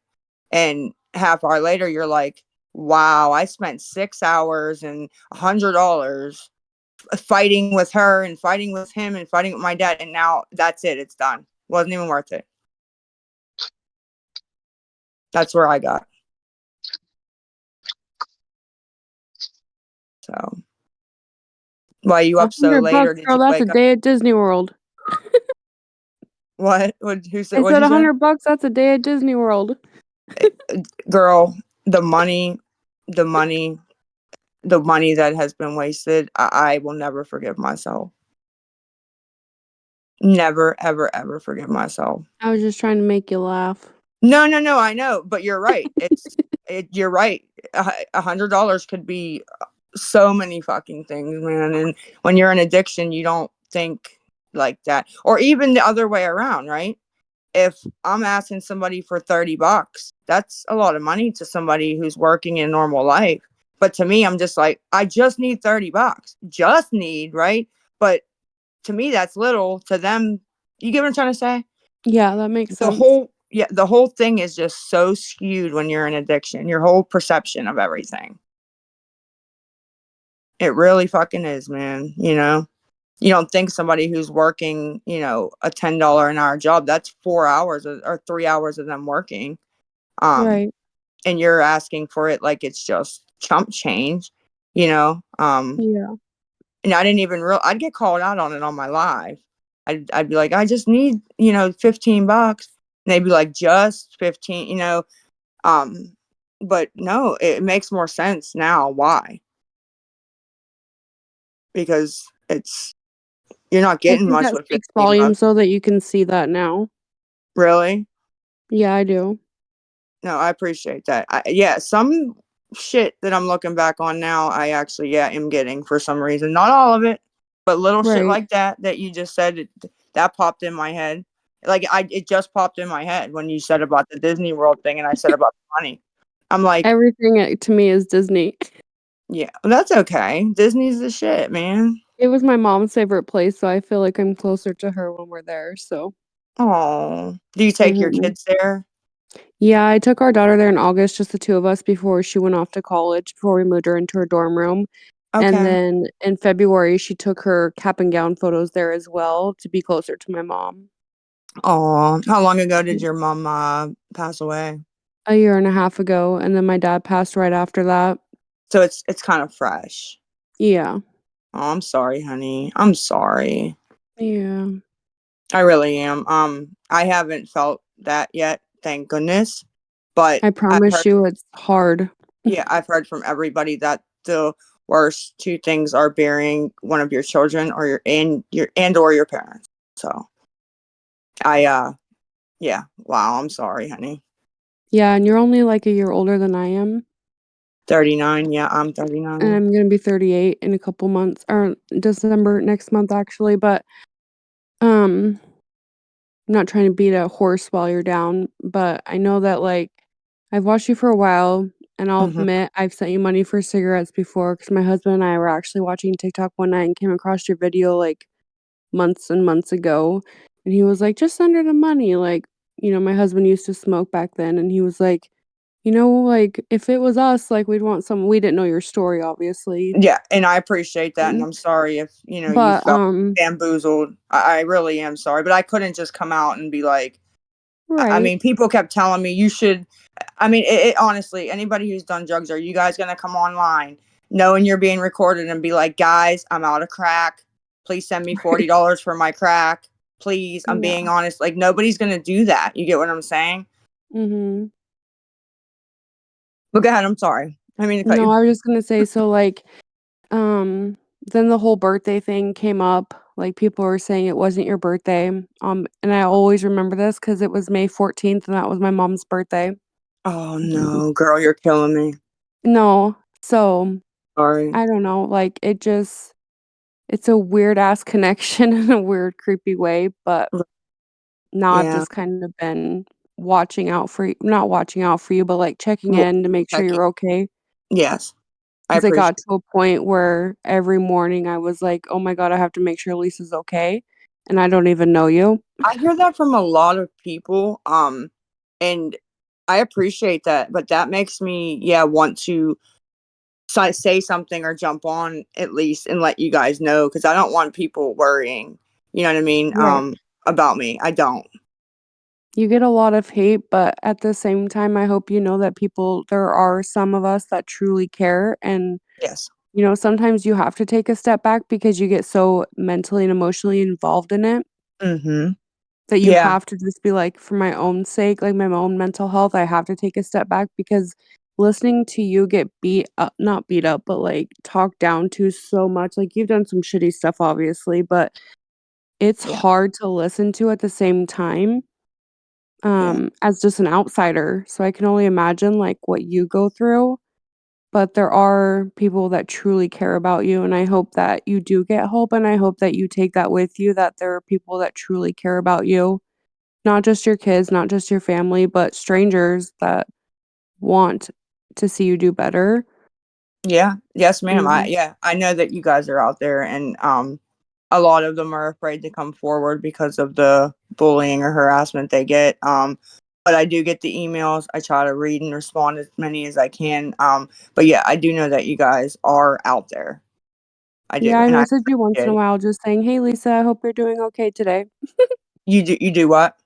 and half hour later you're like, wow, I spent 6 hours and $100 fighting with her and fighting with him and fighting with my dad, and now that's it. It's done. Wasn't even worth it. That's where I got. So, why you up so late, or $100, did girl. you That's a wake up? day at Disney World. What? Who said? I What'd said you say? $100. That's a day at Disney World. Girl, the money, the money, the money that has been wasted. I will never forgive myself. Never, ever, ever forgive myself. I was just trying to make you laugh. No, no, no. I know, but you're right. You're right. $100 could be so many fucking things, man. And when you're in addiction, you don't think like that, or even the other way around, right? If I'm asking somebody for $30, that's a lot of money to somebody who's working in normal life. But to me, I'm just like, I just need $30. Just need, right? But to me, that's little. To them, you get what I'm trying to say? Yeah, that makes The sense. whole thing is just so skewed when you're in addiction. Your whole perception of everything. It really fucking is, man. You don't think somebody who's working, a $10 an hour job, that's 4 hours or 3 hours of them working. Right. And you're asking for it like it's just chump change, you know. Yeah. And I didn't even I'd get called out on it on my live. I'd be like, I just need, $15. And they'd be like, just 15. Um, but no, it makes more sense now. Why? Because you're not I getting think much that with speaks 15 bucks. volumes so that you can see that now. Really? Yeah, I do. No, I appreciate that. Yeah, some shit that I'm looking back on now, I actually, yeah, am getting for some reason. Not all of it, but little shit Right. like that you just said, that popped in my head. Like, it just popped in my head when you said about the Disney World thing and I said about the money. I'm like, Everything to me is Disney. yeah, that's okay. Disney's the shit, man. It was my mom's favorite place, so I feel like I'm closer to her when we're there, so. Oh, do you take your Mhm. kids there? Yeah, I took our daughter there in August, just the two of us, before she went off to college, before we moved her into her dorm room. And Okay. then in February, she took her cap and gown photos there as well to be closer to my mom. Oh, how long ago did your mom pass away? A year and a half ago, and then my dad passed right after that. So it's kind of fresh. Yeah. Oh, I'm sorry, honey. I'm sorry. Yeah. I really am. I haven't felt that yet, thank goodness. But I I've promise heard, you it's hard. yeah, I've heard from everybody that the worst two things are burying one of your children or your parents. So yeah, wow, I'm sorry, honey. Yeah, and you're only like a year older than I am. 39, yeah, I'm And 39. I'm gonna be 38 in a couple months, or December next month actually, but I'm not trying to beat a horse while you're down, but I know that like I've watched you for a while, and I'll Hmm. admit I've sent you money for cigarettes before because my husband and I were actually watching TikTok one night and came across your video like months and months ago, and he was like, "Just send her the money." Like, my husband used to smoke back then, and he was like, like if it was us, like we'd want some. We didn't know your story, obviously, Yeah, and I appreciate that, and and I'm sorry if you but felt bamboozled. I really am sorry, but I couldn't just come out and be like, I right, mean, people kept telling me you should. I mean, honestly, anybody who's done drugs, are you guys gonna come online knowing you're being recorded and be like, guys, I'm out of crack. Please send me $40 for my crack. Please, I'm yeah, being honest. Like nobody's gonna do that. You get what I'm saying? mhm. But go ahead. I'm sorry. I mean to cut No, you. I was just gonna say, so like, then the whole birthday thing came up. Like people were saying it wasn't your birthday. And I always remember this because it was May 14th, and that was my mom's birthday. Oh no, girl, you're killing me. No, so Sorry. I don't know. Like it's a weird ass connection in a weird, creepy way. But now I've Yeah. just kind of been watching out for you, not watching out for you, but like checking Well, in to make sure checking. you're okay. Yes, I 'Cause it got appreciate. to a point where every morning I was like, "Oh my god, I have to make sure Lisa's okay," and I don't even know you. I hear that from a lot of people. And I appreciate that, but that makes me, want to say something or jump on at least and let you guys know, because I don't want people worrying. You know what I mean? Right. About me. I don't. You get a lot of hate, but at the same time, I hope you know that there are some of us that truly care. And, Yes. sometimes you have to take a step back because you get so mentally and emotionally involved in it Mm-hmm. that you Yeah. have to just be like, for my own sake, like my own mental health, I have to take a step back because listening to you get beat up, not beat up, but like talked down to so much. Like you've done some shitty stuff, obviously, but it's Yeah. hard to listen to at the same time Yeah. as just an outsider. So I can only imagine like what you go through. But there are people that truly care about you, and I hope that you do get help, and I hope that you take that with you, that there are people that truly care about you. Not just your kids, not just your family, but strangers that want to see you do better. Yeah. Yes, ma'am. Mhm. I know that you guys are out there, and a lot of them are afraid to come forward because of the bullying or harassment they get. But I do get the emails. I try to read and respond as many as I can. But yeah, I do know that you guys are out there. I Yeah, do, I and I message you once in appreciate a it. while just saying, "Hey, Lisa, I hope you're doing okay today." You do what?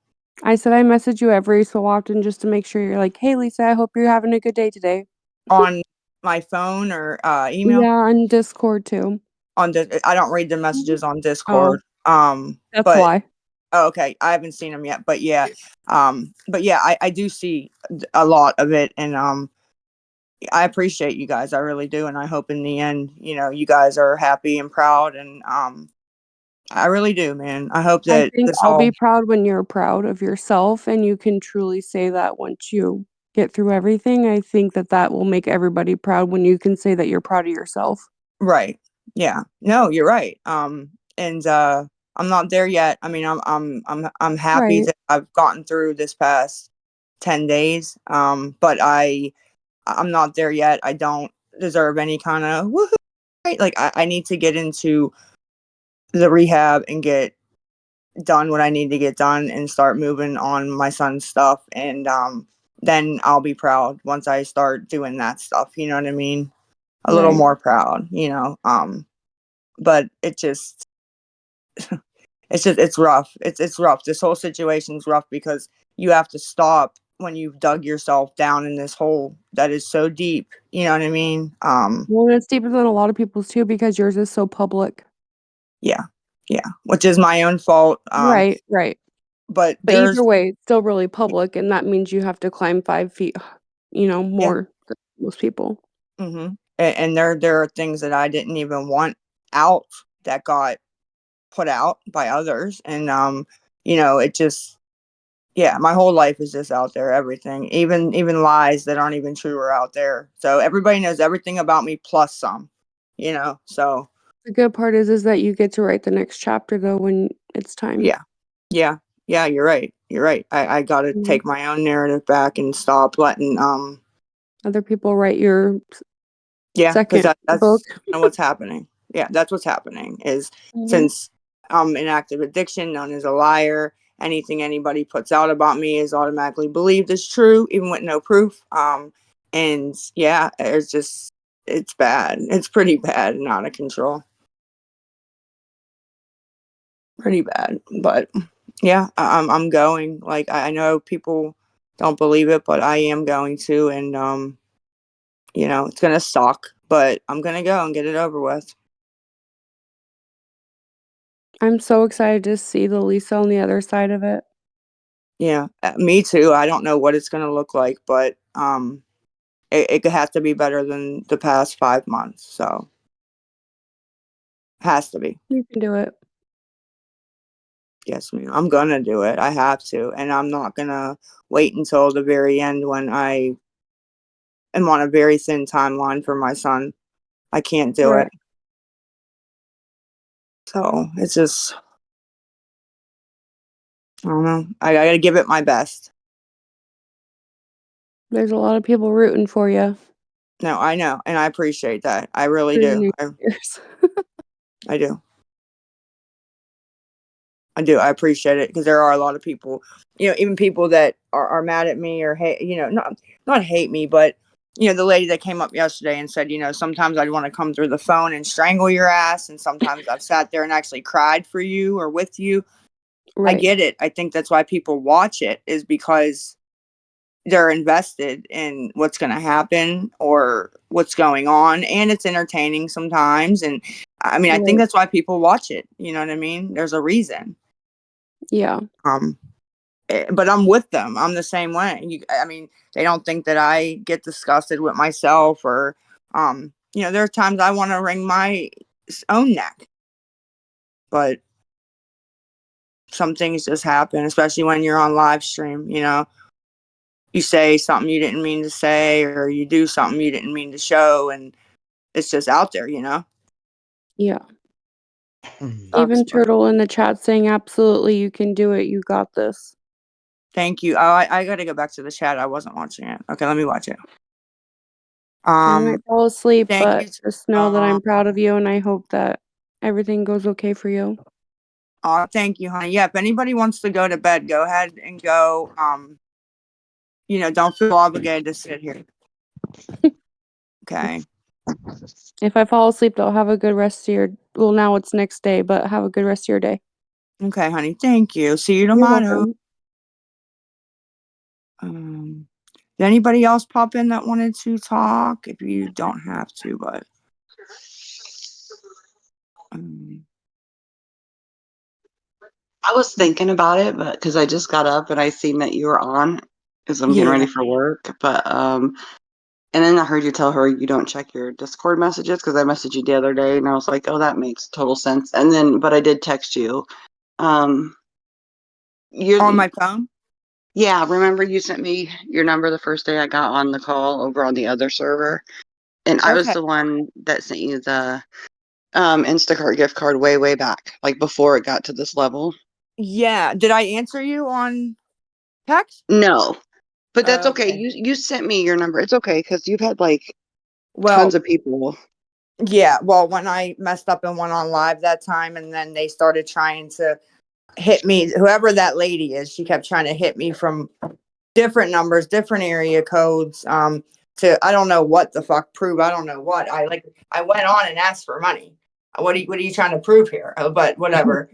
I said I message you every so often just to make sure you're like, "Hey, Lisa, I hope you're having a good day today." On my phone or email? Yeah, on Discord too. I don't read the Mhm. messages on Oh, Discord. that's But why. oh, okay, I haven't seen them yet. But yeah, I do see a lot of it, and I appreciate you guys. I really do, and I hope in the end, you guys are happy and proud, and I really do, man. I hope I that think this I'll all be proud when you're proud of yourself and you can truly say that once you get through everything. I think that that will make everybody proud when you can say that you're proud of yourself. right. Yeah. No, you're right. And I'm not there yet. I mean, I'm happy Right. that I've gotten through this past 10 days. But I'm not there yet. I don't deserve any kind of woohoo. Right? Like I need to get into the rehab and get done what I need to get done and start moving on my son's stuff, and then I'll be proud once I start doing that stuff, you know what I mean? A little Right. more proud. But it's rough. It's rough. This whole situation's rough because you have to stop when you've dug yourself down in this hole that is so deep, you know what I mean? Well, it's deeper than a lot of people's too because yours is so public. Yeah. Yeah, which is my own fault. Right, right. But But either there's way, it's still really public, and that means you have to climb 5 feet, yeah. more than most people. Mhm. And there are things that I didn't even want out that got put out by others, and it just yeah, my whole life is just out there. Everything, even lies that aren't even true, are out there. So everybody knows everything about me plus some. So The good part is that you get to write the next chapter though when it's time. yeah, yeah, yeah. You're right. You're right. I got to Mhm. take my own narrative back and stop letting Other people write your yeah, because second book. that's what's happening. Yeah, that's what's happening is Mhm. since I'm in active addiction, known as a liar, anything anybody puts out about me is automatically believed as true, even with no proof. And yeah, it's bad. It's pretty bad and out of control. Pretty bad. But yeah, I'm going. Like I know people don't believe it, but I am going to, and it's gonna suck, but I'm gonna go and get it over with. I'm so excited to see the Lisa on the other side of it. Yeah, me too. I don't know what it's gonna look like, but it has to be better than the past 5 months. So has to be. You can do it. Yes, ma'am. I'm gonna do it. I have to, and I'm not gonna wait until the very end when I am on a very thin timeline for my son. I can't do Right. it. So it's just I don't know. I gotta give it my best. There's a lot of people rooting for you No, I know, and I appreciate that. I really through the do. new I years. I do. I do. I appreciate it because there are a lot of people, even people that are mad at me or hate, not hate me, but the lady that came up yesterday and said, sometimes I'd want to come through the phone and strangle your ass, and sometimes I've sat there and actually cried for you or with you. I Right. get it. I think that's why people watch it, is because they're invested in what's going to happen or what's going on, and it's entertaining sometimes. And I mean, I think Right. that's why people watch it. You know what I mean? There's a reason. Yeah. But I'm with them. I'm the same way. I mean, they don't think that I get disgusted with myself, or there are times I want to wring my own neck, but some things just happen, especially when you're on live stream. You say something you didn't mean to say, or you do something you didn't mean to show, and it's just out there. Yeah. Sucks, Even but Turtle in the chat saying, absolutely, you can do it. You got this. thank you. Oh, I got to go back to the chat. I wasn't watching it. Okay, let me watch it. I might fall asleep, Thank but you. just know that I'm proud of you, and I hope that everything goes okay for you. Oh, thank you, honey. Yeah, if anybody wants to go to bed, go ahead and go. Don't feel obligated to sit here. Okay. If I fall asleep, though, have a good rest of your. Well, now it's next day, but have a good rest of your day. Okay, honey. Thank you. See you You're tomorrow. welcome. Did anybody else pop in that wanted to talk? If you don't have to, but I was thinking about it, but because I just got up and I seen that you were on, because I'm getting yeah. ready for work. But and then I heard you tell her you don't check your Discord messages because I messaged you the other day, and I was like, oh, that makes total sense. And then, but I did text you. You, On my phone? yeah, remember you sent me your number the first day I got on the call over on the other server, and I was Okay. the one that sent you the Instacart gift card way back, like before it got to this level. Yeah. Did I answer you on text? No, but that's okay. Okay. You sent me your number. It's okay because you've had like tons Well, of people. yeah. Well, when I messed up and went on live that time, and then they started trying to hit me, whoever that lady is, she kept trying to hit me from different numbers, different area codes, to I don't know what the fuck prove. I don't know what. I went on and asked for money. What are you trying to prove here? But whatever.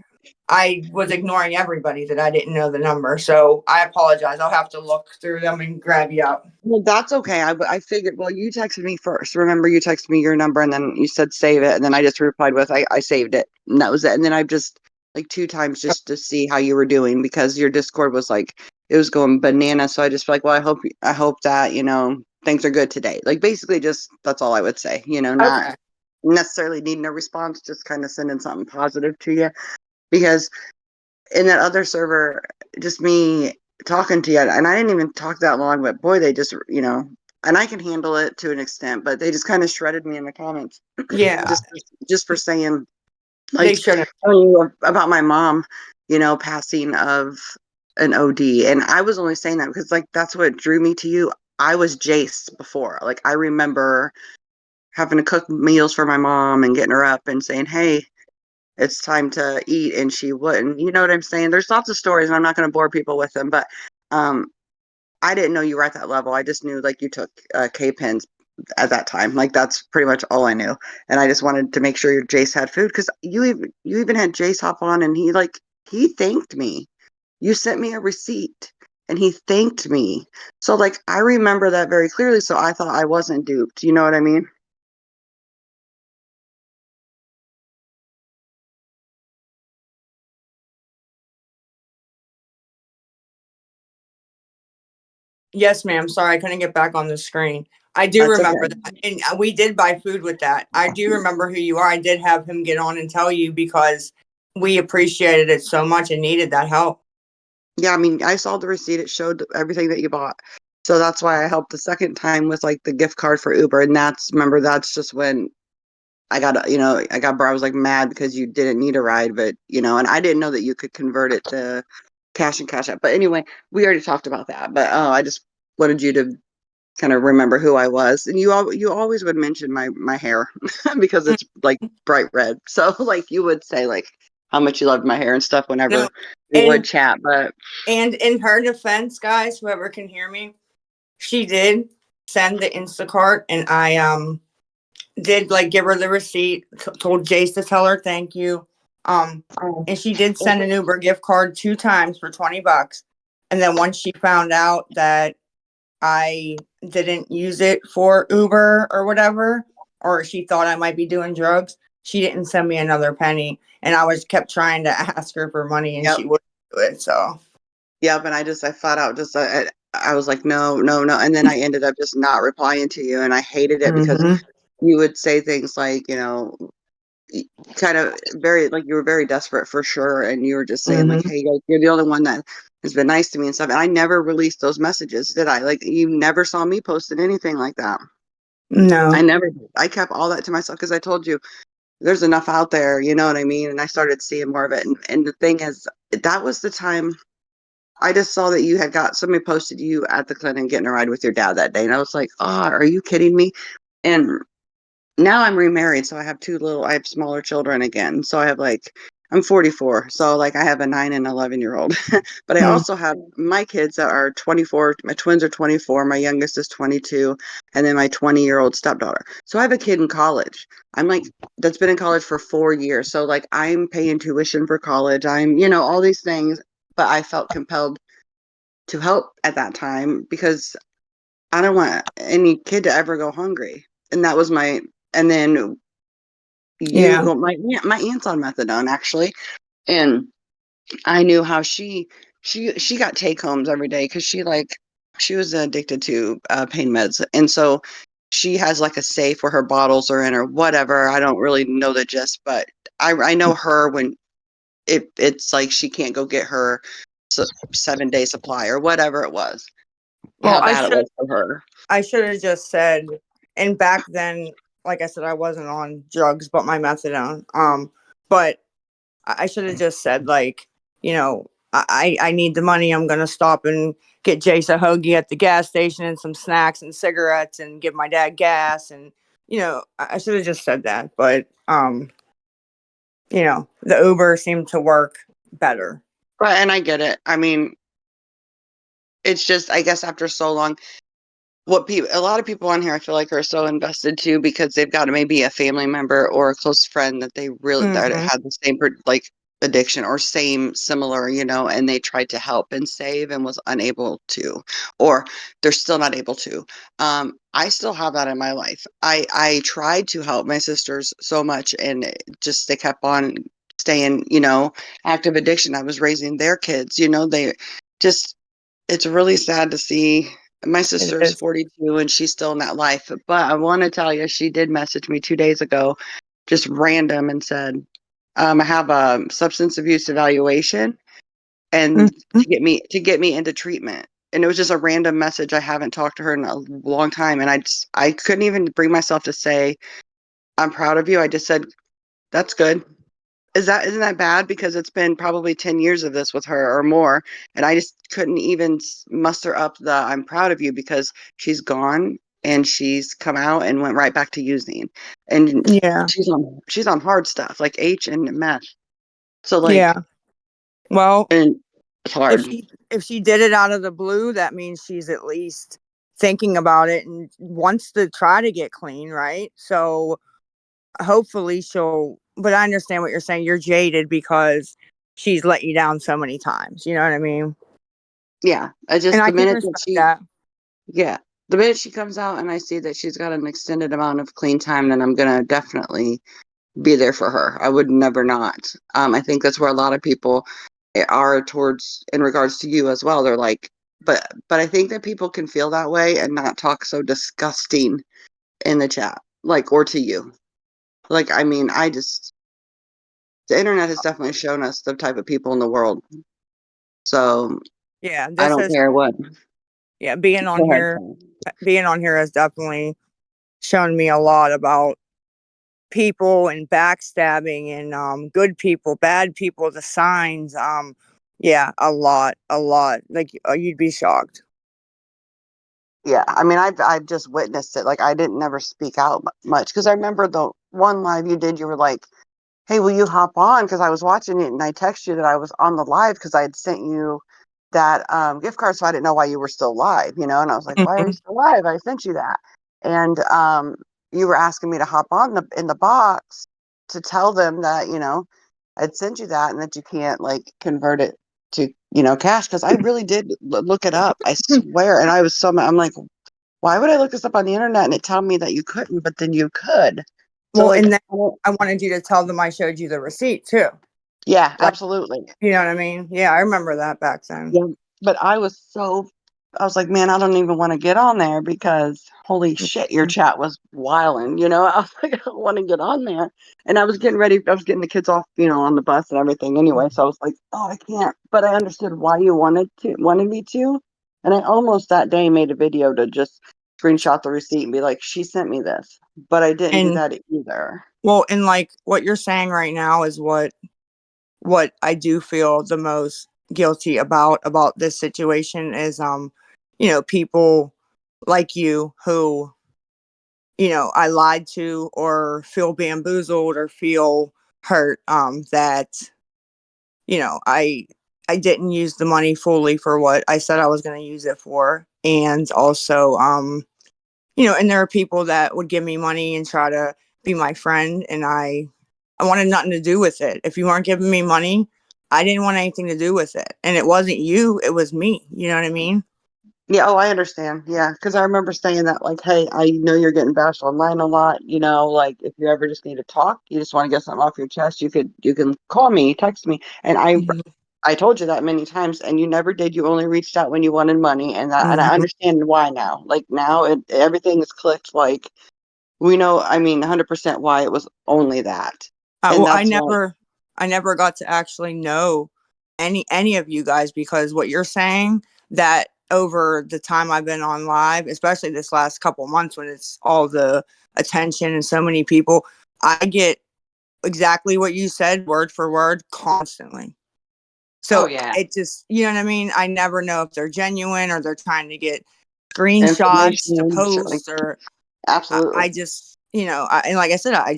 I was ignoring everybody that I didn't know the number. So I apologize. I'll have to look through them and grab you up. Well, that's okay. I figured, well, you texted me first. Remember, you texted me your number and then you said save it. And then I just replied with, I saved it. And that was it. And then I've just like 2 times just to see how you were doing because your Discord was like, it was going banana. So I just feel like, well, I hope that, things are good today. Like basically just, that's all I would say, not Okay. necessarily needing a response, just kind of sending something positive to you because in that other server, just me talking to you, and I didn't even talk that long, but boy, they just, and I can handle it to an extent, but they just kind of shredded me in the comments, Yeah. just for saying, They like, shouldn't. telling you about my mom, passing of an OD, and I was only saying that because, like, that's what drew me to you. I was Jace before, like, I remember having to cook meals for my mom and getting her up and saying, "Hey, it's time to eat," and she wouldn't. You know what I'm saying? There's lots of stories, and I'm not going to bore people with them, but um, I didn't know you were at that level. I just knew like you took K pens at that time. Like that's pretty much all I knew, and I just wanted to make sure your Jace had food because you even had Jace hop on, and he thanked me. You sent me a receipt. And he thanked me. So, like, I remember that very clearly. So I thought I wasn't duped. You know what I mean? Yes, ma'am. Sorry, I couldn't get back on the screen. I do That's remember okay. that. And we did buy food with that. I do remember who you are. I did have him get on and tell you because we appreciated it so much and needed that help. Yeah, I mean, I saw the receipt. It showed everything that you bought. So that's why I helped the second time with like the gift card for Uber. And remember, that's just when I was like mad because you didn't need a ride, but and I didn't know that you could convert it to cash and cash out. But anyway, we already talked about that. But I just wanted you to kind of remember who I was. And you always would mention my hair because it's like bright red. So like you would say like how much you loved my hair and stuff No, whenever we would and chat. But in her defense, guys, whoever can hear me, she did send the Instacart, and I did like give her the receipt. Told Jace to tell her thank you. And she did send an Uber gift card 2 times for $20. And then once she found out that I didn't use it for Uber or whatever, or she thought I might be doing drugs, she didn't send me another penny. And I was kept trying to ask her for money, and yep, she wouldn't do it. So yep. And I flat out just I was like, no, no, no. And then I ended up just not replying to you, and I hated it because hmm you would say things like, kind of very like you were very desperate for sure, and you were just saying like, hmm hey, like, you're the only one that has been nice to me and stuff. And I never released those messages, did I? Like, you never saw me posting anything like that. I no, never did. I kept all that to myself because I told you there's enough out there, you know what I mean? And I started seeing more of it. And the thing is, that was the time I just saw that you had got somebody posted you at the clinic getting a ride with your dad that day. And I was like, oh, are you kidding me? And now I'm remarried, so I have smaller children again. So I have I'm 44, so like I have a 9 and 11-year-old. But I mm, also have my kids that are 24. My twins are 24. My youngest is 22, and then my 20-year-old stepdaughter. So I have a kid in college. I'm like that's been in college for 4 years. So like I'm paying tuition for college. I'm all these things, but I felt compelled to help at that time because I don't want any kid to ever go hungry. And that was my and then yeah, my aunt's on methadone actually, and I knew how she got take homes every day because she was addicted to pain meds, and so she has like a safe where her bottles are in or whatever. I don't really know the gist, but I know her when it's like she can't go get her 7-day supply or whatever it was, well, how bad it was for her. I should have just said, and back then, like I said, I wasn't on drugs, but my methadone. But I should have just said, like, I need the money. I'm gonna stop and get Jace a hoagie at the gas station and some snacks and cigarettes and give my dad gas, and I should have just said that. But the Uber seemed to work better. Right, and I get it. I mean, it's just I guess after so long, a lot of people on here I feel like are so invested too because they've got maybe a family member or a close friend that they really that hmm had the same like addiction or same similar, and they tried to help and save and was unable to, or they're still not able to. I still have that in my life. I tried to help my sisters so much, and just they kept on staying, active addiction. I was raising their kids, they just it's really sad to see. My It sister's is. 42 and she's still in that life. But I want to tell you, she did message me 2 days ago, just random, and said, I have a substance abuse evaluation and Mhm. to get me into treatment. And it was just a random message. I haven't talked to her in a long time. And I couldn't even bring myself to say, I'm proud of you. I just said, that's good. Isn't that bad? Because it's been probably 10 years of this with her or more, and I just couldn't even muster up the "I'm proud of you" because she's gone and she's come out and went right back to using, and Yeah, she's on hard stuff like H and meth. So like, yeah. Well, and it's if hard. she did it out of the blue, that means she's at least thinking about it and wants to try to get clean, right? So hopefully she'll. But I understand what you're saying. You're jaded because she's let you down so many times. You know what I mean? Yeah, I And just I can respect that. yeah, the minute she comes out and I see that she's got an extended amount of clean time, then I'm gonna definitely be there for her. I would never not. I think that's where a lot of people are towards in regards to you as well. They're like, but I think that people can feel that way and not talk so disgusting in the chat, like or to you. Like, I mean, the internet has definitely shown us the type of people in the world. So Yeah, I this don't has. care what. Yeah, being on Go ahead. here, has definitely shown me a lot about people and backstabbing and good people, bad people, the signs. Yeah, a lot. Like you'd be shocked. Yeah, I mean, I've just witnessed it. Like, I didn't never speak out much because I remember the one live you did. You were like, hey, will you hop on? Because I was watching it and I texted you that I was on the live because I had sent you that gift card, so I didn't know why you were still live, you know? And I was like, why are you Mhm. still live? I sent you that. And you were asking me to hop on in the box to tell them that, you know, I'd sent you that and that you can't like convert it to, you know, cash. Because I really did look it up. I swear. And I was so mad. I'm like, why would I look this up on the internet and it tell me that you couldn't, but then you could? So Well, like, and then I wanted you to tell them I showed you the receipt too. yeah, Like, absolutely. you know what I mean? Yeah, I remember that back then. Yeah, but I was like, man, I don't even want to get on there because holy shit, your Mhm. chat was wilding, you know? I was like, I don't want to get on there. And I was getting ready, I was getting the kids off, you know, on the bus and everything anyway. So I was like, oh, I can't. But I understood why you wanted me to. And I almost that day made a video to just screenshot the receipt and be like, she sent me this. But I didn't do And that either. well, and like what you're saying right now is what I do feel the most guilty about this situation is you know, people like you who, you know, I lied to or feel bamboozled or feel hurt that, you know, I didn't use the money fully for what I said I was going to use it for. And also you know, and there are people that would give me money and try to be my friend, and I wanted nothing to do with it. If you weren't giving me money, I didn't want anything to do with it. And it wasn't you, it was me. You know what I mean? Yeah, oh, I understand. Yeah, because I remember saying that, like, hey, I know you're getting bashed online a lot. You know, like if you ever just need to talk, you just want to get something off your chest, you can call me, text me, and Mhm. I told you that many times, and you never did. You only reached out when you wanted money, and I Mhm. understand why now. Like now, everything is clicked. Like we know. I mean, 100% why it was only that, and Well, that's why. I never got to actually know any of you guys because what you're saying that over the time I've been on live, especially this last couple months when it's all the attention and so many people, I get exactly what you said word for word constantly. Oh So yeah, it just, you know what I mean? I never know if they're genuine or they're trying to get screenshots to information. Like post or absolutely. I just, you know, and like I said, I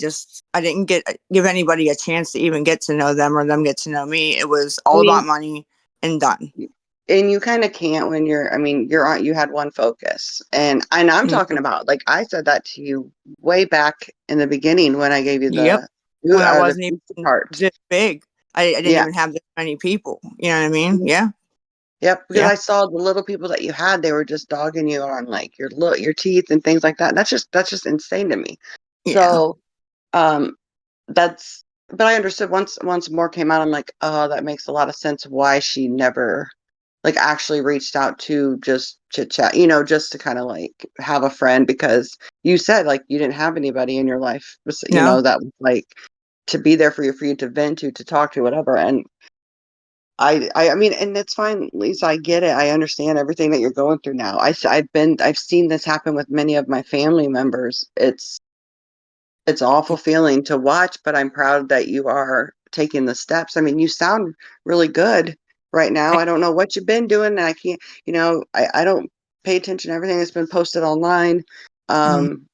didn't give anybody a chance to even get to know them or them get to know me. It was I all mean, about money and done. and you kind of can't when you're, I mean, you're on, you had one focus. And I'm talking Mhm. about, like, I said that to you way back in the beginning when I gave you Yep. When I the wasn't pizza even cart. this big, I didn't Yeah. even have this many people. You know what I mean? Mhm. Yeah. Yep. Because Yeah. I saw the little people that you had, they were just dogging you on like your teeth and things like that. And that's just insane to me. Yeah. So, um, that's, but I understood once more came out, I'm like, oh, that makes a lot of sense why she never like actually reached out to just chit chat, you know, just to kind of like have a friend because you said like you didn't have anybody in your life, you No. know, that was like to be there for you to vent to talk to, whatever. And I mean, and it's fine, Lisa. I get it. I understand everything that you're going through now. I've seen this happen with many of my family members. It's an awful feeling to watch, but I'm proud that you are taking the steps. I mean, you sound really good right now. I don't know what you've been doing, and I can't, you know, I don't pay attention to everything that's been posted online. Mhm. Um,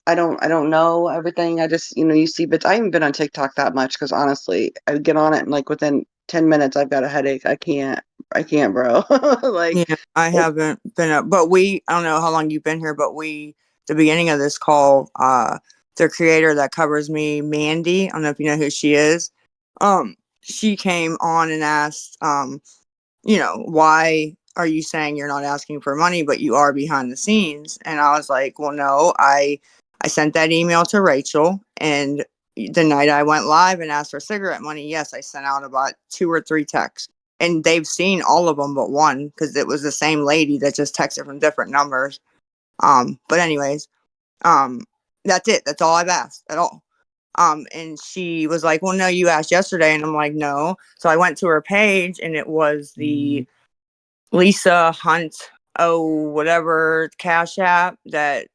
I don't know everything. I just, you know, you see bits. I haven't been on TikTok that much because honestly, I get on it and like within 10 minutes I've got a headache. I can't, bro. Like Yeah, I it, haven't been up, but I don't know how long you've been here, but the beginning of this call, the creator that covers me, Mandy, I don't know if you know who she is. She came on and asked, you know, why are you saying you're not asking for money, but you are behind the scenes? And I was like, well, no, I sent that email to Rachel, and the night I went live and asked for cigarette money, yes, I sent out about 2 or 3 texts, and they've seen all of them but one because it was the same lady that just texted from different numbers. But anyways, um, that's it. That's all I've asked at all. And she was like, well, no, you asked yesterday. And I'm like, no. So I went to her page and it was the Lisa Hunt, oh, whatever Cash App that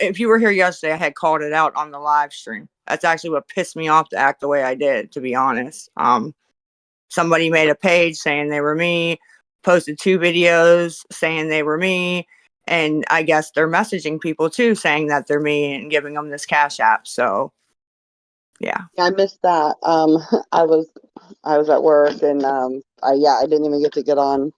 if you were here yesterday, I had called it out on the live stream. That's actually what pissed me off to act the way I did, to be honest. Somebody made a page saying they were me, posted 2 videos saying they were me, and I guess they're messaging people too saying that they're me and giving them this Cash App. So Yeah. Yeah, I missed that. I was at work and I didn't even get on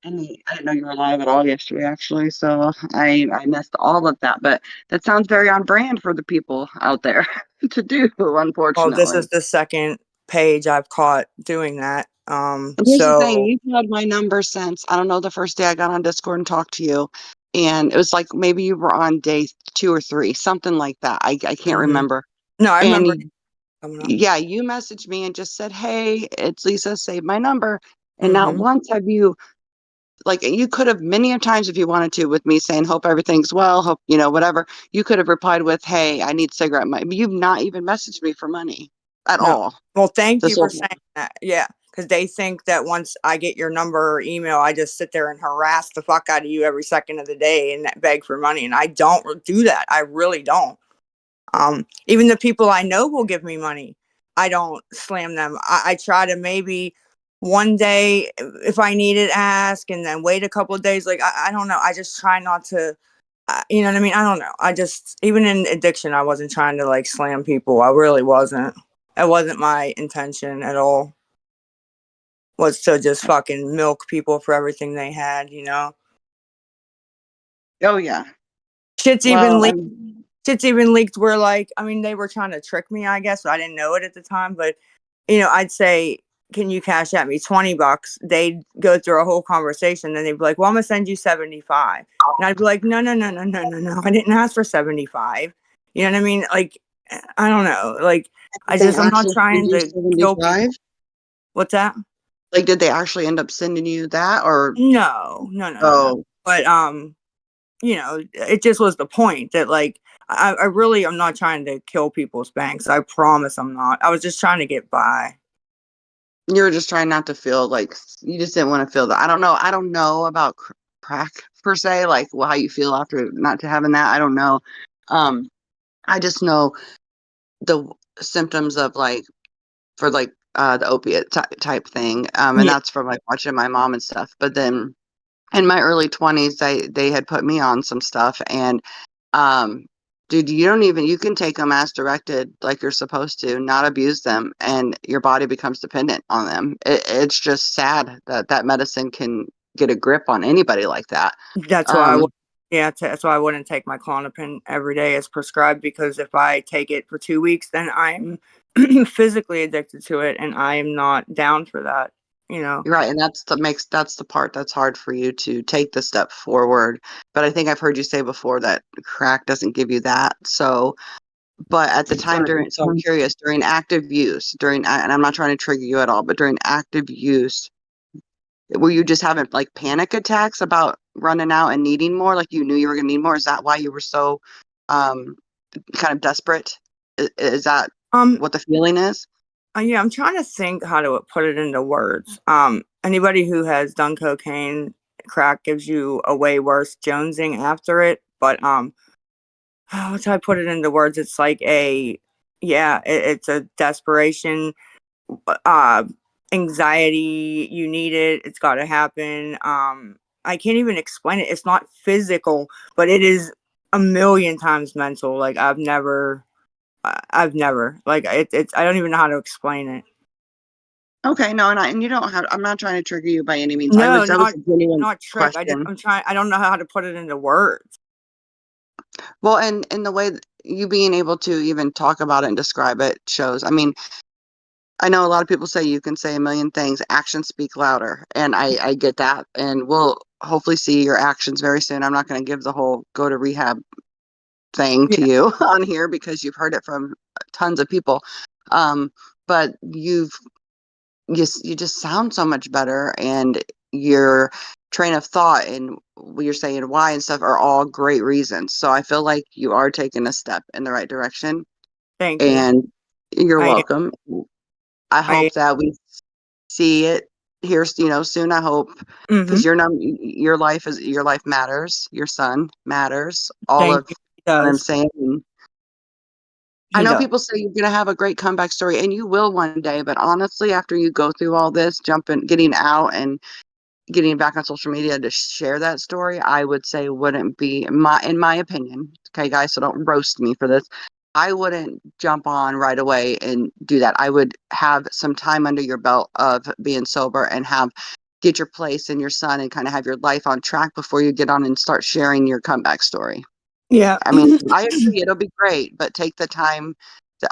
any. I didn't know you were live at all yesterday, actually. So I missed all of that. But that sounds very on brand for the people out there to do, Well, this is unfortunately. the second page I've caught doing that. And here's the thing, So you've had my number since, I don't know, the first day I got on Discord and talked to you. And it was like maybe you were on day 2 or 3, something like that. I can't mhm. remember. No, I And remember coming up. yeah, you messaged me and just said, "Hey, it's Lisa, save my number." And not Mm-hmm. once have you, like, you could have many of times if you wanted to, with me saying, "Hope everything's well, hope, whatever." You could have replied with, "Hey, I need cigarette money." You've not even messaged me for money at No. all. Well, thank This you for whole saying that. Yeah. Because they think that once I get your number or email, I just sit there and harass the fuck out of you every second of the day and beg for money. And I don't do that. I really don't. Even the people I know will give me money. I don't slam them. I try to maybe one day, if I need it, ask, and then wait a couple of days. Like, I don't know. I just try not to, you know what I mean? I don't know. I just, even in addiction, I wasn't trying to like slam people. I really wasn't. It wasn't my intention at all, was to just fucking milk people for everything they had, you know? Oh yeah. Shit's even Well, leaked. Shit's even leaked where, like, I mean, they were trying to trick me, I guess. So I didn't know it at the time, but I'd say, "Can you cash at me $20?" They'd go through a whole conversation, then they'd be like, "Well, I'm gonna send you 75." And I'd be like, "No, no, no, no, no, no, no. I didn't ask for 75." You know what I mean? Like, I don't know. Like, they I'm not actually send trying you to kill 75? people. What's that? Like, did they actually end up sending you that, or No, no, no, no, no. oh, But it just was the point that, like, I really am not trying to kill people's banks. I promise I'm not. I was just trying to get by. you were just trying not to feel like you just didn't want to feel that. I don't know about crack per se, like how you feel after not to having that. I don't know. Um, I just know the symptoms of like for like the opiate type thing. And Yeah, that's from like watching my mom and stuff. But then in my early 20s, they had put me on some stuff, and um dude, you can take them as directed, like you're supposed to, not abuse them, and your body becomes dependent on them. It's just sad that that medicine can get a grip on anybody like that. that's why um that's why I wouldn't take my Klonopin every day as prescribed, because if I take it for 2 weeks, then I'm physically addicted to it, and I am not down for that. You know. you're right, and that's the part that's hard for you to take the step forward. But I think I've heard you say before that crack doesn't give you that. So but at the time during, so I'm curious, during active use, and I'm not trying to trigger you at all, but during active use, were you just having like panic attacks about running out and needing more? Like you knew you were going to need more? Is that why you were so um, kind of desperate? Is that Um. what the feeling is? Yeah, I'm trying to think how to put it into words. Anybody who has done cocaine, crack gives you a way worse jonesing after it. But how do I put it into words? It's like it's a desperation, uh, anxiety. You need it. It's got to happen. I can't even explain it. It's not physical, but it is a million times mental. Like I've never like it's. I don't even know how to explain it. Okay, no, and you don't have. I'm not trying to trigger you by any means. No, That was not a genuine not trick. question. I'm trying. I don't know how to put it into words. Well, and the way you being able to even talk about it and describe it shows. I mean, I know a lot of people say you can say a million things, actions speak louder, and I get that, and we'll hopefully see your actions very soon. I'm not going to give the whole go to rehab thing to Yeah, you on here because you've heard it from tons of people, um, but you just sound so much better, and your train of thought and what you're saying why and stuff are all great reasons. So I feel like you are taking a step in the right direction, thank you. and you're I welcome. I I hope that we see it here, soon. I hope mm-hmm. because your life matters. Your son matters. All Thank of you. He what I'm does. saying. And I He know does. people say you're gonna have a great comeback story, and you will one day. But honestly, after you go through all this, getting out, and getting back on social media to share that story, I would say wouldn't be in my opinion. Okay, guys, so don't roast me for this. I wouldn't jump on right away and do that. I would have some time under your belt of being sober and get your place and your son and kind of have your life on track before you get on and start sharing your comeback story. Yeah. I mean, I agree, it'll be great, but take the time,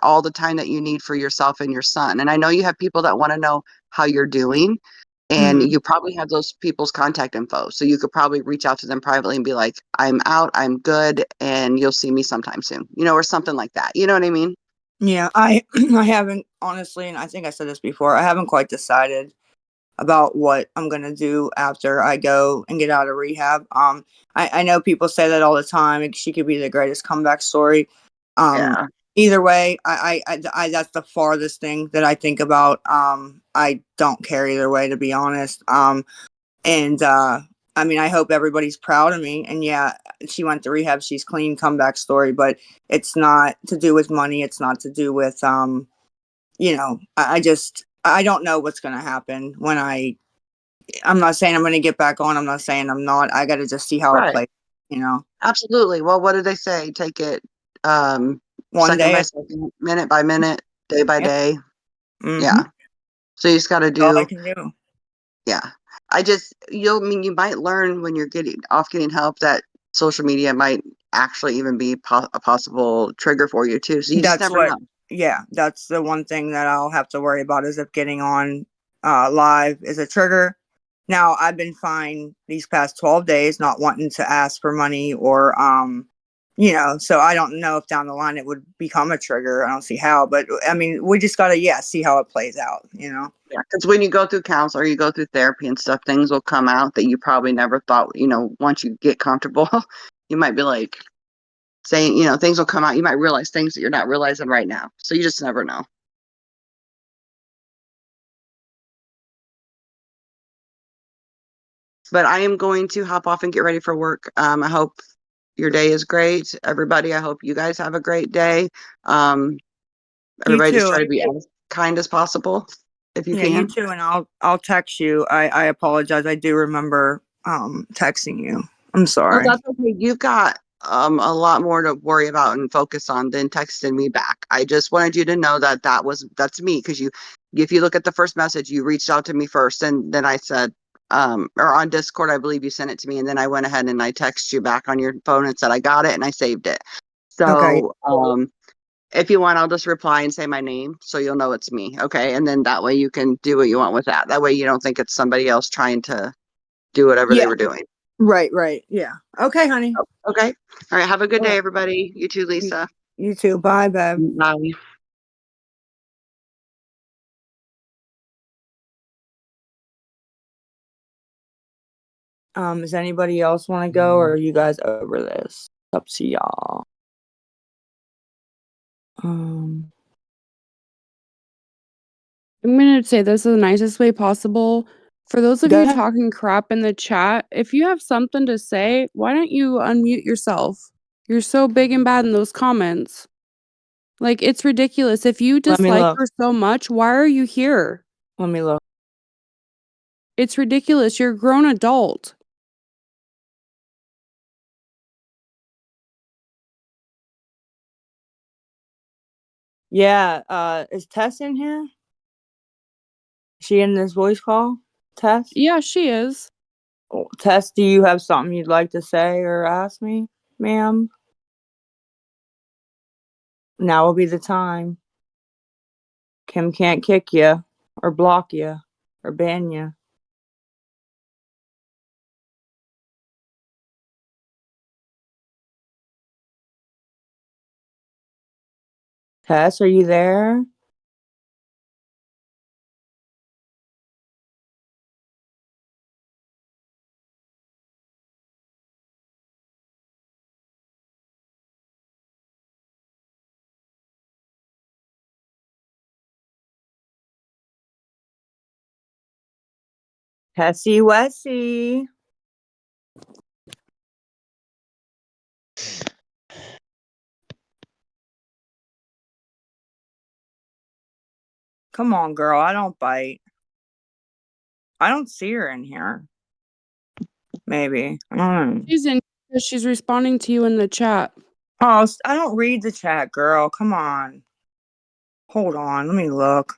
all the time that you need for yourself and your son. And I know you have people that want to know how you're doing, and Mhm. you probably have those people's contact info. So you could probably reach out to them privately and be like, I'm out, I'm good, and you'll see me sometime soon, or something like that. You know what I mean? Yeah, I I haven't honestly, and I think I said this before. I haven't quite decided about what I'm gonna do after I go and get out of rehab. I know people say that all the time. Like, she could be the greatest comeback story. Yeah. Either way, that's the farthest thing that I think about. I don't care either way, to be honest. And I mean, I hope everybody's proud of me. And yeah, she went to rehab. She's clean, comeback story, but it's not to do with money. It's not to do with I don't know what's gonna happen when I'm not saying I'm gonna get back on. I'm not saying I'm not. I gotta just see how it Right. plays. You know, Absolutely. Well, what do they say? Take it one second day. by second, minute by minute, day by Yeah. day. Mm-hmm. Yeah. So you just got to That's all I do, can do. yeah. You might learn when you're getting help that social media might actually even be a possible trigger for you too. So you just That's never what. know. Yeah, that's the one thing that I'll have to worry about is if getting on live is a trigger. Now I've been fine these past 12 days, not wanting to ask for money or so I don't know if down the line it would become a trigger. I don't see how, but I mean, we just gotta see how it plays out. Yeah. Because when you go through counselor, you go through therapy and stuff, things will come out that you probably never thought, once you get comfortable, you might be like saying, things will come out. You might realize things that you're not realizing right now. So you just never know. But I am going to hop off and get ready for work. I hope your day is great, everybody. I hope you guys have a great day. Um, You Everybody just too. try to be as kind as possible if you Yeah, you can. too, and I'll text you. I apologize. I do remember texting you. I'm No, sorry. that's okay. You've got a lot more to worry about and focus on than texting me back. I just wanted you to know that that's me because if you look at the first message, you reached out to me first, and then I said, or on Discord, I believe you sent it to me, and then I went ahead and I texted you back on your phone and said I got it and I saved it. Okay. So, if you want, I'll just reply and say my name so you'll know it's me. Okay. And then that way you can do what you want with that. That way you don't think it's somebody else trying to do whatever they Yeah. were doing. Right. Yeah. Okay, honey. Okay. All right. Have a good All day, right. everybody. You too, You, Lisa. you too. Bye, Bev. Bye. Does anybody else want to go, or are you guys over this? It's up to y'all. Um. I'm going to say this in the nicest way possible. For those of Go you ahead. talking crap in the chat, if you have something to say, why don't you unmute yourself? You're so big and bad in those comments. Like, it's ridiculous. If you Let me dislike look. her so much, why are you here? Let me look. It's ridiculous. You're a grown adult. Yeah. Is Tess in here? Is she in this voice call? Tess. Yeah, she is. Oh, Tess, do you have something you'd like to say or ask me, ma'am? Now will be the time. Kim can't kick you or block you or ban you. Tess, are you there? Tessie Wessie. Come on, girl. I don't bite. I don't see her in here. Maybe. I don't know. She's in because she's responding to you in the chat. Oh, I don't read the chat, girl. Come on. Hold on. Let me look.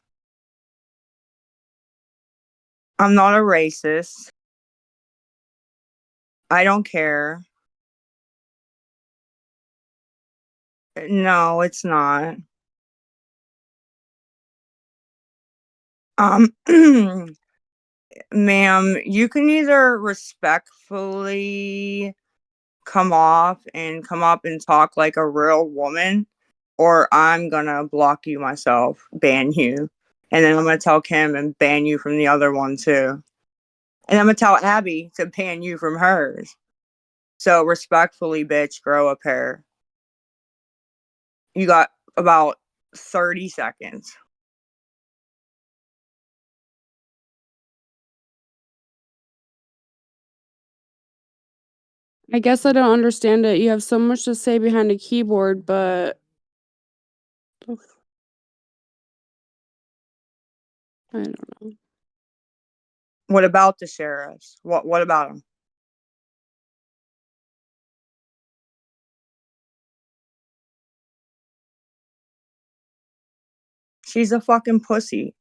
I'm not a racist. I don't care. No, it's not. Ma'am, you can either respectfully come up and talk like a real woman, or I'm gonna block you myself, ban you. And then I'm gonna tell Kim and ban you from the other one too. And I'm gonna tell Abby to ban you from hers. So respectfully, bitch, grow a pair. You got about 30 seconds. I guess I don't understand it. You have so much to say behind a keyboard, but I don't know. What about the sheriffs? What about them? She's a fucking pussy.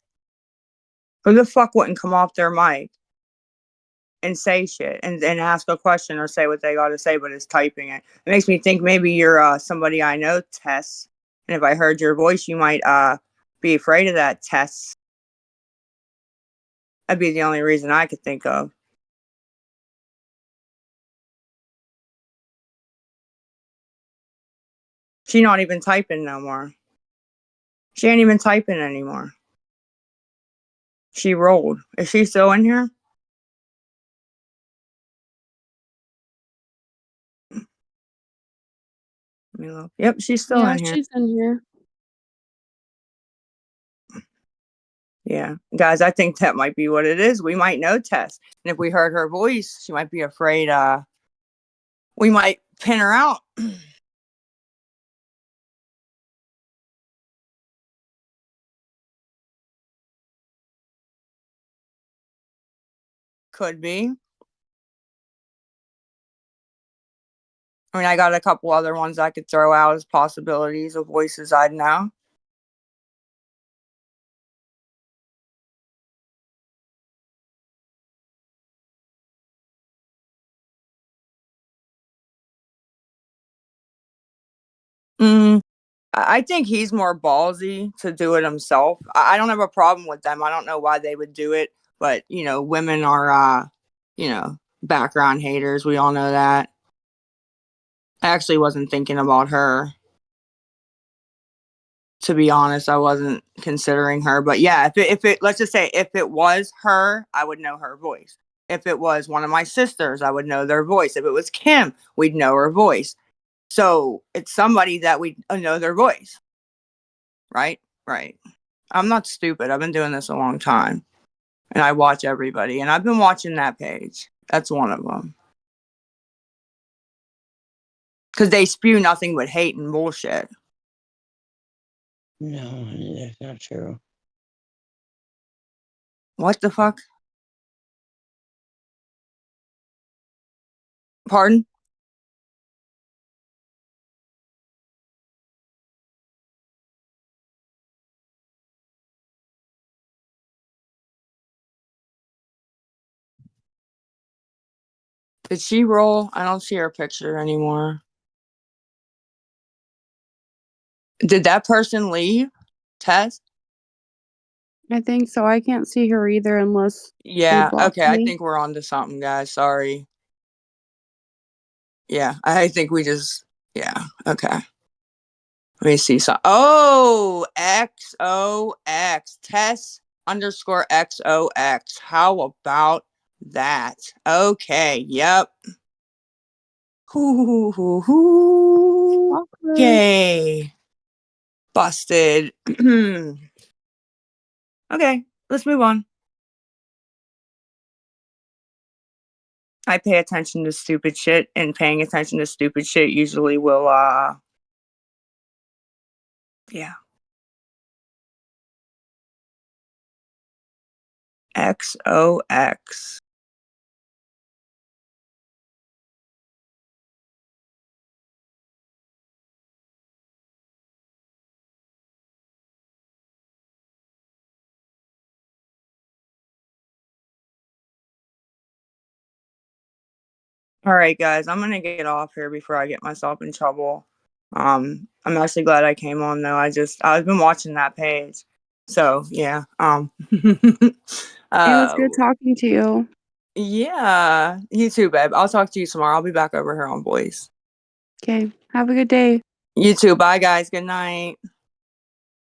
Who the fuck wouldn't come off their mic and say shit and ask a question or say what they got to say, but is typing it? It makes me think maybe you're somebody I know, Tess. And if I heard your voice, you might be afraid of that, Tess. That'd be the only reason I could think of. She not even typing no more. She ain't even typing anymore. She rolled. Is she still in here? Let me look. Yep, she's still in here. She's in here. Yeah. Guys, I think that might be what it is. We might know Tess. And if we heard her voice, she might be afraid we might pin her out. Could be. I mean, I got a couple other ones I could throw out as possibilities of voices I'd know. I think he's more ballsy to do it himself. I don't have a problem with them. I don't know why they would do it, but women are, background haters. We all know that. I actually wasn't thinking about her. To be honest, I wasn't considering her, but yeah, if it let's just say if it was her, I would know her voice. If it was one of my sisters, I would know their voice. If it was Kim, we'd know her voice. So it's somebody that we know their voice, right? Right. I'm not stupid. I've been doing this a long time, and I watch everybody, and I've been watching that page. That's one of them because they spew nothing but hate and bullshit. No, that's not true. What the fuck? Pardon? Did she roll? I don't see her picture anymore. Did that person leave? Tess? I think so. I can't see her either unless they Yeah, blocked okay. I me. think we're on to something, guys. Sorry. Yeah, I think we just, yeah, okay. Let me see some. Oh, XOX. Tess underscore XOX. How about that? Okay, yep. Okay. Busted. Okay, let's move on. I pay attention to stupid shit, and paying attention to stupid shit usually will, yeah. XOX. All right, guys, I'm gonna get off here before I get myself in trouble. I'm actually glad I came on though. I've been watching that page. So yeah. It was good talking to you. Yeah. You too, babe. I'll talk to you tomorrow. I'll be back over here on voice. Okay. Have a good day. You too. Bye guys. Good night.